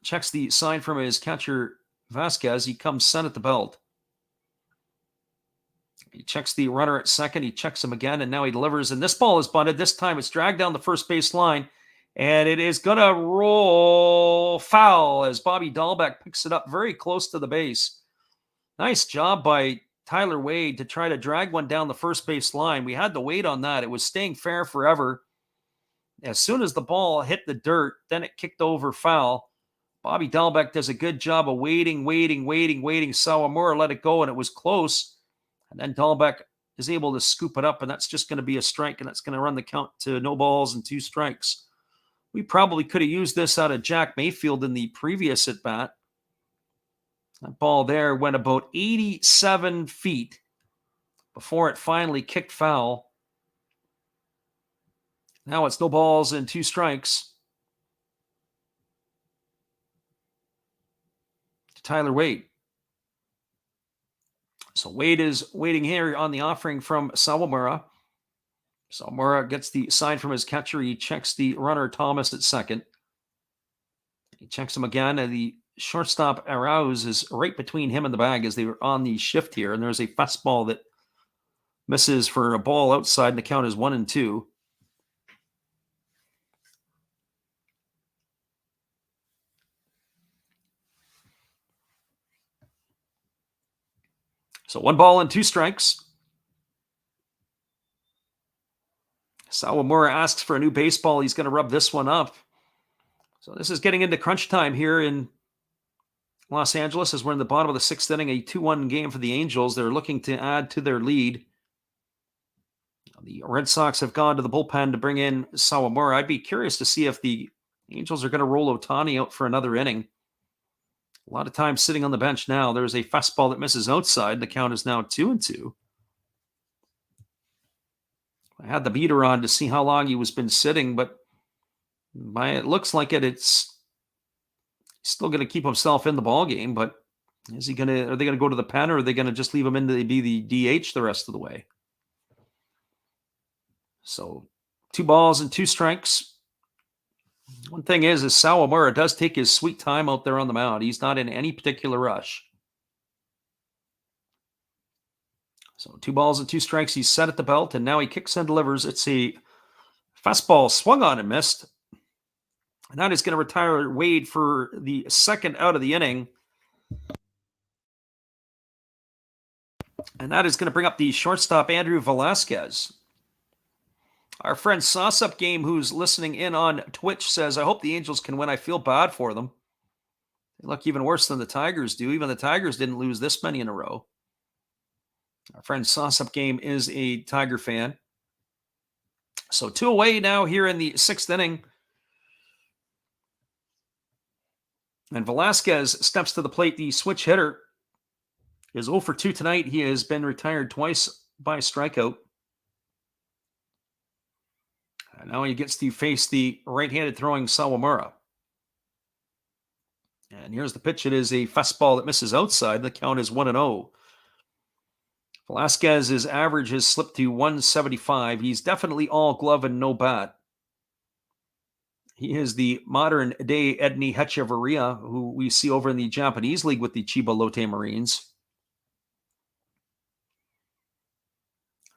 checks the sign from his catcher, Vasquez. He comes set at the belt. He checks the runner at second. He checks him again, and now he delivers. And this ball is bunted. This time it's dragged down the first base line, and it is going to roll foul as Bobby Dahlbeck picks it up very close to the base. Nice job by Tyler Wade to try to drag one down the first base line. We had to wait on that. It was staying fair forever. As soon as the ball hit the dirt, then it kicked over foul. Bobby Dahlbeck does a good job of waiting. Sawamura let it go, and it was close. And then Dahlbeck is able to scoop it up, and that's just going to be a strike, and that's going to run the count to no balls and 2 strikes. We probably could have used this out of Jack Mayfield in the previous at-bat. That ball there went about 87 feet before it finally kicked foul. Now it's no balls and 2 strikes to Tyler Wade. So Wade is waiting here on the offering from Sawamura. Sawamura gets the sign from his catcher. He checks the runner Thomas at second. He checks him again, and the shortstop Arauz is right between him and the bag as they were on the shift here. And there's a fastball that misses for a ball outside, and the count is 1-2. So 1 ball and 2 strikes. Sawamura asks for a new baseball. He's going to rub this one up. So this is getting into crunch time here in Los Angeles, as we're in the bottom of the sixth inning, a 2-1 game for the Angels. They're looking to add to their lead. The Red Sox have gone to the bullpen to bring in Sawamura. I'd be curious to see if the Angels are going to roll Ohtani out for another inning. A lot of time sitting on the bench now. There's a fastball that misses outside. The count is now 2-2. I had the beater on to see how long he was been sitting, but it looks like it's still going to keep himself in the ball game. But are they going to go to the pen, or are they going to just leave him in to be the DH the rest of the way? So 2 balls and 2 strikes. One thing is Sawamura does take his sweet time out there on the mound. He's not in any particular rush. So 2 balls and 2 strikes. He's set at the belt, and now he kicks and delivers. It's a fastball swung on and missed. And that is going to retire Wade for the second out of the inning. And that is going to bring up the shortstop, Andrew Velasquez. Our friend Sauce Up Game, who's listening in on Twitch, says, I hope the Angels can win. I feel bad for them. They look even worse than the Tigers do. Even the Tigers didn't lose this many in a row. Our friend Sauce Up Game is a Tiger fan. So 2 away now here in the 6th inning. And Velasquez steps to the plate. The switch hitter is 0 for 2 tonight. He has been retired twice by strikeout. And now he gets to face the right-handed throwing Sawamura. And here's the pitch. It is a fastball that misses outside. The count is 1-0. Velasquez's average has slipped to 175. He's definitely all glove and no bat. He is the modern-day Edney Hechavarria, who we see over in the Japanese League with the Chiba Lotte Marines.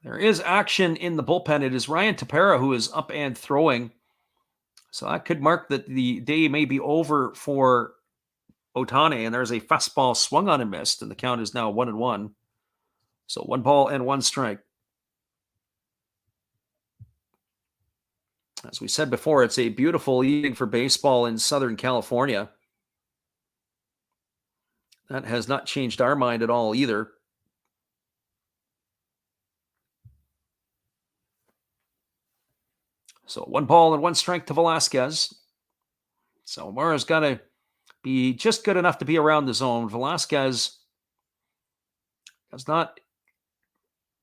There is action in the bullpen. It is Ryan Tepera who is up and throwing. So that could mark that the day may be over for Ohtani. And there's a fastball swung on and missed, and the count is now 1-1. So 1 ball and 1 strike. As we said before, it's a beautiful evening for baseball in Southern California. That has not changed our mind at all either. So 1 ball and 1 strike to Velasquez. So Mara's got to be just good enough to be around the zone. Velasquez does not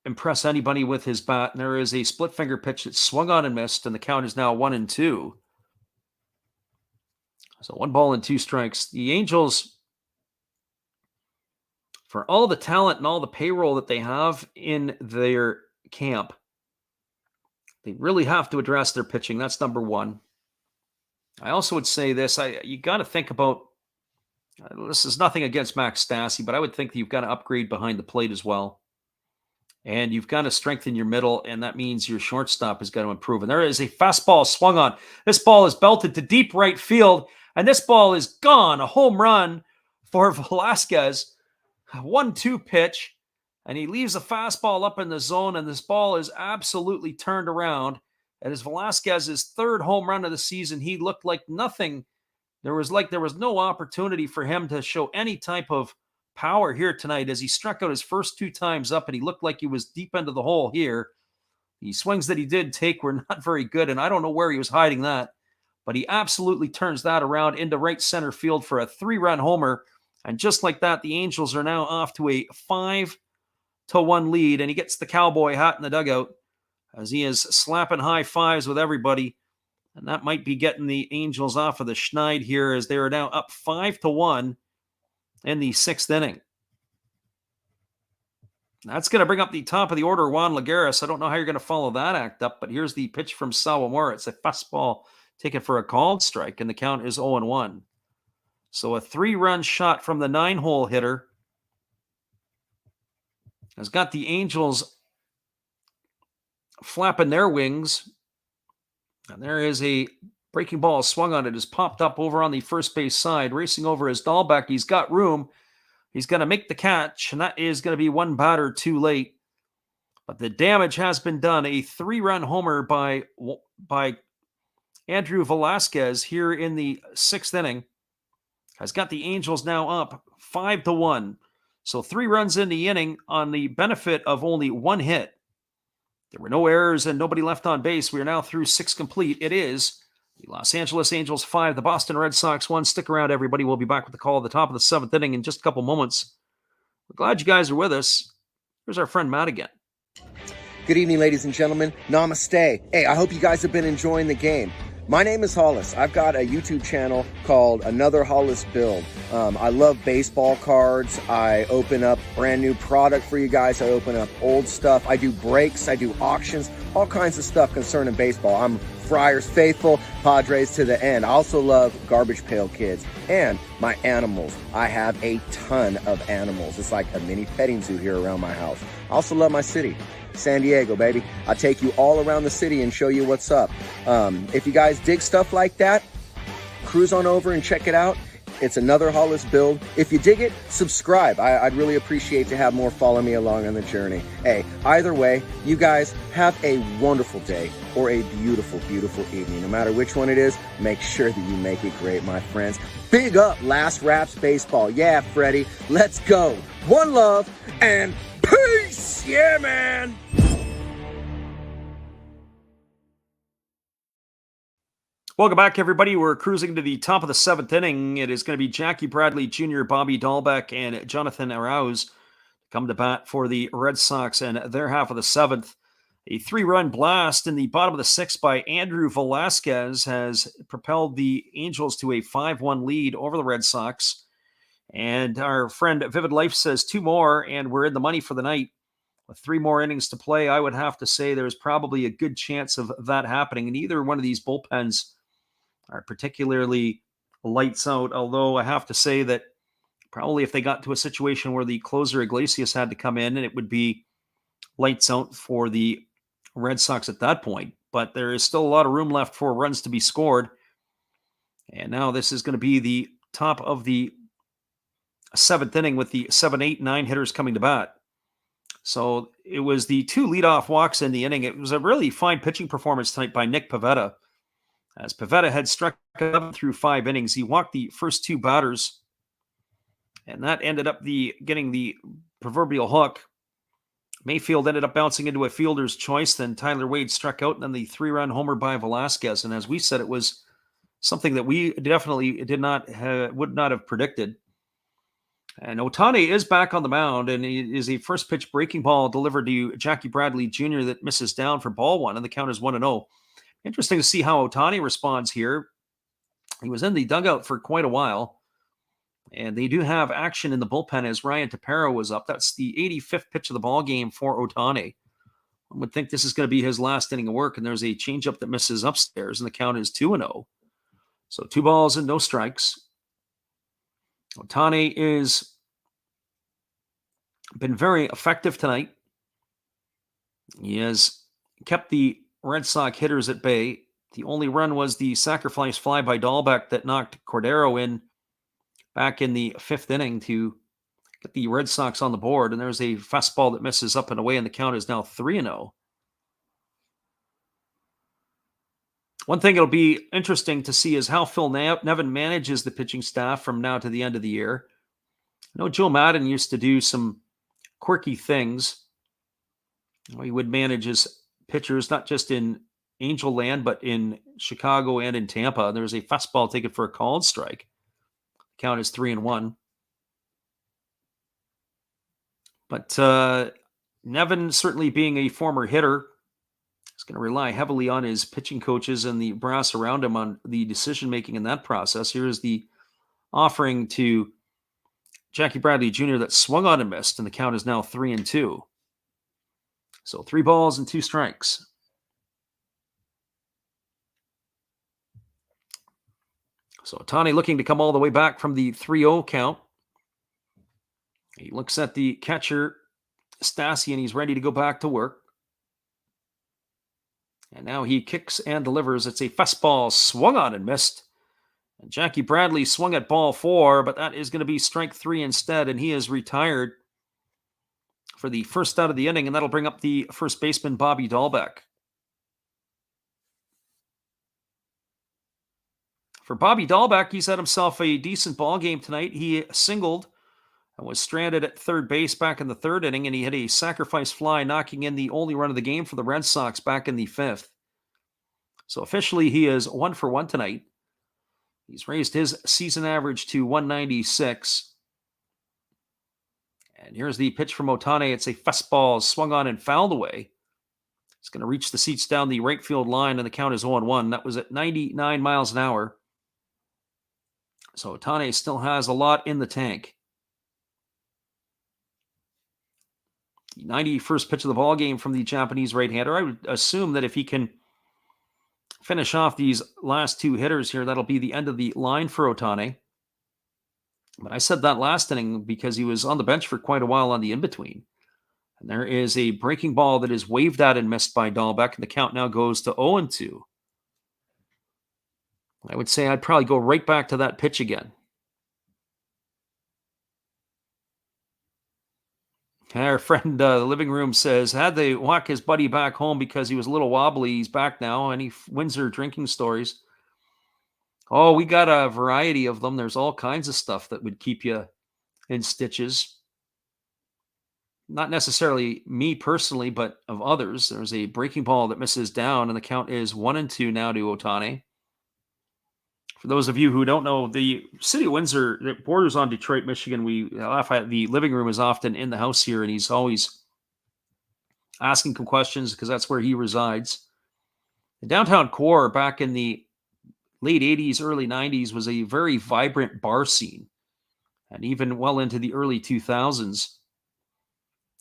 impress anybody with his bat. And there is a split finger pitch that swung on and missed, and the count is now 1-2. So 1 ball and 2 strikes. The Angels, for all the talent and all the payroll that they have in their camp, they really have to address their pitching. That's number 1. I also would say this. You got to think about, this is nothing against Max Stassi, but I would think that you've got to upgrade behind the plate as well. And you've got to strengthen your middle, and that means your shortstop has got to improve. And there is a fastball swung on. This ball is belted to deep right field, and this ball is gone. A home run for Velasquez. 1-2 pitch. And he leaves a fastball up in the zone, and this ball is absolutely turned around. It is Velasquez's 3rd home run of the season. He looked like nothing. There was no opportunity for him to show any type of power here tonight as he struck out his first 2 times up, and he looked like he was deep into the hole here. The swings that he did take were not very good, and I don't know where he was hiding that, but he absolutely turns that around into right center field for a 3-run homer. And just like that, the Angels are now off to a 5-1 lead, and he gets the cowboy hat in the dugout as he is slapping high fives with everybody. And that might be getting the Angels off of the schneid here as they are now up 5-1 in the 6th inning. That's going to bring up the top of the order, Juan Lagares. I don't know how you're going to follow that act up, but here's the pitch from Sawamura. It's a fastball taken for a called strike, and the count is 0-1. So a 3-run shot from the 9-hole hitter has got the Angels flapping their wings. And there is a breaking ball swung on it. Has popped up over on the first base side, racing over his Dahlbeck. He's got room. He's going to make the catch, and that is going to be 1 batter too late. But the damage has been done. A 3-run homer by Andrew Velasquez here in the 6th inning has got the Angels now up 5-1. So 3 runs in the inning on the benefit of only 1 hit. There were no errors and nobody left on base. We are now through 6 complete. It is the Los Angeles Angels 5, the Boston Red Sox 1. Stick around, everybody. We'll be back with the call at the top of the 7th inning in just a couple moments. We're glad you guys are with us. Here's our friend Matt again. Good evening, ladies and gentlemen. Namaste. Hey, I hope you guys have been enjoying the game. My name is Hollis. I've got a YouTube channel called Another Hollis Build. I love baseball cards. I open up brand new product for you guys. I open up old stuff. I do breaks. I do auctions. All kinds of stuff concerning baseball. I'm Friars faithful, Padres to the end. I also love Garbage Pail Kids and my animals. I have a ton of animals. It's like a mini petting zoo here around my house. I also love my city. San Diego, baby. I take you all around the city and show you what's up. If you guys dig stuff like that, cruise on over and check it out. It's Another Hollis Build. If you dig it, subscribe. I'd really appreciate to have more follow me along on the journey. Hey, either way, you guys have a wonderful day or a beautiful, beautiful evening. No matter which one it is, make sure that you make it great, my friends. Big up Last Raps Baseball. Yeah, Freddie, let's go. One love and peace. Yeah, man. Welcome back, everybody. We're cruising to the top of the 7th inning. It is going to be Jackie Bradley Jr., Bobby Dahlbeck, and Jonathan Arauz come to bat for the Red Sox and their half of the 7th. A 3-run blast in the bottom of the 6th by Andrew Velasquez has propelled the Angels to a 5-1 lead over the Red Sox. And our friend Vivid Life says 2 more, and we're in the money for the night. With 3 more innings to play, I would have to say there's probably a good chance of that happening. And either one of these bullpens are particularly lights out, although I have to say that probably if they got to a situation where the closer Iglesias had to come in, and it would be lights out for the Red Sox at that point. But there is still a lot of room left for runs to be scored. And now this is going to be the top of the 7th inning with the 7, 8, 9 hitters coming to bat. So it was the 2 leadoff walks in the inning. It was a really fine pitching performance tonight by Nick Pivetta. As Pivetta had struck 11 through 5 innings, he walked the first 2 batters, and that ended up getting the proverbial hook. Mayfield ended up bouncing into a fielder's choice. Then Tyler Wade struck out, and then the 3-run homer by Velasquez. And as we said, it was something that we definitely would not have predicted. And Ohtani is back on the mound, and it is a first pitch breaking ball delivered to Jackie Bradley Jr. that misses down for ball 1, and the count is 1-0. Interesting to see how Ohtani responds here. He was in the dugout for quite a while, and they do have action in the bullpen as Ryan Tepera was up. That's the 85th pitch of the ball game for Ohtani. One would think this is going to be his last inning of work, and there's a changeup that misses upstairs, and the count is 2-0. So 2 balls and no strikes. Ohtani is been very effective tonight. He has kept the Red Sox hitters at bay. The only run was the sacrifice fly by Dahlbeck that knocked Cordero in back in the 5th inning to get the Red Sox on the board. And there's a fastball that misses up and away, and the count is now 3-0. One thing it'll be interesting to see is how Phil Nevin manages the pitching staff from now to the end of the year. I know Joe Madden used to do some quirky things. He would manage his pitchers, not just in Angel Land, but in Chicago and in Tampa. There was a fastball taken for a called strike. Count is 3-1. But Nevin, certainly being a former hitter, is going to rely heavily on his pitching coaches and the brass around him on the decision-making in that process. Here is the offering to Jackie Bradley Jr. that swung on and missed, and the count is now 3-2. So 3 balls and 2 strikes. So Ohtani looking to come all the way back from the 3-0 count. He looks at the catcher, Stassi, and he's ready to go back to work. And now he kicks and delivers. It's a fastball swung on and missed. And Jackie Bradley swung at ball 4, but that is going to be strike 3 instead, and he is retired for the first out of the inning, and that'll bring up the first baseman, Bobby Dahlbeck. For Bobby Dahlbeck, he's had himself a decent ball game tonight. He singled and was stranded at third base back in the third inning, and he hit a sacrifice fly, knocking in the only run of the game for the Red Sox back in the fifth. So officially, he is 1-for-1 tonight. He's raised his season average to 196. And here's the pitch from Ohtani. It's a fastball swung on and fouled away. It's going to reach the seats down the right field line, and the count is 0-1. That was at 99 miles an hour. So Ohtani still has a lot in the tank. 91st pitch of the ball game from the Japanese right-hander. I would assume that if he can finish off these last two hitters here, that'll be the end of the line for Ohtani. But I said that last inning because he was on the bench for quite a while on the in-between. And there is a breaking ball that is waved at and missed by Dahlbeck, and the count now goes to 0-2. I would say I'd probably go right back to that pitch again. Our friend, the living room says, had they walk his buddy back home because he was a little wobbly. He's back now. Any Windsor drinking stories? Oh, we got a variety of them. There's all kinds of stuff that would keep you in stitches. Not necessarily me personally, but of others. There's a breaking ball that misses down, and the count is 1-2 now to Ohtani. For those of you who don't know, the city of Windsor, it borders on Detroit, Michigan. We laugh at the living room is often in the house here, and he's always asking some questions because that's where he resides. The downtown core back in the late 80s, early 90s was a very vibrant bar scene, and even well into the early 2000s.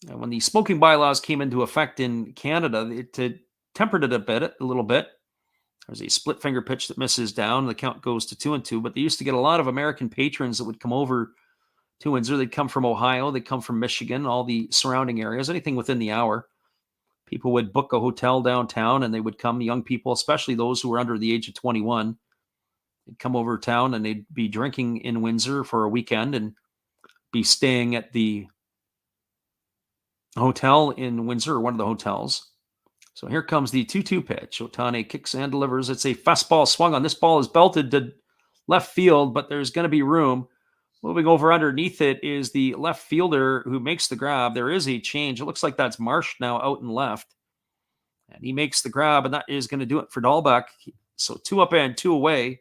And when the smoking bylaws came into effect in Canada, it tempered it a little bit. There's a split finger pitch that misses down. The count goes to 2-2, but they used to get a lot of American patrons that would come over to Windsor. They'd come from Ohio. They'd come from Michigan, all the surrounding areas, anything within the hour. People would book a hotel downtown, and they would come, young people, especially those who were under the age of 21. They'd come over town, and they'd be drinking in Windsor for a weekend and be staying at the hotel in Windsor, or one of the hotels. So here comes the 2-2 pitch. Ohtani kicks and delivers. It's a fastball swung on. This ball is belted to left field, but there's going to be room. Moving over underneath it is the left fielder who makes the grab. There is a change. It looks like that's Marsh now out and left. And he makes the grab, and that is going to do it for Dahlbeck. So 2 up and 2 away.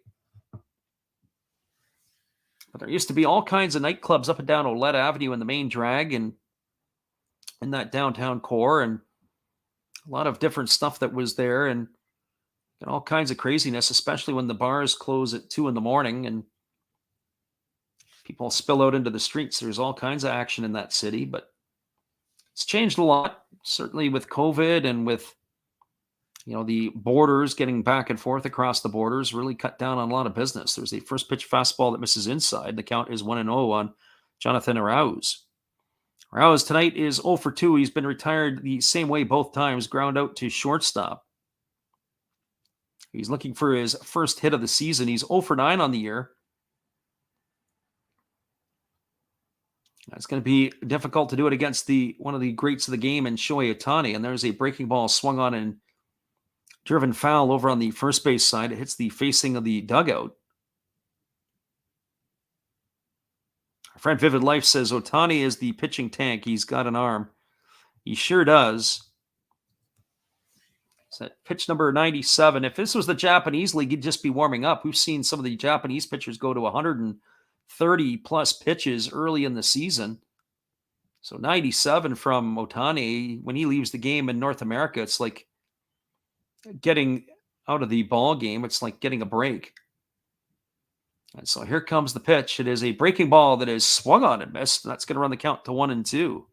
But there used to be all kinds of nightclubs up and down Olette Avenue in the main drag and in that downtown core, and a lot of different stuff that was there, and all kinds of craziness, especially when the bars close at 2 a.m. and people spill out into the streets. There's all kinds of action in that city, but it's changed a lot, certainly with COVID and with, the borders getting back and forth across the borders really cut down on a lot of business. There's a first pitch fastball that misses inside. The count is 1-0 on Jonathan Arauz. Arauz tonight is 0-for-2. He's been retired the same way both times, ground out to shortstop. He's looking for his first hit of the season. He's 0-for-9 on the year. It's going to be difficult to do it against one of the greats of the game in Shohei Ohtani. And there's a breaking ball swung on and driven foul over on the first base side. It hits the facing of the dugout. Our friend Vivid Life says Ohtani is the pitching tank. He's got an arm. He sure does. It's at pitch number 97. If this was the Japanese league, he'd just be warming up. We've seen some of the Japanese pitchers go to 130 plus pitches early in the season. So 97 from Ohtani. When he leaves the game in North America, it's like getting out of the ball game. It's like getting a break. And so here comes the pitch. It is a breaking ball that is swung on and missed. That's going to run the count to 1-2.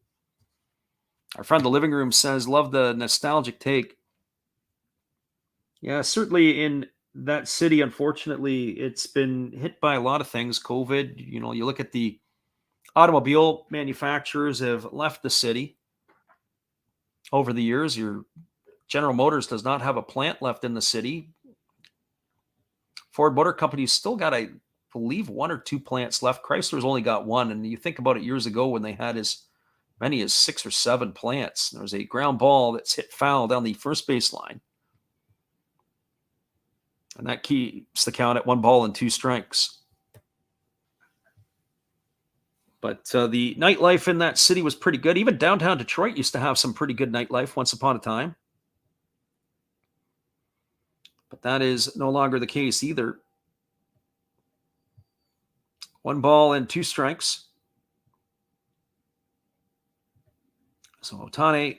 Our friend the living room says, love the nostalgic take. Yeah, certainly in that city, unfortunately, it's been hit by a lot of things. COVID, you look at the automobile manufacturers have left the city over the years. Your General Motors does not have a plant left in the city. Ford Motor Company's still got, I believe, 1 or 2 plants left. Chrysler's only got 1. And you think about it years ago when they had as many as 6 or 7 plants. There's a ground ball that's hit foul down the first base line. And that keeps the count at 1-2 strikes. But the nightlife in that city was pretty good. Even downtown Detroit used to have some pretty good nightlife once upon a time. But that is no longer the case either. 1-2 strikes. So Ohtani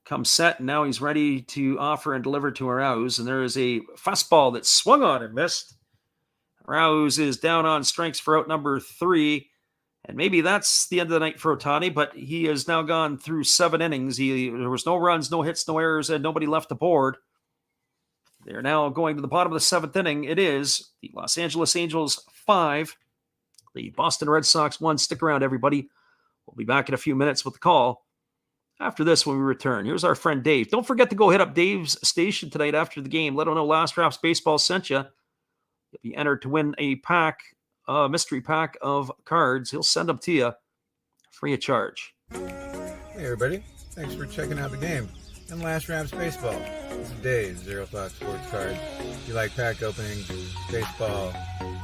comes set, and now he's ready to offer and deliver to Arauz. And there is a fastball that swung on and missed. Arauz is down on strikes for out number 3. And maybe that's the end of the night for Ohtani, but he has now gone through 7 innings. There was no runs, no hits, no errors, and nobody left the board. They're now going to the bottom of the 7th inning. It is the Los Angeles Angels 5, the Boston Red Sox 1. Stick around, everybody. We'll be back in a few minutes with the call. After this, when we return, here's our friend Dave. Don't forget to go hit up Dave's station tonight after the game. Let him know Last Raps Baseball sent you. You'll be entered to win a mystery pack of cards. He'll send them to you free of charge. Hey everybody, thanks for checking out the game and Last Raps Baseball. This is Dave's Zero Thought Sports Cards. If you like pack openings, baseball,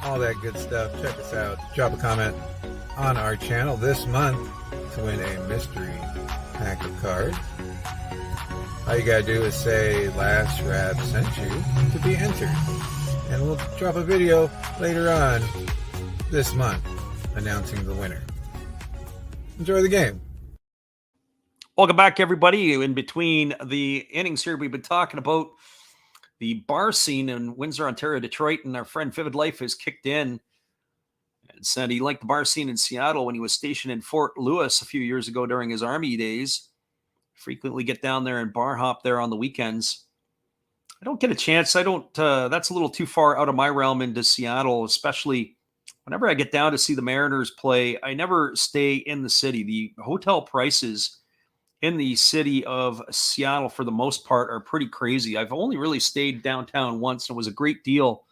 all that good stuff, check us out. Drop a comment on our channel this month to win a mystery pack of cards. All you gotta do is say Last Rap sent you to be entered. And we'll drop a video later on this month announcing the winner. Enjoy the game. Welcome back, everybody. In between the innings here, we've been talking about the bar scene in Windsor, Ontario, Detroit, and our friend Vivid Life has kicked in and said he liked the bar scene in Seattle when he was stationed in Fort Lewis a few years ago during his Army days. Frequently get down there and bar hop there on the weekends. I don't get a chance. That's a little too far out of my realm into Seattle, especially whenever I get down to see the Mariners play. I never stay in the city. The hotel prices in the city of Seattle, for the most part, are pretty crazy. I've only really stayed downtown once. And it was a great deal.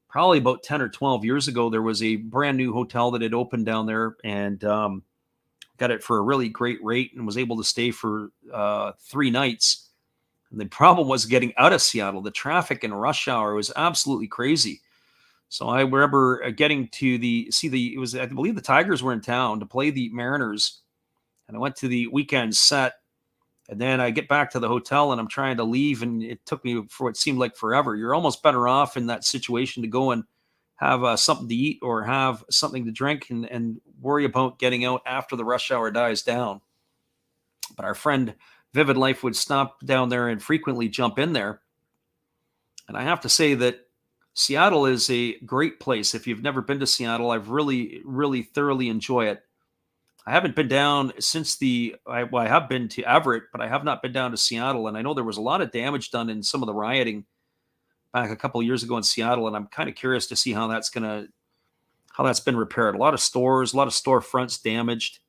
Probably about 10 or 12 years ago, there was a brand new hotel that had opened down there, and got it for a really great rate and was able to stay for 3 nights. And the problem was getting out of Seattle. The traffic and rush hour was absolutely crazy. So I remember getting to I believe the Tigers were in town to play the Mariners. And I went to the weekend set. And then I get back to the hotel and I'm trying to leave. And it took me for what seemed like forever. You're almost better off in that situation to go and have something to eat or have something to drink and worry about getting out after the rush hour dies down. But our friend Vivid Life would stop down there and frequently jump in there. And I have to say that Seattle is a great place. If you've never been to Seattle, I've really, really thoroughly enjoyed it. I haven't been down since I have been to Everett, but I have not been down to Seattle. And I know there was a lot of damage done in some of the rioting back a couple of years ago in Seattle. And I'm kind of curious to see how that's been repaired. A lot of stores, a lot of storefronts damaged.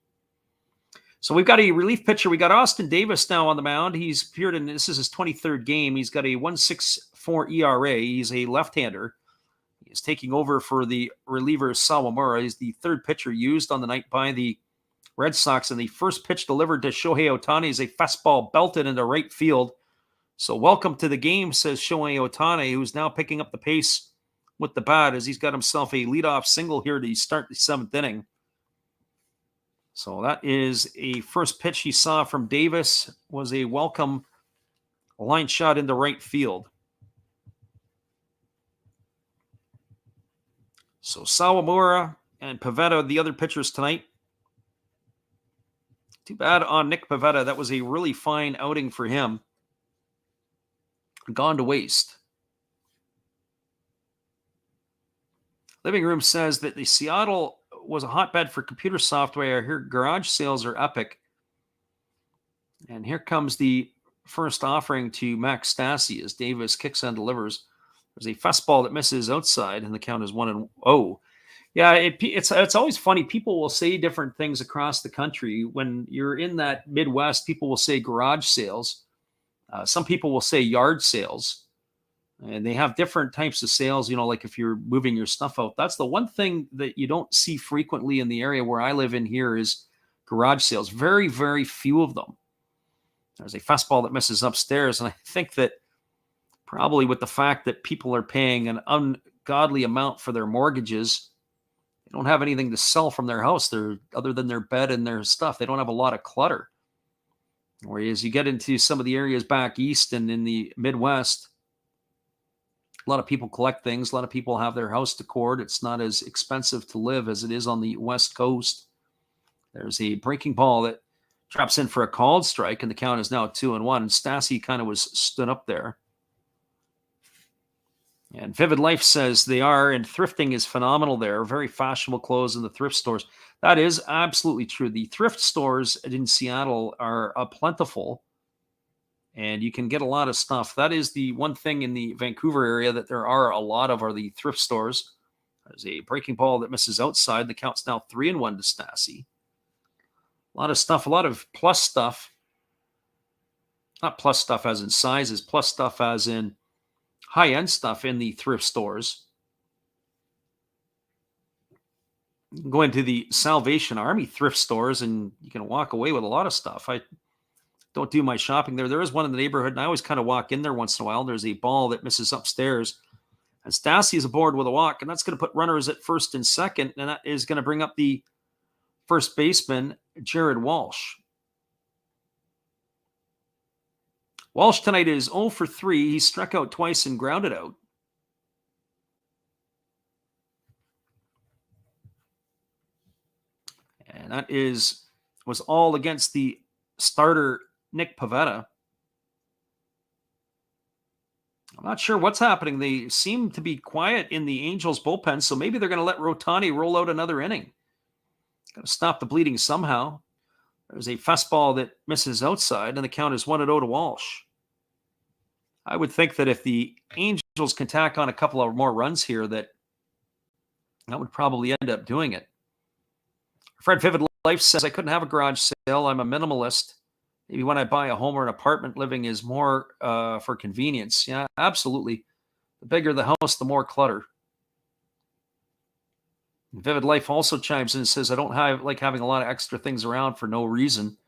So we've got a relief pitcher. We got Austin Davis now on the mound. He's appeared this is his 23rd game. He's got a 1.64 ERA. He's a left-hander. He's taking over for the reliever Sawamura. He's the 3rd pitcher used on the night by the Red Sox. And the first pitch delivered to Shohei Ohtani is a fastball belted into right field. So welcome to the game, says Shohei Ohtani, who's now picking up the pace with the bat as he's got himself a leadoff single here to start the 7th inning. So that is a first pitch he saw from Davis, was a welcome line shot into right field. So Sawamura and Pivetta, the other pitchers tonight. Too bad on Nick Pivetta. That was a really fine outing for him. Gone to waste. Living Room says that the Seattle was a hotbed for computer software. Here, garage sales are epic. And here comes the first offering to Max Stassi as Davis kicks and delivers. There's a fastball that misses outside, and the count is 1-0. Yeah, it's always funny. People will say different things across the country. When you're in that Midwest, people will say garage sales. Some people will say yard sales. And they have different types of sales, like if you're moving your stuff out. That's the one thing that you don't see frequently in the area where I live in here is garage sales. Very, very few of them. There's a fastball that misses upstairs. And I think that Probably with the fact that people are paying an ungodly amount for their mortgages. They don't have anything to sell from their house. Other than their bed and their stuff. They don't have a lot of clutter. Whereas you get into some of the areas back east and in the Midwest, a lot of people collect things. A lot of people have their house decored. It's not as expensive to live as it is on the West Coast. There's a breaking ball that drops in for a called strike, and the count is now 2-1. And Stassi kind of was stood up there. And Vivid Life says they are, and thrifting is phenomenal there. Very fashionable clothes in the thrift stores. That is absolutely true. The thrift stores in Seattle are plentiful, and you can get a lot of stuff. That is the one thing in the Vancouver area that there are a lot of are the thrift stores. There's a breaking ball that misses outside. The count's now 3-1 to Stassi. A lot of stuff, a lot of plus stuff. Not plus stuff as in sizes, plus stuff as in high-end stuff in the thrift stores. You can go into the Salvation Army thrift stores and you can walk away with a lot of stuff. I don't do my shopping there. There is one in the neighborhood, and I always kind of walk in there once in a while. There's a ball that misses upstairs, and Stassi is aboard with a walk, and that's going to put runners at first and second, and that is going to bring up the first baseman, Jared Walsh. Walsh tonight is 0 for 3. He struck out twice and grounded out. And that was all against the starter, Nick Pivetta. I'm not sure what's happening. They seem to be quiet in the Angels bullpen, so maybe they're going to let Rotani roll out another inning. Got to stop the bleeding somehow. There's a fastball that misses outside, and the count is 1-0 to Walsh. I would think that if the Angels can tack on a couple of more runs here, that would probably end up doing it. Fred Vivid Life says, I couldn't have a garage sale. I'm a minimalist. Maybe when I buy a home or an apartment, living is more for convenience. Yeah, absolutely. The bigger the house, the more clutter. Vivid Life also chimes in and says, I don't like having a lot of extra things around for no reason.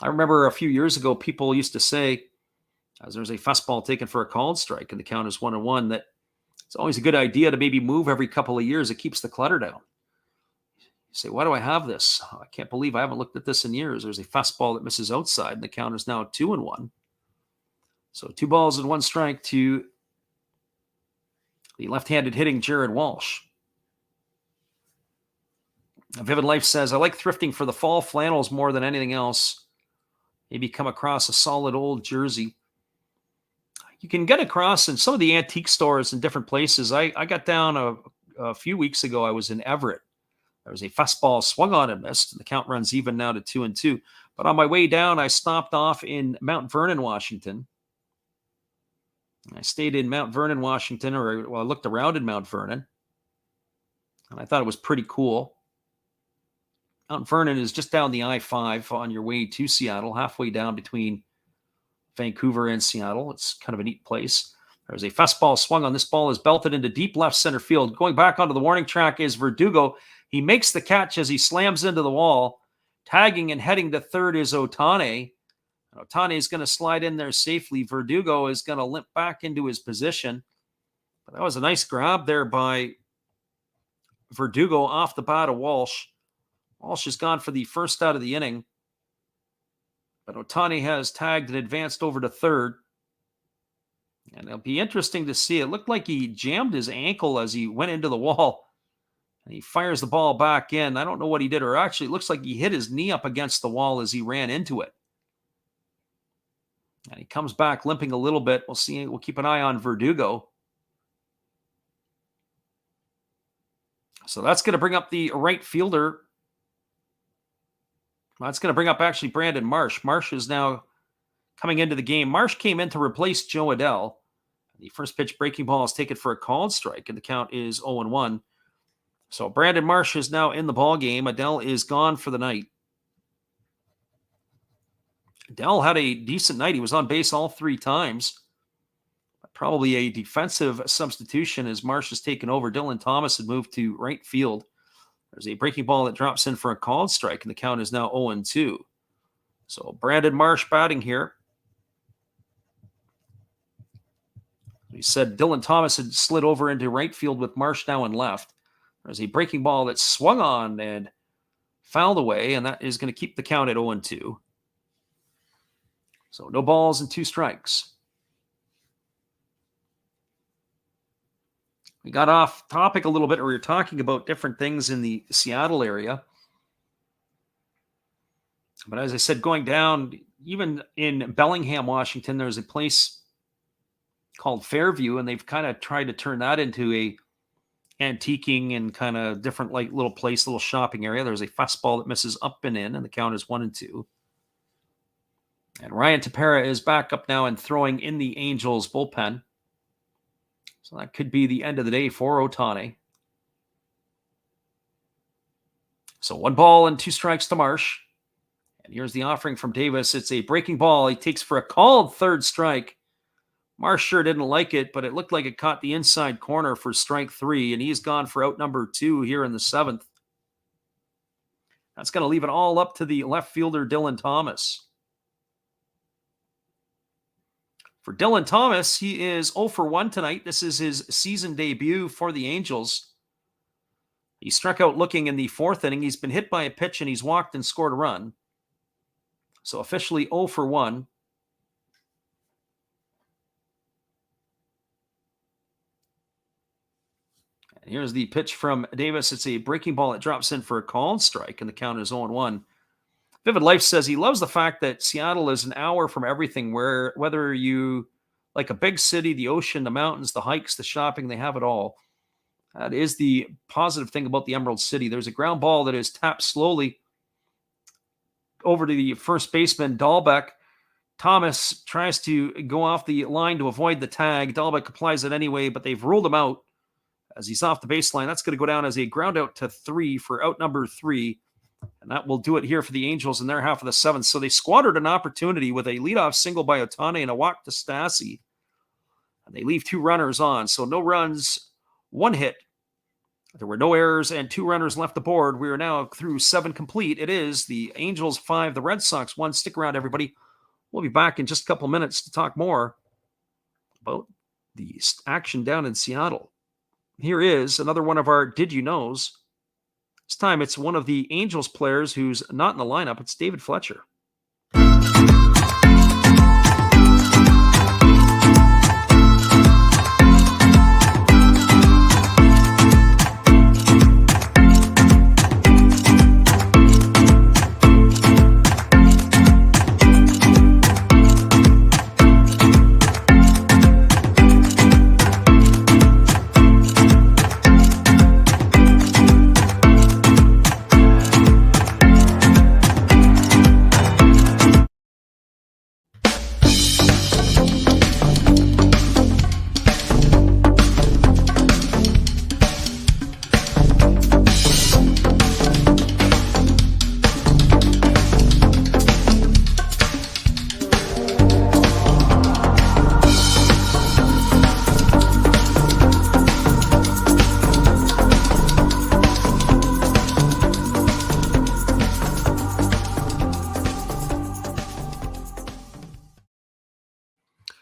I remember a few years ago, people used to say, as there's a fastball taken for a called strike and the count is 1-1, that it's always a good idea to maybe move every couple of years. It keeps the clutter down. You say, why do I have this? I can't believe I haven't looked at this in years. There's a fastball that misses outside, and the count is now 2-1. So 2 balls and 1 strike to the left-handed hitting Jared Walsh. Vivid Life says, I like thrifting for the fall flannels more than anything else. Maybe come across a solid old jersey. You can get across in some of the antique stores in different places. I got down a few weeks ago. I was in Everett. There was a fastball swung on and missed. And the count runs even now to 2-2. But on my way down, I stopped off in Mount Vernon, Washington. I stayed in Mount Vernon, Washington, I looked around in Mount Vernon. And I thought it was pretty cool. Mount Vernon is just down the I-5 on your way to Seattle, halfway down between Vancouver and Seattle. It's kind of a neat place. There's a fastball swung on. This ball is belted into deep left center field. Going back onto the warning track is Verdugo. He makes the catch as he slams into the wall. Tagging and heading to third is Ohtani. Ohtani is going to slide in there safely. Verdugo is going to limp back into his position. But that was a nice grab there by Verdugo off the bat of Walsh. Walsh has gone for the first out of the inning. But Ohtani has tagged and advanced over to third. And it'll be interesting to see. It looked like he jammed his ankle as he went into the wall. And he fires the ball back in. I don't know what he did, or actually it looks like he hit his knee up against the wall as he ran into it. And he comes back limping a little bit. We'll see. We'll keep an eye on Verdugo. So that's going to bring up the right fielder. That's going to bring up actually Brandon Marsh. Marsh is now coming into the game. Marsh came in to replace Joe Adell. The first pitch breaking ball is taken for a called strike, and the count is 0-1. So Brandon Marsh is now in the ball game. Adell is gone for the night. Adell had a decent night. He was on base all 3 times. Probably a defensive substitution as Marsh has taken over. Dylan Thomas had moved to right field. There's a breaking ball that drops in for a called strike, and the count is now 0-2. So Brandon Marsh batting here. He said Dylan Thomas had slid over into right field with Marsh now in left. There's a breaking ball that swung on and fouled away, and that is going to keep the count at 0-2. So no balls and 2 strikes. We got off topic a little bit. We were talking about different things in the Seattle area. But as I said, going down, even in Bellingham, Washington, there's a place called Fairview, and they've kind of tried to turn that into a antiquing and kind of different, like little place, little shopping area. There's a fastball that misses up and in, and the count is 1-2. And Ryan Tepera is back up now and throwing in the Angels bullpen. So that could be the end of the day for Ohtani. So 1 ball and 2 strikes to Marsh. And here's the offering from Davis. It's a breaking ball. He takes for a called 3rd strike. Marsh sure didn't like it, but it looked like it caught the inside corner for strike 3, and he's gone for out number 2 here in the 7th. That's going to leave it all up to the left fielder, Dylan Thomas. For Dylan Thomas, he is 0 for 1 tonight. This is his season debut for the Angels. He struck out looking in the 4th inning. He's been hit by a pitch, and he's walked and scored a run. So officially 0 for 1. And here's the pitch from Davis. It's a breaking ball that drops in for a called strike, and the count is 0-1. Vivid Life says he loves the fact that Seattle is an hour from everything, where whether you like a big city, the ocean, the mountains, the hikes, the shopping, they have it all. That is the positive thing about the Emerald City. There's a ground ball that is tapped slowly over to the first baseman, Dahlbeck. Thomas tries to go off the line to avoid the tag. Dahlbeck applies it anyway, but they've ruled him out as he's off the baseline. That's going to go down as a ground out to 3 for out number 3. And that will do it here for the Angels in their half of the 7th. So they squandered an opportunity with a leadoff single by Ohtani and a walk to Stassi. And they leave 2 runners on. So no runs, 1 hit. There were no errors and 2 runners left aboard. We are now through 7 complete. It is the Angels 5, the Red Sox 1. Stick around, everybody. We'll be back in just a couple minutes to talk more about the action down in Seattle. Here is another one of our Did You Knows. This time it's one of the Angels players who's not in the lineup. It's David Fletcher.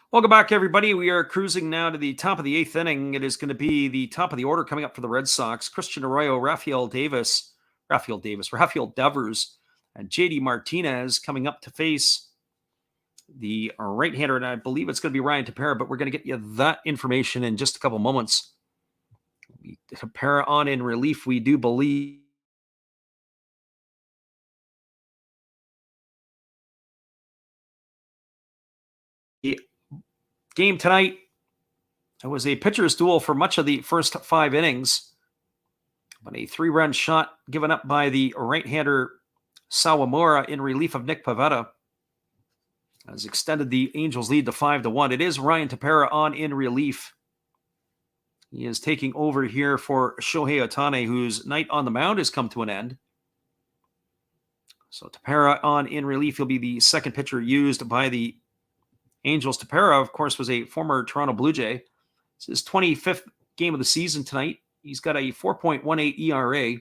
Welcome back, everybody. We are cruising now to the top of the 8th inning. It is going to be the top of the order coming up for the Red Sox. Christian Arroyo, Rafael Devers, and JD Martinez coming up to face the right-hander, and I believe it's going to be Ryan Tepera, but we're going to get you that information in just a couple moments. Tepera on in relief, we do believe. Game tonight, it was a pitcher's duel for much of the first 5 innings, but a 3-run shot given up by the right-hander Sawamura in relief of Nick Pivetta has extended the Angels' lead to 5-1. It is Ryan Tepera on in relief. He is taking over here for Shohei Ohtani, whose night on the mound has come to an end. So Tepera on in relief. He'll be the second pitcher used by the Angels. Tepera, of course, was a former Toronto Blue Jay. It's his 25th game of the season tonight. He's got a 4.18 ERA.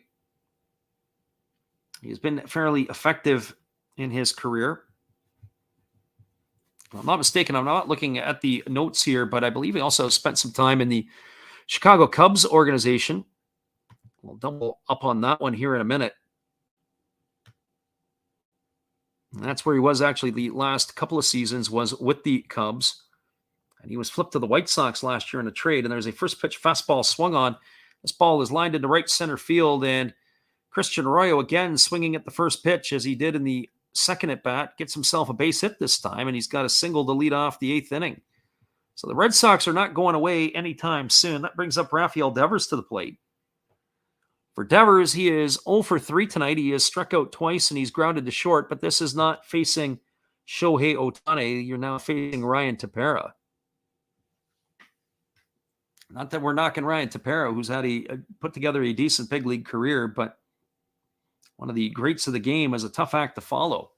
He has been fairly effective in his career. If I'm not mistaken, I'm not looking at the notes here, but I believe he also spent some time in the Chicago Cubs organization. We'll double up on that one here in a minute. And that's where he was actually the last couple of seasons, was with the Cubs. And he was flipped to the White Sox last year in a trade. And there's a first pitch fastball swung on. This ball is lined into right center field. And Christian Arroyo, again, swinging at the first pitch as he did in the second at bat, gets himself a base hit this time. And he's got a single to lead off the 8th inning. So the Red Sox are not going away anytime soon. That brings up Rafael Devers to the plate. For Devers, he is 0 for 3 tonight. He has struck out twice and he's grounded to short, but this is not facing Shohei Ohtani. You're now facing Ryan Tepera. Not that we're knocking Ryan Tepera, who's had put together a decent big league career, but one of the greats of the game is a tough act to follow.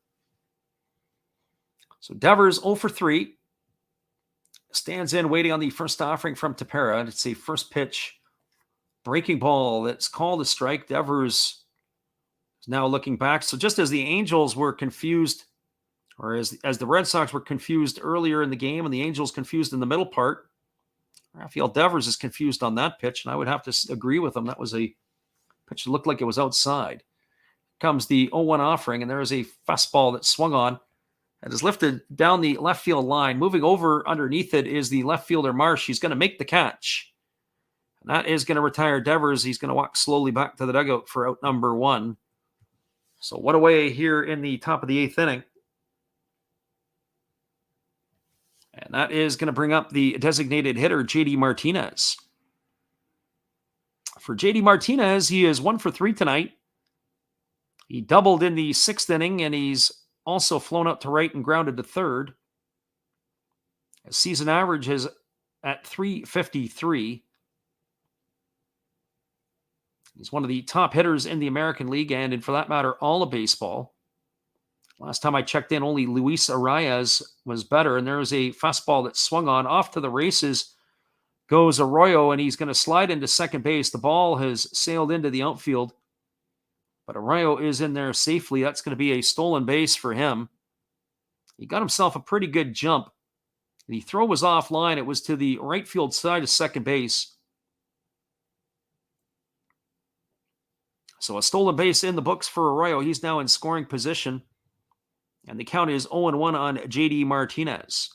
So Devers 0 for 3. Stands in waiting on the first offering from Tepera. It's a first pitch breaking ball that's called a strike. Devers is now looking back. So just as the Angels were confused, or as the Red Sox were confused earlier in the game and the Angels confused in the middle part, Rafael Devers is confused on that pitch, and I would have to agree with him. That was a pitch that looked like it was outside. Comes the 0-1 offering, and there is a fastball that swung on and is lifted down the left field line. Moving over underneath it is the left fielder Marsh. He's going to make the catch. And that is going to retire Devers. He's going to walk slowly back to the dugout for out number 1. So what away here in the top of the 8th inning. And that is going to bring up the designated hitter, J.D. Martinez. For J.D. Martinez, he is 1 for 3 tonight. He doubled in the 6th inning, and he's also flown up to right and grounded to third. His season average is at .353. He's one of the top hitters in the American League and for that matter, all of baseball. Last time I checked in, only Luis Arias was better, and there was a fastball that swung on. Off to the races goes Arroyo, and he's going to slide into second base. The ball has sailed into the outfield, but Arroyo is in there safely. That's going to be a stolen base for him. He got himself a pretty good jump. The throw was offline. It was to the right field side of second base. So a stolen base in the books for Arroyo. He's now in scoring position. And the count is 0-1 on J.D. Martinez.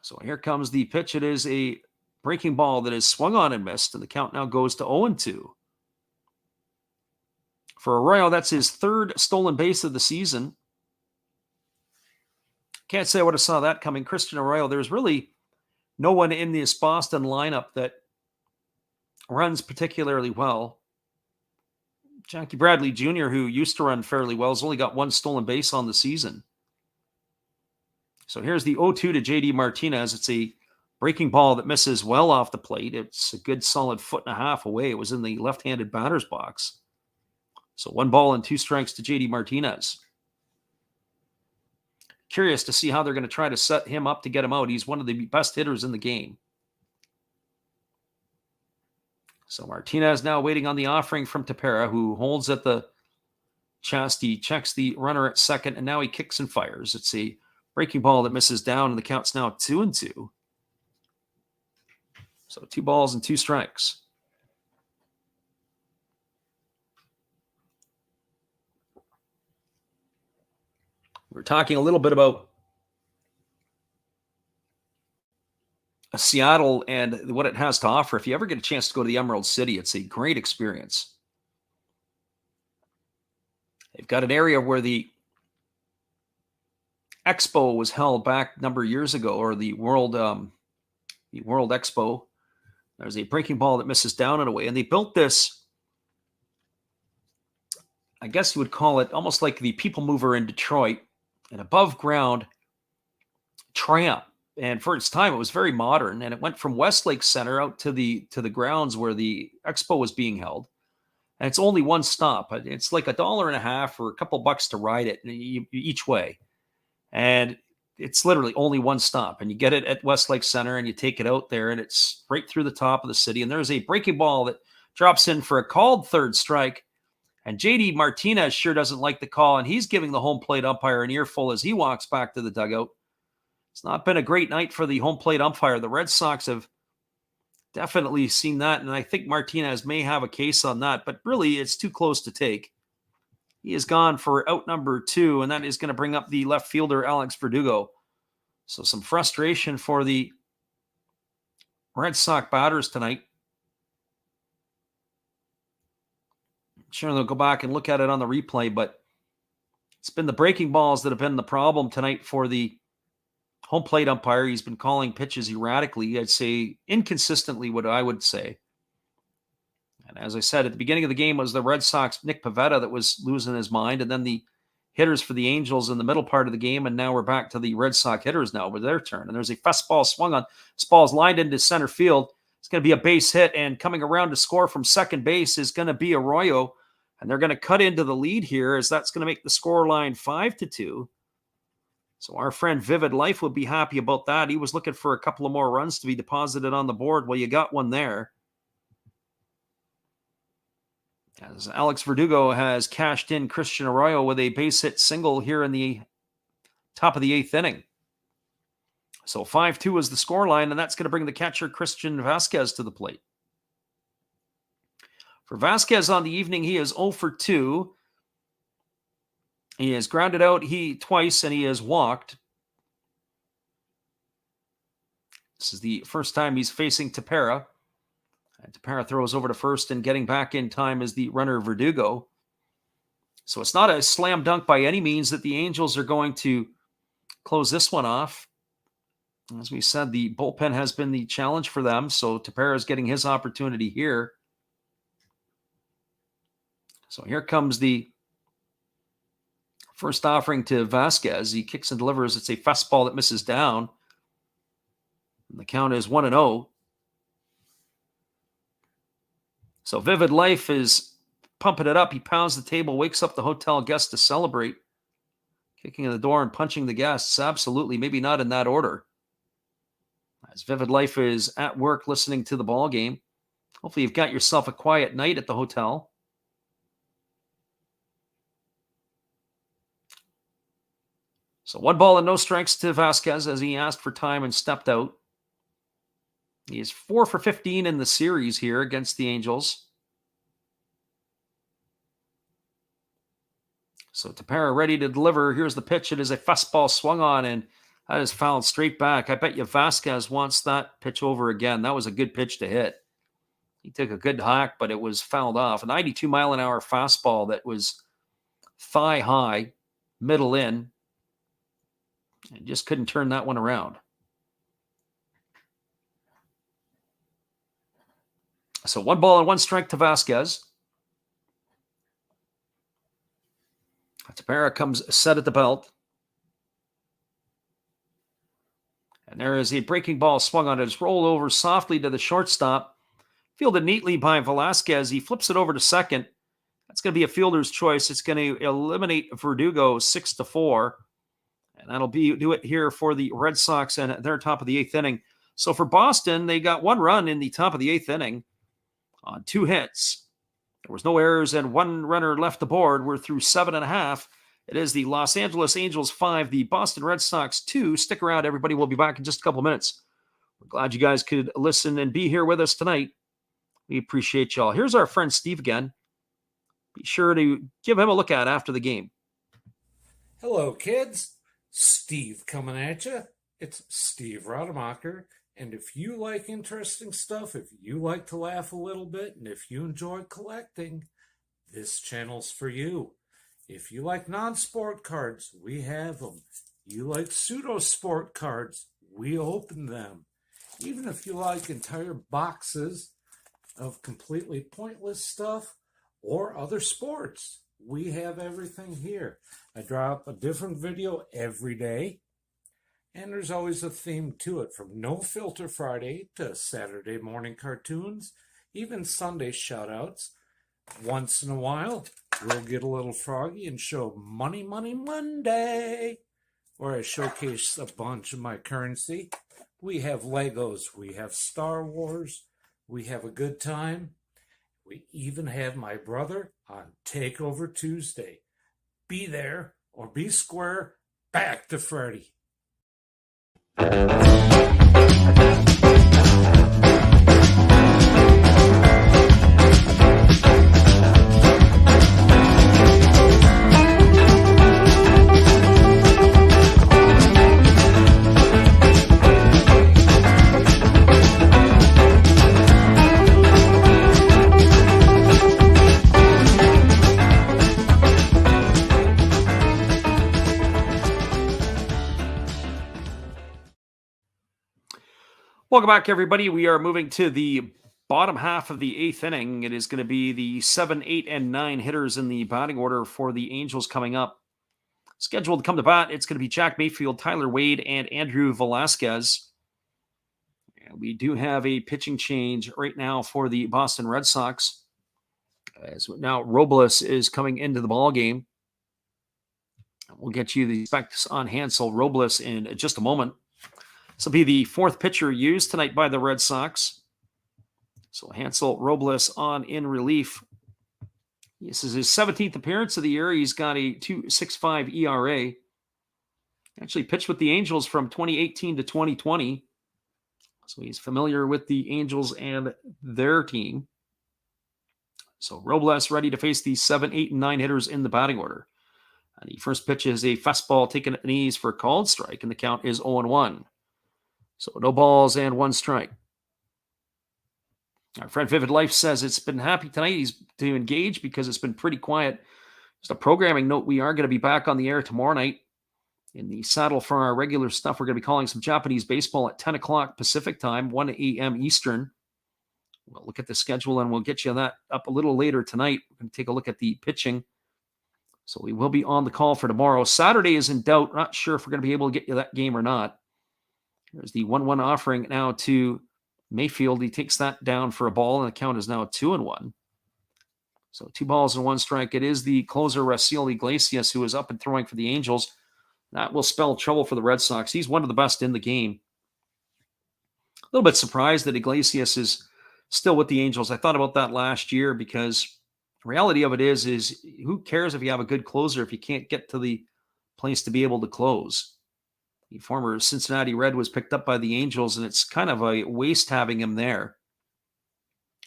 So here comes the pitch. It is a breaking ball that is swung on and missed. And the count now goes to 0-2. For Arroyo, that's his 3rd stolen base of the season. Can't say I would have saw that coming. Christian Arroyo, there's really no one in this Boston lineup that runs particularly well. Jackie Bradley Jr., who used to run fairly well, has only got 1 stolen base on the season. So here's the 0-2 to J.D. Martinez. It's a breaking ball that misses well off the plate. It's a good solid 1.5 feet away. It was in the left-handed batter's box. So 1 ball and 2 strikes to J.D. Martinez. Curious to see how they're going to try to set him up to get him out. He's one of the best hitters in the game. So Martinez now waiting on the offering from Tepera, who holds at the chest. He checks the runner at second, and now he kicks and fires. It's a breaking ball that misses down, and the count's now 2-2. So 2 balls and 2 strikes. We're talking a little bit about Seattle and what it has to offer. If you ever get a chance to go to the Emerald City, it's a great experience. They've got an area where the Expo was held back a number of years ago, or the World Expo. There's a breaking ball that misses down and away, and they built this, I guess you would call it almost like the People Mover in Detroit, an above ground tramp. And for its time, it was very modern, and it went from Westlake Center out to the grounds where the expo was being held. And it's only 1 stop. It's like $1.50 or a couple bucks to ride it each way. And it's literally only 1 stop. And you get it at Westlake Center, and you take it out there, and it's right through the top of the city. And there's a breaking ball that drops in for a called 3rd strike. And JD Martinez sure doesn't like the call, and he's giving the home plate umpire an earful as he walks back to the dugout. It's not been a great night for the home plate umpire. The Red Sox have definitely seen that, and I think Martinez may have a case on that, but really it's too close to take. He is gone for out number 2, and that is going to bring up the left fielder, Alex Verdugo. So some frustration for the Red Sox batters tonight. I'm sure they'll go back and look at it on the replay, but it's been the breaking balls that have been the problem tonight for the home plate umpire. He's been calling pitches erratically, I'd say inconsistently, what I would say. And as I said, at the beginning of the game was the Red Sox, Nick Pivetta, that was losing his mind, and then the hitters for the Angels in the middle part of the game, and now we're back to the Red Sox hitters now with their turn. And there's a fastball swung on. This ball's lined into center field. It's going to be a base hit, and coming around to score from second base is going to be Arroyo, and they're going to cut into the lead here as that's going to make the score line 5-2. So our friend Vivid Life would be happy about that. He was looking for a couple of more runs to be deposited on the board. Well, you got one there, as Alex Verdugo has cashed in Christian Arroyo with a base hit single here in the top of the 8th inning. So 5-2 is the scoreline, and that's going to bring the catcher Christian Vasquez to the plate. For Vasquez on the evening, he is 0 for 2. He has grounded out twice, and he has walked. This is the first time he's facing Tepera. And Tepera throws over to first, and getting back in time is the runner Verdugo. So it's not a slam dunk by any means that the Angels are going to close this one off. As we said, the bullpen has been the challenge for them, so Tepera is getting his opportunity here. So here comes the first offering to Vasquez. He kicks and delivers. It's a fastball that misses down. And the count is 1-0. So Vivid Life is pumping it up. He pounds the table, wakes up the hotel guests to celebrate. Kicking in the door and punching the guests. Absolutely. Maybe not in that order. As Vivid Life is at work listening to the ball game. Hopefully you've got yourself a quiet night at the hotel. So 1 ball and no strikes to Vasquez as he asked for time and stepped out. He is 4 for 15 in the series here against the Angels. So Tepera ready to deliver. Here's the pitch. It is a fastball swung on, and that is fouled straight back. I bet you Vasquez wants that pitch over again. That was a good pitch to hit. He took a good hack, but it was fouled off. A 92-mile-an-hour fastball that was thigh high, middle in, and just couldn't turn that one around. So 1 ball and 1 strike to Vasquez. Tepera comes set at the belt. And there is a breaking ball swung on it. It's rolled over softly to the shortstop. Fielded neatly by Velasquez. He flips it over to second. That's going to be a fielder's choice. It's going to eliminate Verdugo 6-4. And that'll do it here for the Red Sox and their top of the 8th inning. So for Boston, they got 1 run in the top of the 8th inning on 2 hits. There was no errors and 1 runner left the board. We're through 7.5. It is the Los Angeles Angels 5, the Boston Red Sox 2. Stick around, everybody. We'll be back in just a couple minutes. We're glad you guys could listen and be here with us tonight. We appreciate y'all. Here's our friend Steve again. Be sure to give him a look at after the game. Hello, kids. Steve coming at you. It's Steve Rademacher. And if you like interesting stuff, if you like to laugh a little bit, and if you enjoy collecting, this channel's for you. If you like non-sport cards, we have them. You like pseudo-sport cards, we open them. Even if you like entire boxes of completely pointless stuff or other sports, we have everything here. I drop a different video every day. And there's always a theme to it, from No Filter Friday to Saturday morning cartoons, even Sunday shoutouts. Once in a while, we'll get a little froggy and show Money Money Monday, where I showcase a bunch of my currency. We have Legos, we have Star Wars, we have a good time. We even have my brother on Takeover Tuesday. Be there or be square. Back to Freddie. Welcome back, everybody. We are moving to the bottom half of the eighth inning. It is going to be the 7, 8, and 9 hitters in the batting order for the Angels coming up. Scheduled to come to bat, it's going to be Jack Mayfield, Tyler Wade, and Andrew Velasquez. And we do have a pitching change right now for the Boston Red Sox, as now Robles is coming into the ball game. We'll get you the specs on Hansel Robles in just a moment. This will be the fourth pitcher used tonight by the Red Sox. So Hansel Robles on in relief. This is his 17th appearance of the year. He's got a 2.65 ERA. Actually pitched with the Angels from 2018 to 2020. So he's familiar with the Angels and their team. So Robles ready to face the 7, 8, and 9 hitters in the batting order. And the first pitch is a fastball taken at the knees for a called strike, and the count is 0-1. So no balls and 1 strike. Our friend Vivid Life says it's been happy tonight. He's to engage because it's been pretty quiet. Just a programming note, we are going to be back on the air tomorrow night in the saddle for our regular stuff. We're going to be calling some Japanese baseball at 10 o'clock Pacific time, 1 a.m. Eastern. We'll look at the schedule and we'll get you that up a little later tonight. We're going to take a look at the pitching. So we will be on the call for tomorrow. Saturday is in doubt. Not sure if we're going to be able to get you that game or not. There's the 1-1 offering now to Mayfield. He takes that down for a ball, and the count is now 2-1. So 2 balls and 1 strike. It is the closer, Raciel Iglesias, who is up and throwing for the Angels. That will spell trouble for the Red Sox. He's one of the best in the game. A little bit surprised that Iglesias is still with the Angels. I thought about that last year because the reality of it is who cares if you have a good closer if you can't get to the place to be able to close? The former Cincinnati Red was picked up by the Angels, and it's kind of a waste having him there.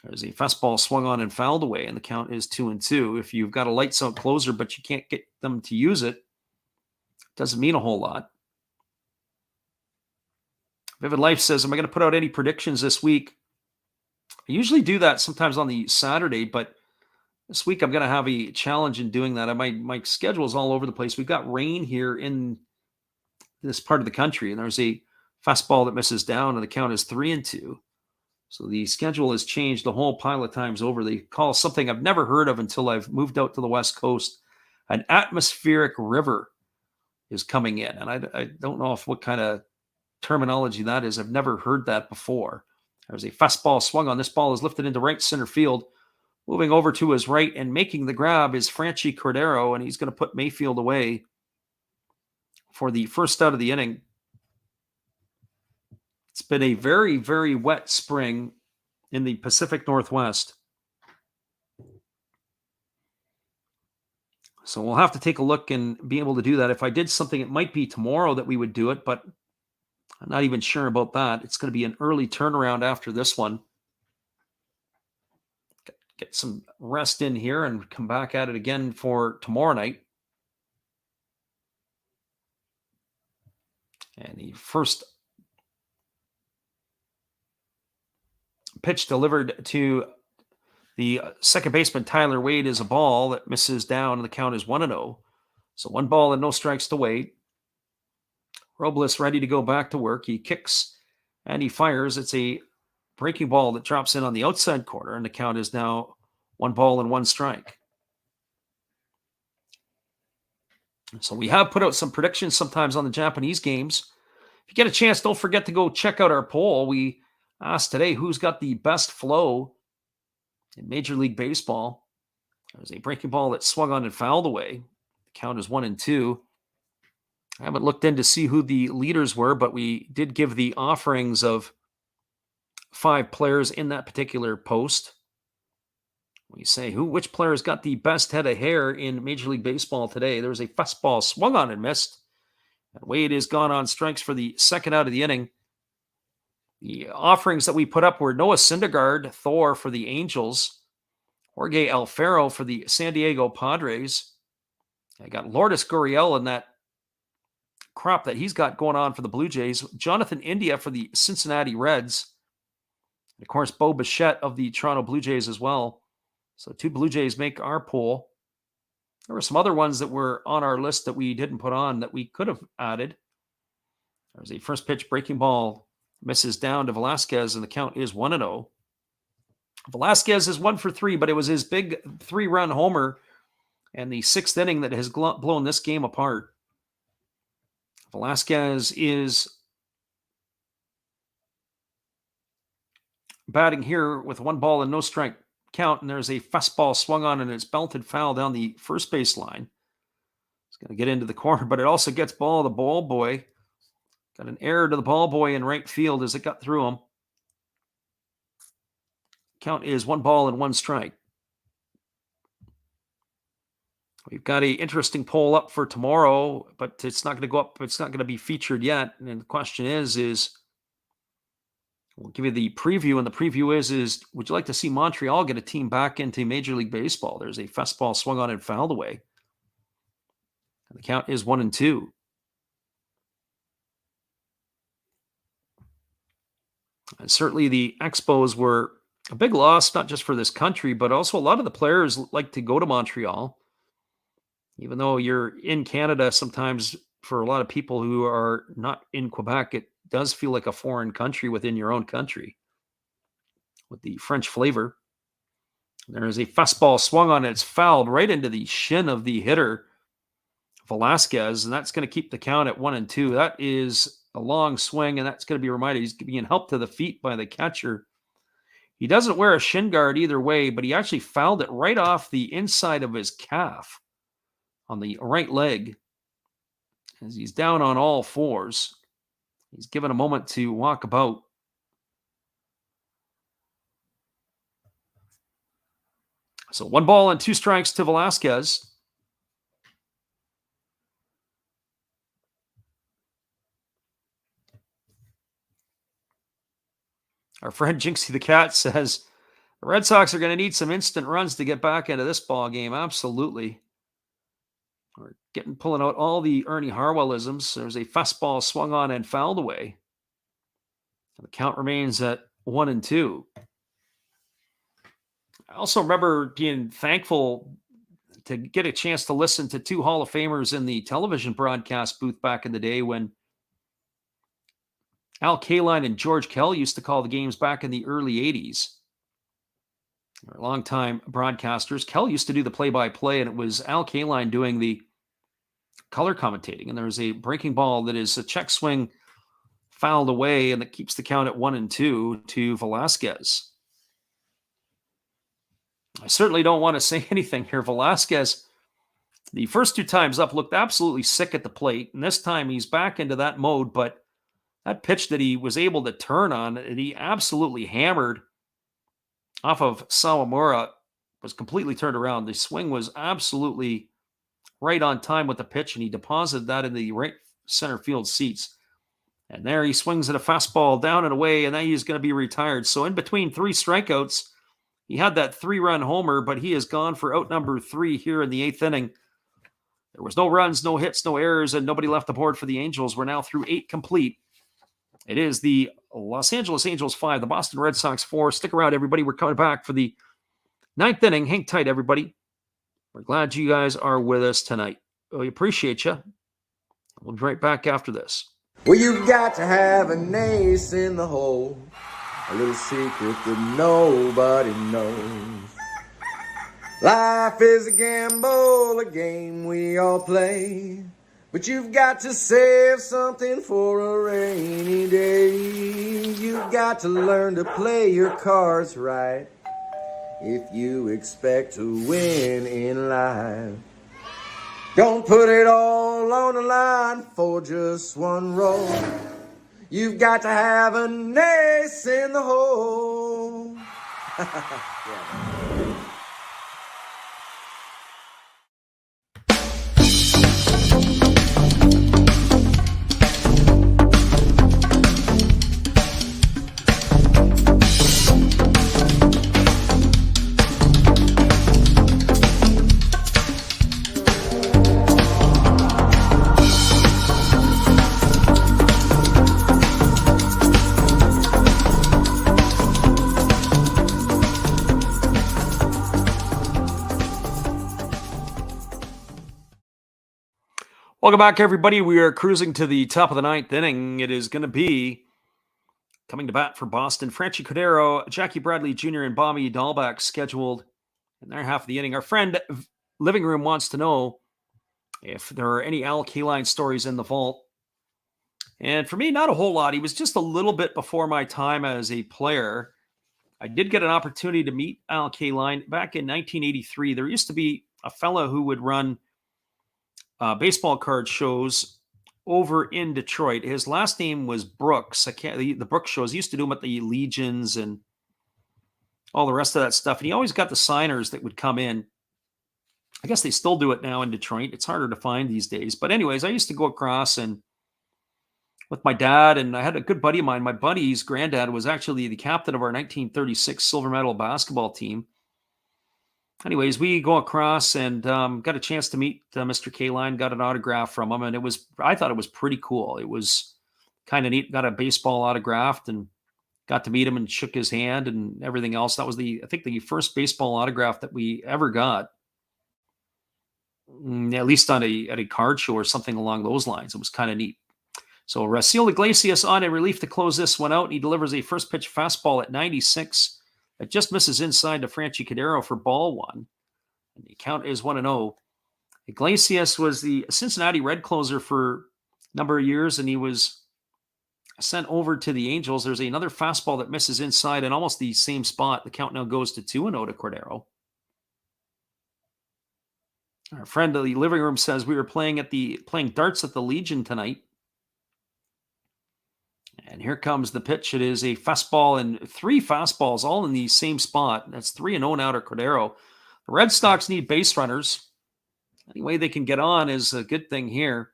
There's a fastball swung on and fouled away, and the count is 2-2. If you've got a lights out closer, but you can't get them to use it, it doesn't mean a whole lot. Vivid Life says, am I going to put out any predictions this week? I usually do that sometimes on the Saturday, but this week I'm going to have a challenge in doing that. My schedule is all over the place. We've got rain here in this part of the country, and there's a fastball that misses down, and the count is 3-2. So the schedule has changed a whole pile of times over. They call something I've never heard of until I've moved out to the West Coast. An atmospheric river is coming in, and I don't know what kind of terminology that is. I've never heard that before. There's a fastball swung on. This ball is lifted into right center field. Moving over to his right and making the grab is Franchi Cordero, and he's going to put Mayfield away for the first out of the inning. It's been a very, very wet spring in the Pacific Northwest. So we'll have to take a look and be able to do that. If I did something, it might be tomorrow that we would do it, but I'm not even sure about that. It's going to be an early turnaround after this one. Get some rest in here and come back at it again for tomorrow night. And the first pitch delivered to the second baseman, Tyler Wade, is a ball that misses down, and the count is 1-0. So 1 ball and no strikes to Wade. Robles ready to go back to work. He kicks and he fires. It's a breaking ball that drops in on the outside corner, and the count is now 1 ball and 1 strike. So we have put out some predictions sometimes on the Japanese games. If you get a chance, don't forget to go check out our poll. We asked today who's got the best flow in Major League Baseball. There's a breaking ball that swung on and fouled away. The count is 1-2. I haven't looked in to see who the leaders were, but we did give the offerings of 5 players in that particular post. We say which player's got the best head of hair in Major League Baseball today? There was a fastball swung on and missed. And Wade has gone on strikes for the second out of the inning. The offerings that we put up were Noah Syndergaard, Thor for the Angels, Jorge Alfaro for the San Diego Padres. I got Lourdes Gurriel in that crop that he's got going on for the Blue Jays. Jonathan India for the Cincinnati Reds. And of course, Bo Bichette of the Toronto Blue Jays as well. So 2 Blue Jays make our pool. There were some other ones that were on our list that we didn't put on that we could have added. There's a first pitch breaking ball, misses down to Velasquez, and the count is 1-0. Velasquez is 1 for 3, but it was his big 3-run homer and the 6th inning that has blown this game apart. Velasquez is batting here with 1 ball and no strike count, and there's a fastball swung on and it's belted foul down the first base line. It's going to get into the corner, but it also gets ball to the ball boy. Got an error to the ball boy in right field as it got through him. Count is 1 ball and 1 strike. We've got an interesting poll up for tomorrow, but it's not going to go up. It's not going to be featured yet. And the question is we'll give you the preview. And the preview is would you like to see Montreal get a team back into Major League Baseball? There's a fastball swung on and fouled away. And the count is 1-2. And certainly the Expos were a big loss, not just for this country, but also a lot of the players like to go to Montreal. Even though you're in Canada, sometimes for a lot of people who are not in Quebec, it does feel like a foreign country within your own country with the French flavor. There is a fastball swung on, it's fouled right into the shin of the hitter, Velasquez, and that's going to keep the count at 1-2. That is a long swing, and that's going to be reminded he's being helped to the feet by the catcher. He doesn't wear a shin guard either way, but he actually fouled it right off the inside of his calf on the right leg as he's down on all fours. He's given a moment to walk about. So 1 ball and 2 strikes to Velasquez. Our friend Jinxie the Cat says the Red Sox are going to need some instant runs to get back into this ball game. Absolutely. We're pulling out all the Ernie Harwellisms. There's a fastball swung on and fouled away. And the count remains at 1-2. I also remember being thankful to get a chance to listen to 2 Hall of Famers in the television broadcast booth back in the day when Al Kaline and George Kell used to call the games back in the early 80s. They were longtime broadcasters. Kell used to do the play-by-play, and it was Al Kaline doing the color commentating. And there's a breaking ball that is a check swing fouled away, and that keeps the count at 1-2 to Velasquez. I certainly don't want to say anything here. Velasquez, the first 2 times up, looked absolutely sick at the plate. And this time he's back into that mode, but that pitch that he was able to turn on, and he absolutely hammered off of Sawamura, was completely turned around. The swing was absolutely right on time with the pitch, and he deposited that in the right center field seats. And there he swings at a fastball down and away, and now he's going to be retired. So in between 3 strikeouts, he had that 3-run homer, but he has gone for out number 3 here in the 8th inning. There was no runs, no hits, no errors, and nobody left the board for the Angels. We're now through 8 complete. It is the Los Angeles Angels 5, the Boston Red Sox 4. Stick around, everybody. We're coming back for the 9th inning. Hang tight, everybody. We're glad you guys are with us tonight. We appreciate you. We'll be right back after this. Well, you've got to have an ace in the hole, a little secret that nobody knows. Life is a gamble, a game we all play. But you've got to save something for a rainy day. You've got to learn to play your cards right if you expect to win in life. Don't put it all on the line for just 1 roll. You've got to have an ace in the hole. Yeah. Welcome back, everybody. We are cruising to the top of the ninth inning. It is going to be coming to bat for Boston, Franchi Cordero, Jackie Bradley Jr., and Bobby Dahlbeck scheduled in their half of the inning. Our friend Living Room wants to know if there are any Al Kaline stories in the vault. And for me, not a whole lot. He was just a little bit before my time as a player. I did get an opportunity to meet Al Kaline back in 1983. There used to be a fellow who would run baseball card shows over in Detroit. His last name was Brooks. The Brooks shows. He used to do them at the Legions and all the rest of that stuff. And he always got the signers that would come in. I guess they still do it now in Detroit. It's harder to find these days. But anyways, I used to go across and with my dad, and I had a good buddy of mine. My buddy's granddad was actually the captain of our 1936 silver medal basketball team. Anyways, we go across and got a chance to meet Mr. Kaline, got an autograph from him, and I thought it was pretty cool. It was kind of neat. Got a baseball autographed and got to meet him and shook his hand and everything else. That was I think the first baseball autograph that we ever got, at least at a card show or something along those lines. It was kind of neat. So Raciel Iglesias on in relief to close this one out, and he delivers a first pitch fastball at 96. It just misses inside to Franchi Cordero for ball one. And the count is 1-0. Iglesias was the Cincinnati Red closer for a number of years, and he was sent over to the Angels. There's another fastball that misses inside in almost the same spot. The count now goes to 2-0 to Cordero. Our friend of the living room says we were playing darts at the Legion tonight. And here comes the pitch. It is a fastball and three fastballs all in the same spot. That's 3-0 now to Cordero. The Red Sox need base runners. Any way they can get on is a good thing here.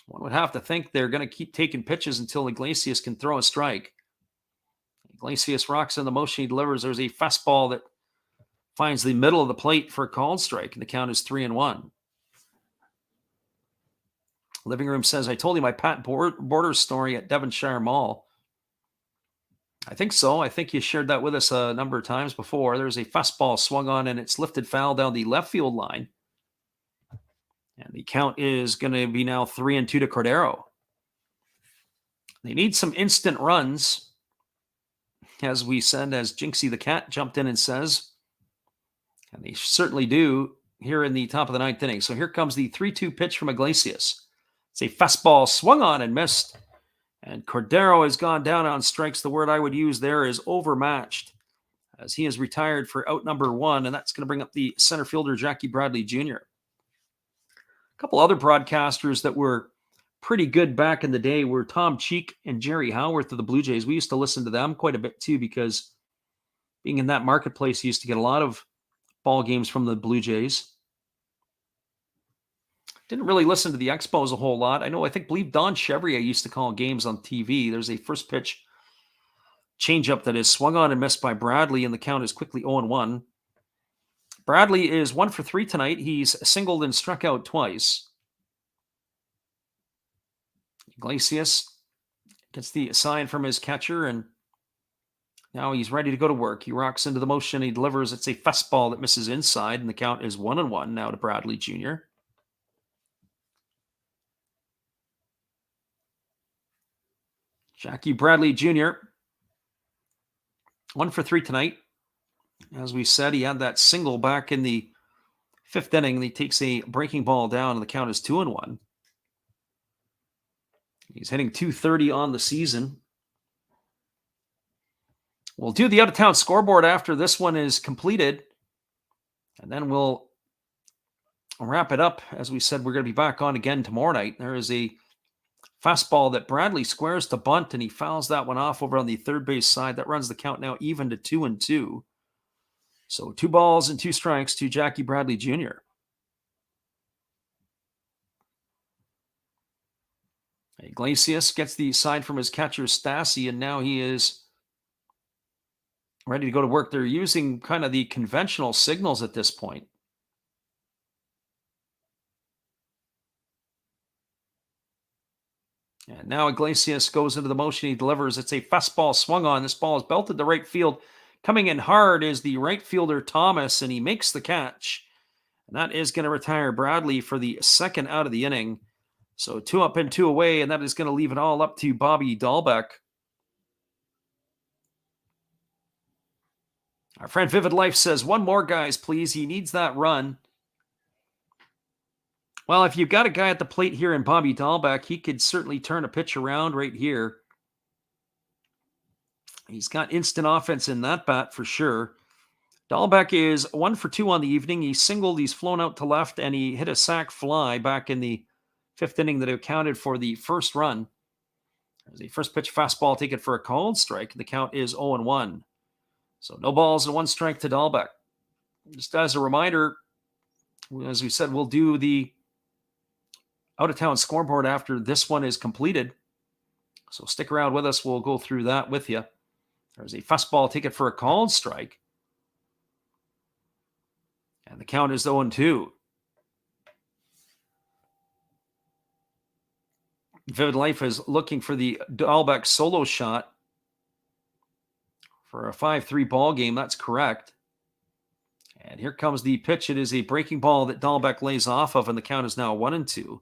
One would have to think they're going to keep taking pitches until Iglesias can throw a strike. Iglesias rocks in the motion. He delivers. There's a fastball that finds the middle of the plate for a called strike, and the count is 3-1. Living room says, I told you my Pat Borders story at Devonshire Mall. I think so. I think you shared that with us a number of times before. There's a fastball swung on, and it's lifted foul down the left field line. And the count is going to be now 3-2 to Cordero. They need some instant runs, as we said, as Jinxie the Cat jumped in and says. And they certainly do here in the top of the ninth inning. So here comes the 3-2 pitch from Iglesias. It's a fastball swung on and missed. And Cordero has gone down on strikes. The word I would use there is overmatched, as he is retired for out number one, and that's going to bring up the center fielder, Jackie Bradley Jr. A couple other broadcasters that were pretty good back in the day were Tom Cheek and Jerry Howarth of the Blue Jays. We used to listen to them quite a bit too, because being in that marketplace, you used to get a lot of ball games from the Blue Jays. Didn't really listen to the Expos a whole lot. I believe Don Chevrier used to call games on TV. There's a first pitch changeup that is swung on and missed by Bradley, and the count is quickly 0-1. Bradley is 1 for 3 tonight. He's singled and struck out twice. Iglesias gets the sign from his catcher, and now he's ready to go to work. He rocks into the motion. He delivers. It's a fastball that misses inside, and the count is 1-1 now to Bradley Jr. Jackie Bradley Jr., 1 for 3 tonight. As we said, he had that single back in the fifth inning. He takes a breaking ball down, and the count is 2-1. He's hitting .230 on the season. We'll do the out-of-town scoreboard after this one is completed, and then we'll wrap it up. As we said, we're going to be back on again tomorrow night. There is a fastball that Bradley squares to bunt, and he fouls that one off over on the third base side. That runs the count now even to 2-2. So 2 balls and 2 strikes to Jackie Bradley Jr. Iglesias gets the sign from his catcher, Stassi, and now he is ready to go to work. They're using kind of the conventional signals at this point. And now Iglesias goes into the motion. He delivers. It's a fastball swung on. This ball is belted to right field. Coming in hard is the right fielder, Thomas, and he makes the catch. And that is going to retire Bradley for the second out of the inning. So 2 up and 2 away, and that is going to leave it all up to Bobby Dahlbeck. Our friend Vivid Life says, one more, guys, please. He needs that run. Well, if you've got a guy at the plate here in Bobby Dahlbeck, he could certainly turn a pitch around right here. He's got instant offense in that bat for sure. Dahlbeck is 1 for 2 on the evening. He singled, he's flown out to left, and he hit a sac fly back in the 5th inning that accounted for the first run. There's the first pitch fastball taken for a called strike. The count is 0-1. So no balls and 1 strike to Dahlbeck. Just as a reminder, as we said, we'll do the out-of-town scoreboard after this one is completed. So stick around with us. We'll go through that with you. There's a fastball taken for a called strike. And the count is 0-2. Vivid Life is looking for the Dahlbeck solo shot for a 5-3 ball game. That's correct. And here comes the pitch. It is a breaking ball that Dahlbeck lays off of, and the count is now 1-2.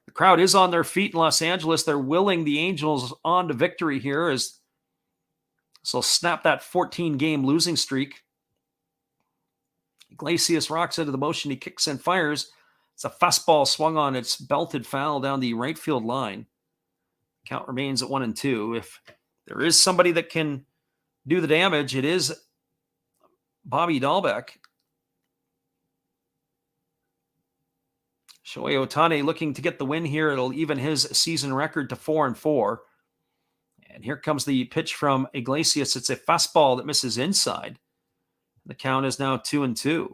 The crowd is on their feet in Los Angeles. They're willing the Angels on to victory here as they'll snap that 14-game losing streak. Iglesias rocks into the motion. He kicks and fires. It's a fastball swung on. It's belted foul down the right field line. Count remains at 1-2. If there is somebody that can do the damage, it is Bobby Dahlbeck. Shohei Ohtani looking to get the win here. It'll even his season record to 4-4. And here comes the pitch from Iglesias. It's a fastball that misses inside. The count is now 2-2.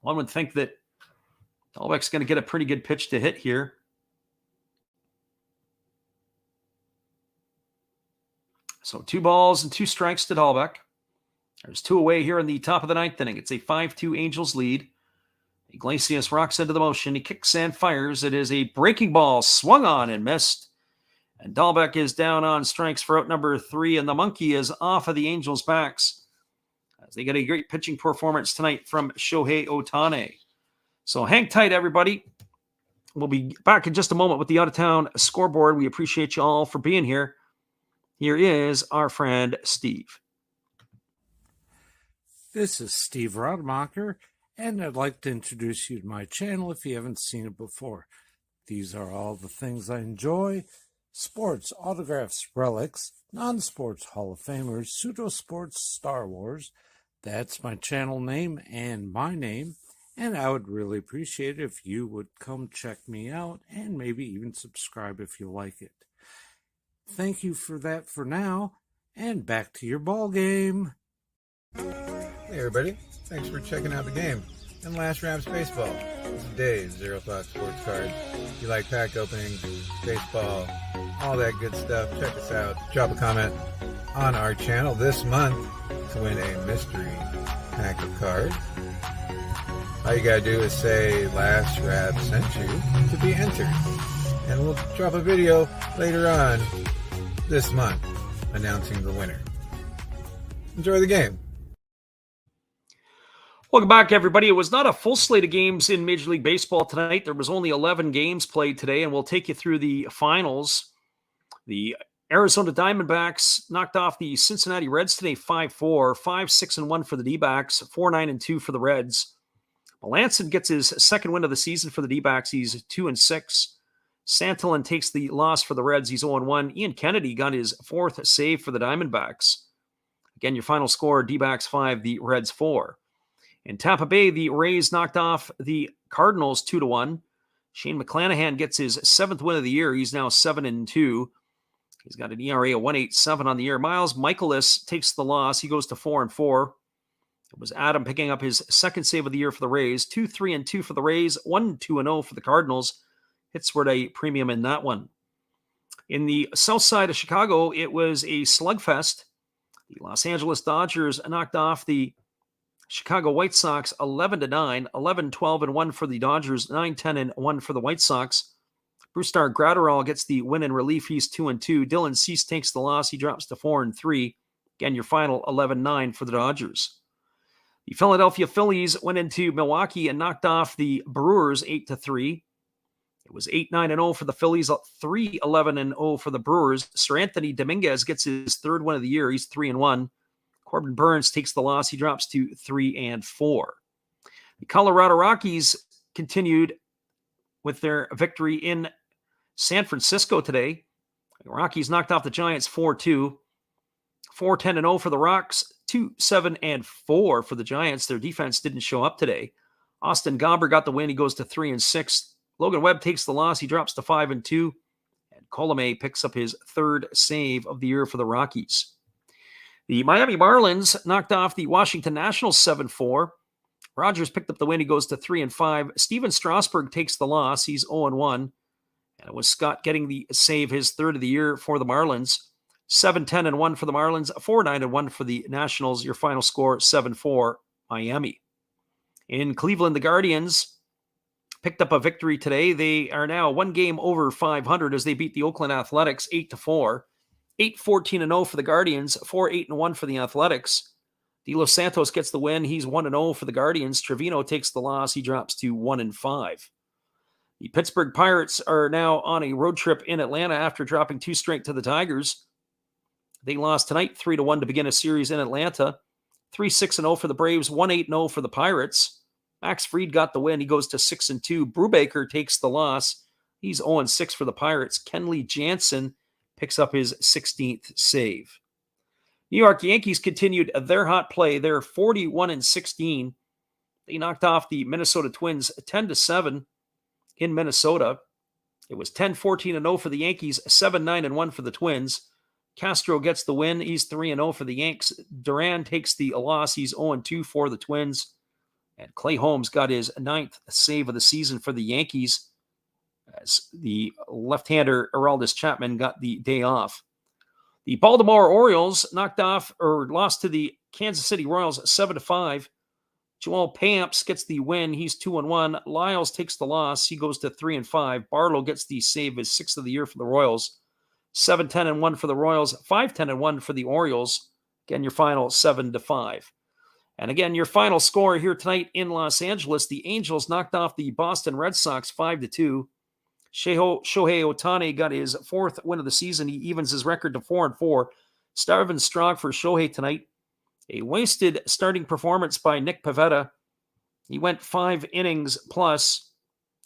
One would think that Dahlbeck's going to get a pretty good pitch to hit here. So 2 balls and 2 strikes to Dahlbeck. There's 2 away here in the top of the 9th inning. It's a 5-2 Angels lead. Iglesias rocks into the motion. He kicks and fires. It is a breaking ball swung on and missed. And Dahlbeck is down on strikes for out number 3, and the monkey is off of the Angels' backs as they get a great pitching performance tonight from Shohei Ohtani. So hang tight, everybody. We'll be back in just a moment with the out-of-town scoreboard. We appreciate you all for being here. Here is our friend Steve. This is Steve Rademacher, and I'd like to introduce you to my channel if you haven't seen it before. These are all the things I enjoy: sports, autographs, relics, non-sports Hall of Famers, pseudo-sports, Star Wars. That's my channel name and my name, and I would really appreciate it if you would come check me out and maybe even subscribe if you like it. Thank you for that for now, and back to your ball game. Hey everybody, thanks for checking out the game and Last Raps Baseball. This is Dave's Zero Thought Sports Cards. If you like pack openings, baseball, all that good stuff, check us out. Drop a comment on our channel this month to win a mystery pack of cards. All you gotta do is say Last Rap sent you to be entered. And we'll drop a video later on this month announcing the winner. Enjoy the game. Welcome back, everybody. It was not a full slate of games in Major League Baseball tonight. There was only 11 games played today, and we'll take you through the finals. The Arizona Diamondbacks knocked off the Cincinnati Reds today 5-4, 5-6-1 for the D-backs, 4-9-2 for the Reds. Melanson gets his second win of the season for the D-backs. He's 2-6. Santillan takes the loss for the Reds. He's 0-1. Ian Kennedy got his 4th save for the Diamondbacks. Again, your final score, D-backs 5, the Reds 4. In Tampa Bay, the Rays knocked off the Cardinals 2-1. Shane McClanahan gets his 7th win of the year. He's now 7-2. He's got an ERA of 1.87 on the year. Miles Michaelis takes the loss. He goes to 4-4. It was Adam picking up his 2nd save of the year for the Rays. 2-3-2 for the Rays. 1-2-0 for the Cardinals. Hits were a premium in that one. In the south side of Chicago, it was a slugfest. The Los Angeles Dodgers knocked off the Chicago White Sox 11-9, 11-12-1 for the Dodgers, 9-10-1 for the White Sox. Brusdar Graterol gets the win in relief. He's 2-2. Dylan Cease takes the loss. He drops to 4-3. Again, your final 11-9 for the Dodgers. The Philadelphia Phillies went into Milwaukee and knocked off the Brewers 8-3. It was 8-9-0 for the Phillies, 3-11-0 for the Brewers. Sir Anthony Dominguez gets his third win of the year. He's 3-1. Corbin Burns takes the loss. He drops to 3-4. The Colorado Rockies continued with their victory in San Francisco today. The Rockies knocked off the Giants 4-2. 4-10-0 for the Rocks, 2-7-4 for the Giants. Their defense didn't show up today. Austin Gomber got the win. He goes to 3-6. Logan Webb takes the loss. He drops to 5-2. And Colomé picks up his third save of the year for the Rockies. The Miami Marlins knocked off the Washington Nationals 7-4. Rogers picked up the win. He goes to 3-5. Steven Strasburg takes the loss. He's 0-1. And it was Scott getting the save, his third of the year for the Marlins. 7-10-1 for the Marlins, 4-9-1 for the Nationals. Your final score, 7-4, Miami. In Cleveland, the Guardians picked up a victory today. They are now one game over 500 as they beat the Oakland Athletics 8-4. 8-14-0 for the Guardians, 4-8-1 for the Athletics. De Los Santos gets the win. He's 1-0 for the Guardians. Trevino takes the loss. He drops to 1-5. The Pittsburgh Pirates are now on a road trip in Atlanta after dropping 2 straight to the Tigers. They lost tonight 3-1 to begin a series in Atlanta. 3-6-0 for the Braves, 1-8-0 for the Pirates. Max Fried got the win. He goes to 6-2. Brubaker takes the loss. He's 0-6 for the Pirates. Kenley Jansen picks up his 16th save. New York Yankees continued their hot play. They're 41-16. They knocked off the Minnesota Twins 10-7 in Minnesota. It was 10-14-0 for the Yankees, 7-9-1 for the Twins. Castro gets the win. He's 3-0 for the Yanks. Duran takes the loss. He's 0-2 for the Twins. And Clay Holmes got his 9th save of the season for the Yankees as the left-hander Aroldis Chapman got the day off. The Baltimore Orioles lost to the Kansas City Royals 7-5. Joel Pamps gets the win. He's 2-1. Lyles takes the loss. He goes to 3-5. Barlow gets the save, his 6th of the year for the Royals. 7-10-1 for the Royals, 5-10-1 for the Orioles. Again, your final 7-5. And again, your final score here tonight in Los Angeles, the Angels knocked off the Boston Red Sox 5-2. Shohei Ohtani got his 4th win of the season. He evens his record to 4-4. Starving strong for Shohei tonight. A wasted starting performance by Nick Pivetta. He went 5 innings plus.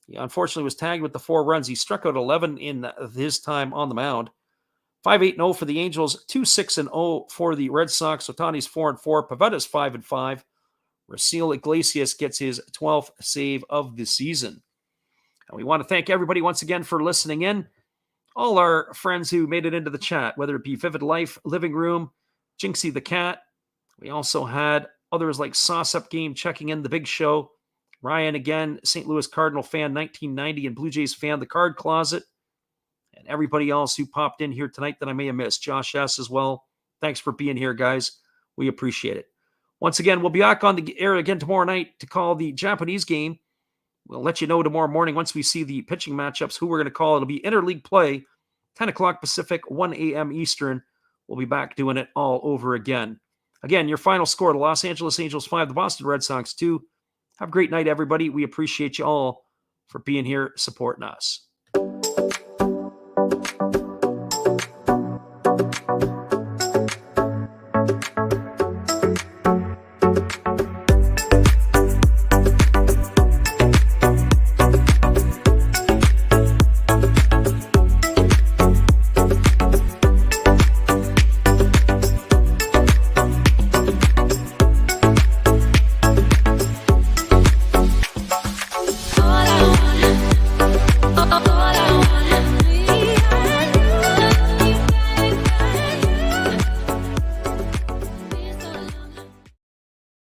He unfortunately was tagged with the 4 runs. He struck out 11 in his time on the mound. 5-8-0 for the Angels, 2-6-0 for the Red Sox. Ohtani's 4-4. Pavetta's 5-5. Raciel Iglesias gets his 12th save of the season. And we want to thank everybody once again for listening in. All our friends who made it into the chat, whether it be Vivid Life, Living Room, Jinxie the Cat. We also had others like Sauce Up Game checking in, The Big Show. Ryan again, St. Louis Cardinal fan 1990 and Blue Jays fan, The Card Closet. And everybody else who popped in here tonight that I may have missed. Josh S. as well. Thanks for being here, guys. We appreciate it. Once again, we'll be back on the air again tomorrow night to call the Japanese game. We'll let you know tomorrow morning once we see the pitching matchups, who we're going to call. It'll be interleague play, 10 o'clock Pacific, 1 a.m. Eastern. We'll be back doing it all over again. Again, your final score, the Los Angeles Angels 5, the Boston Red Sox 2. Have a great night, everybody. We appreciate you all for being here supporting us.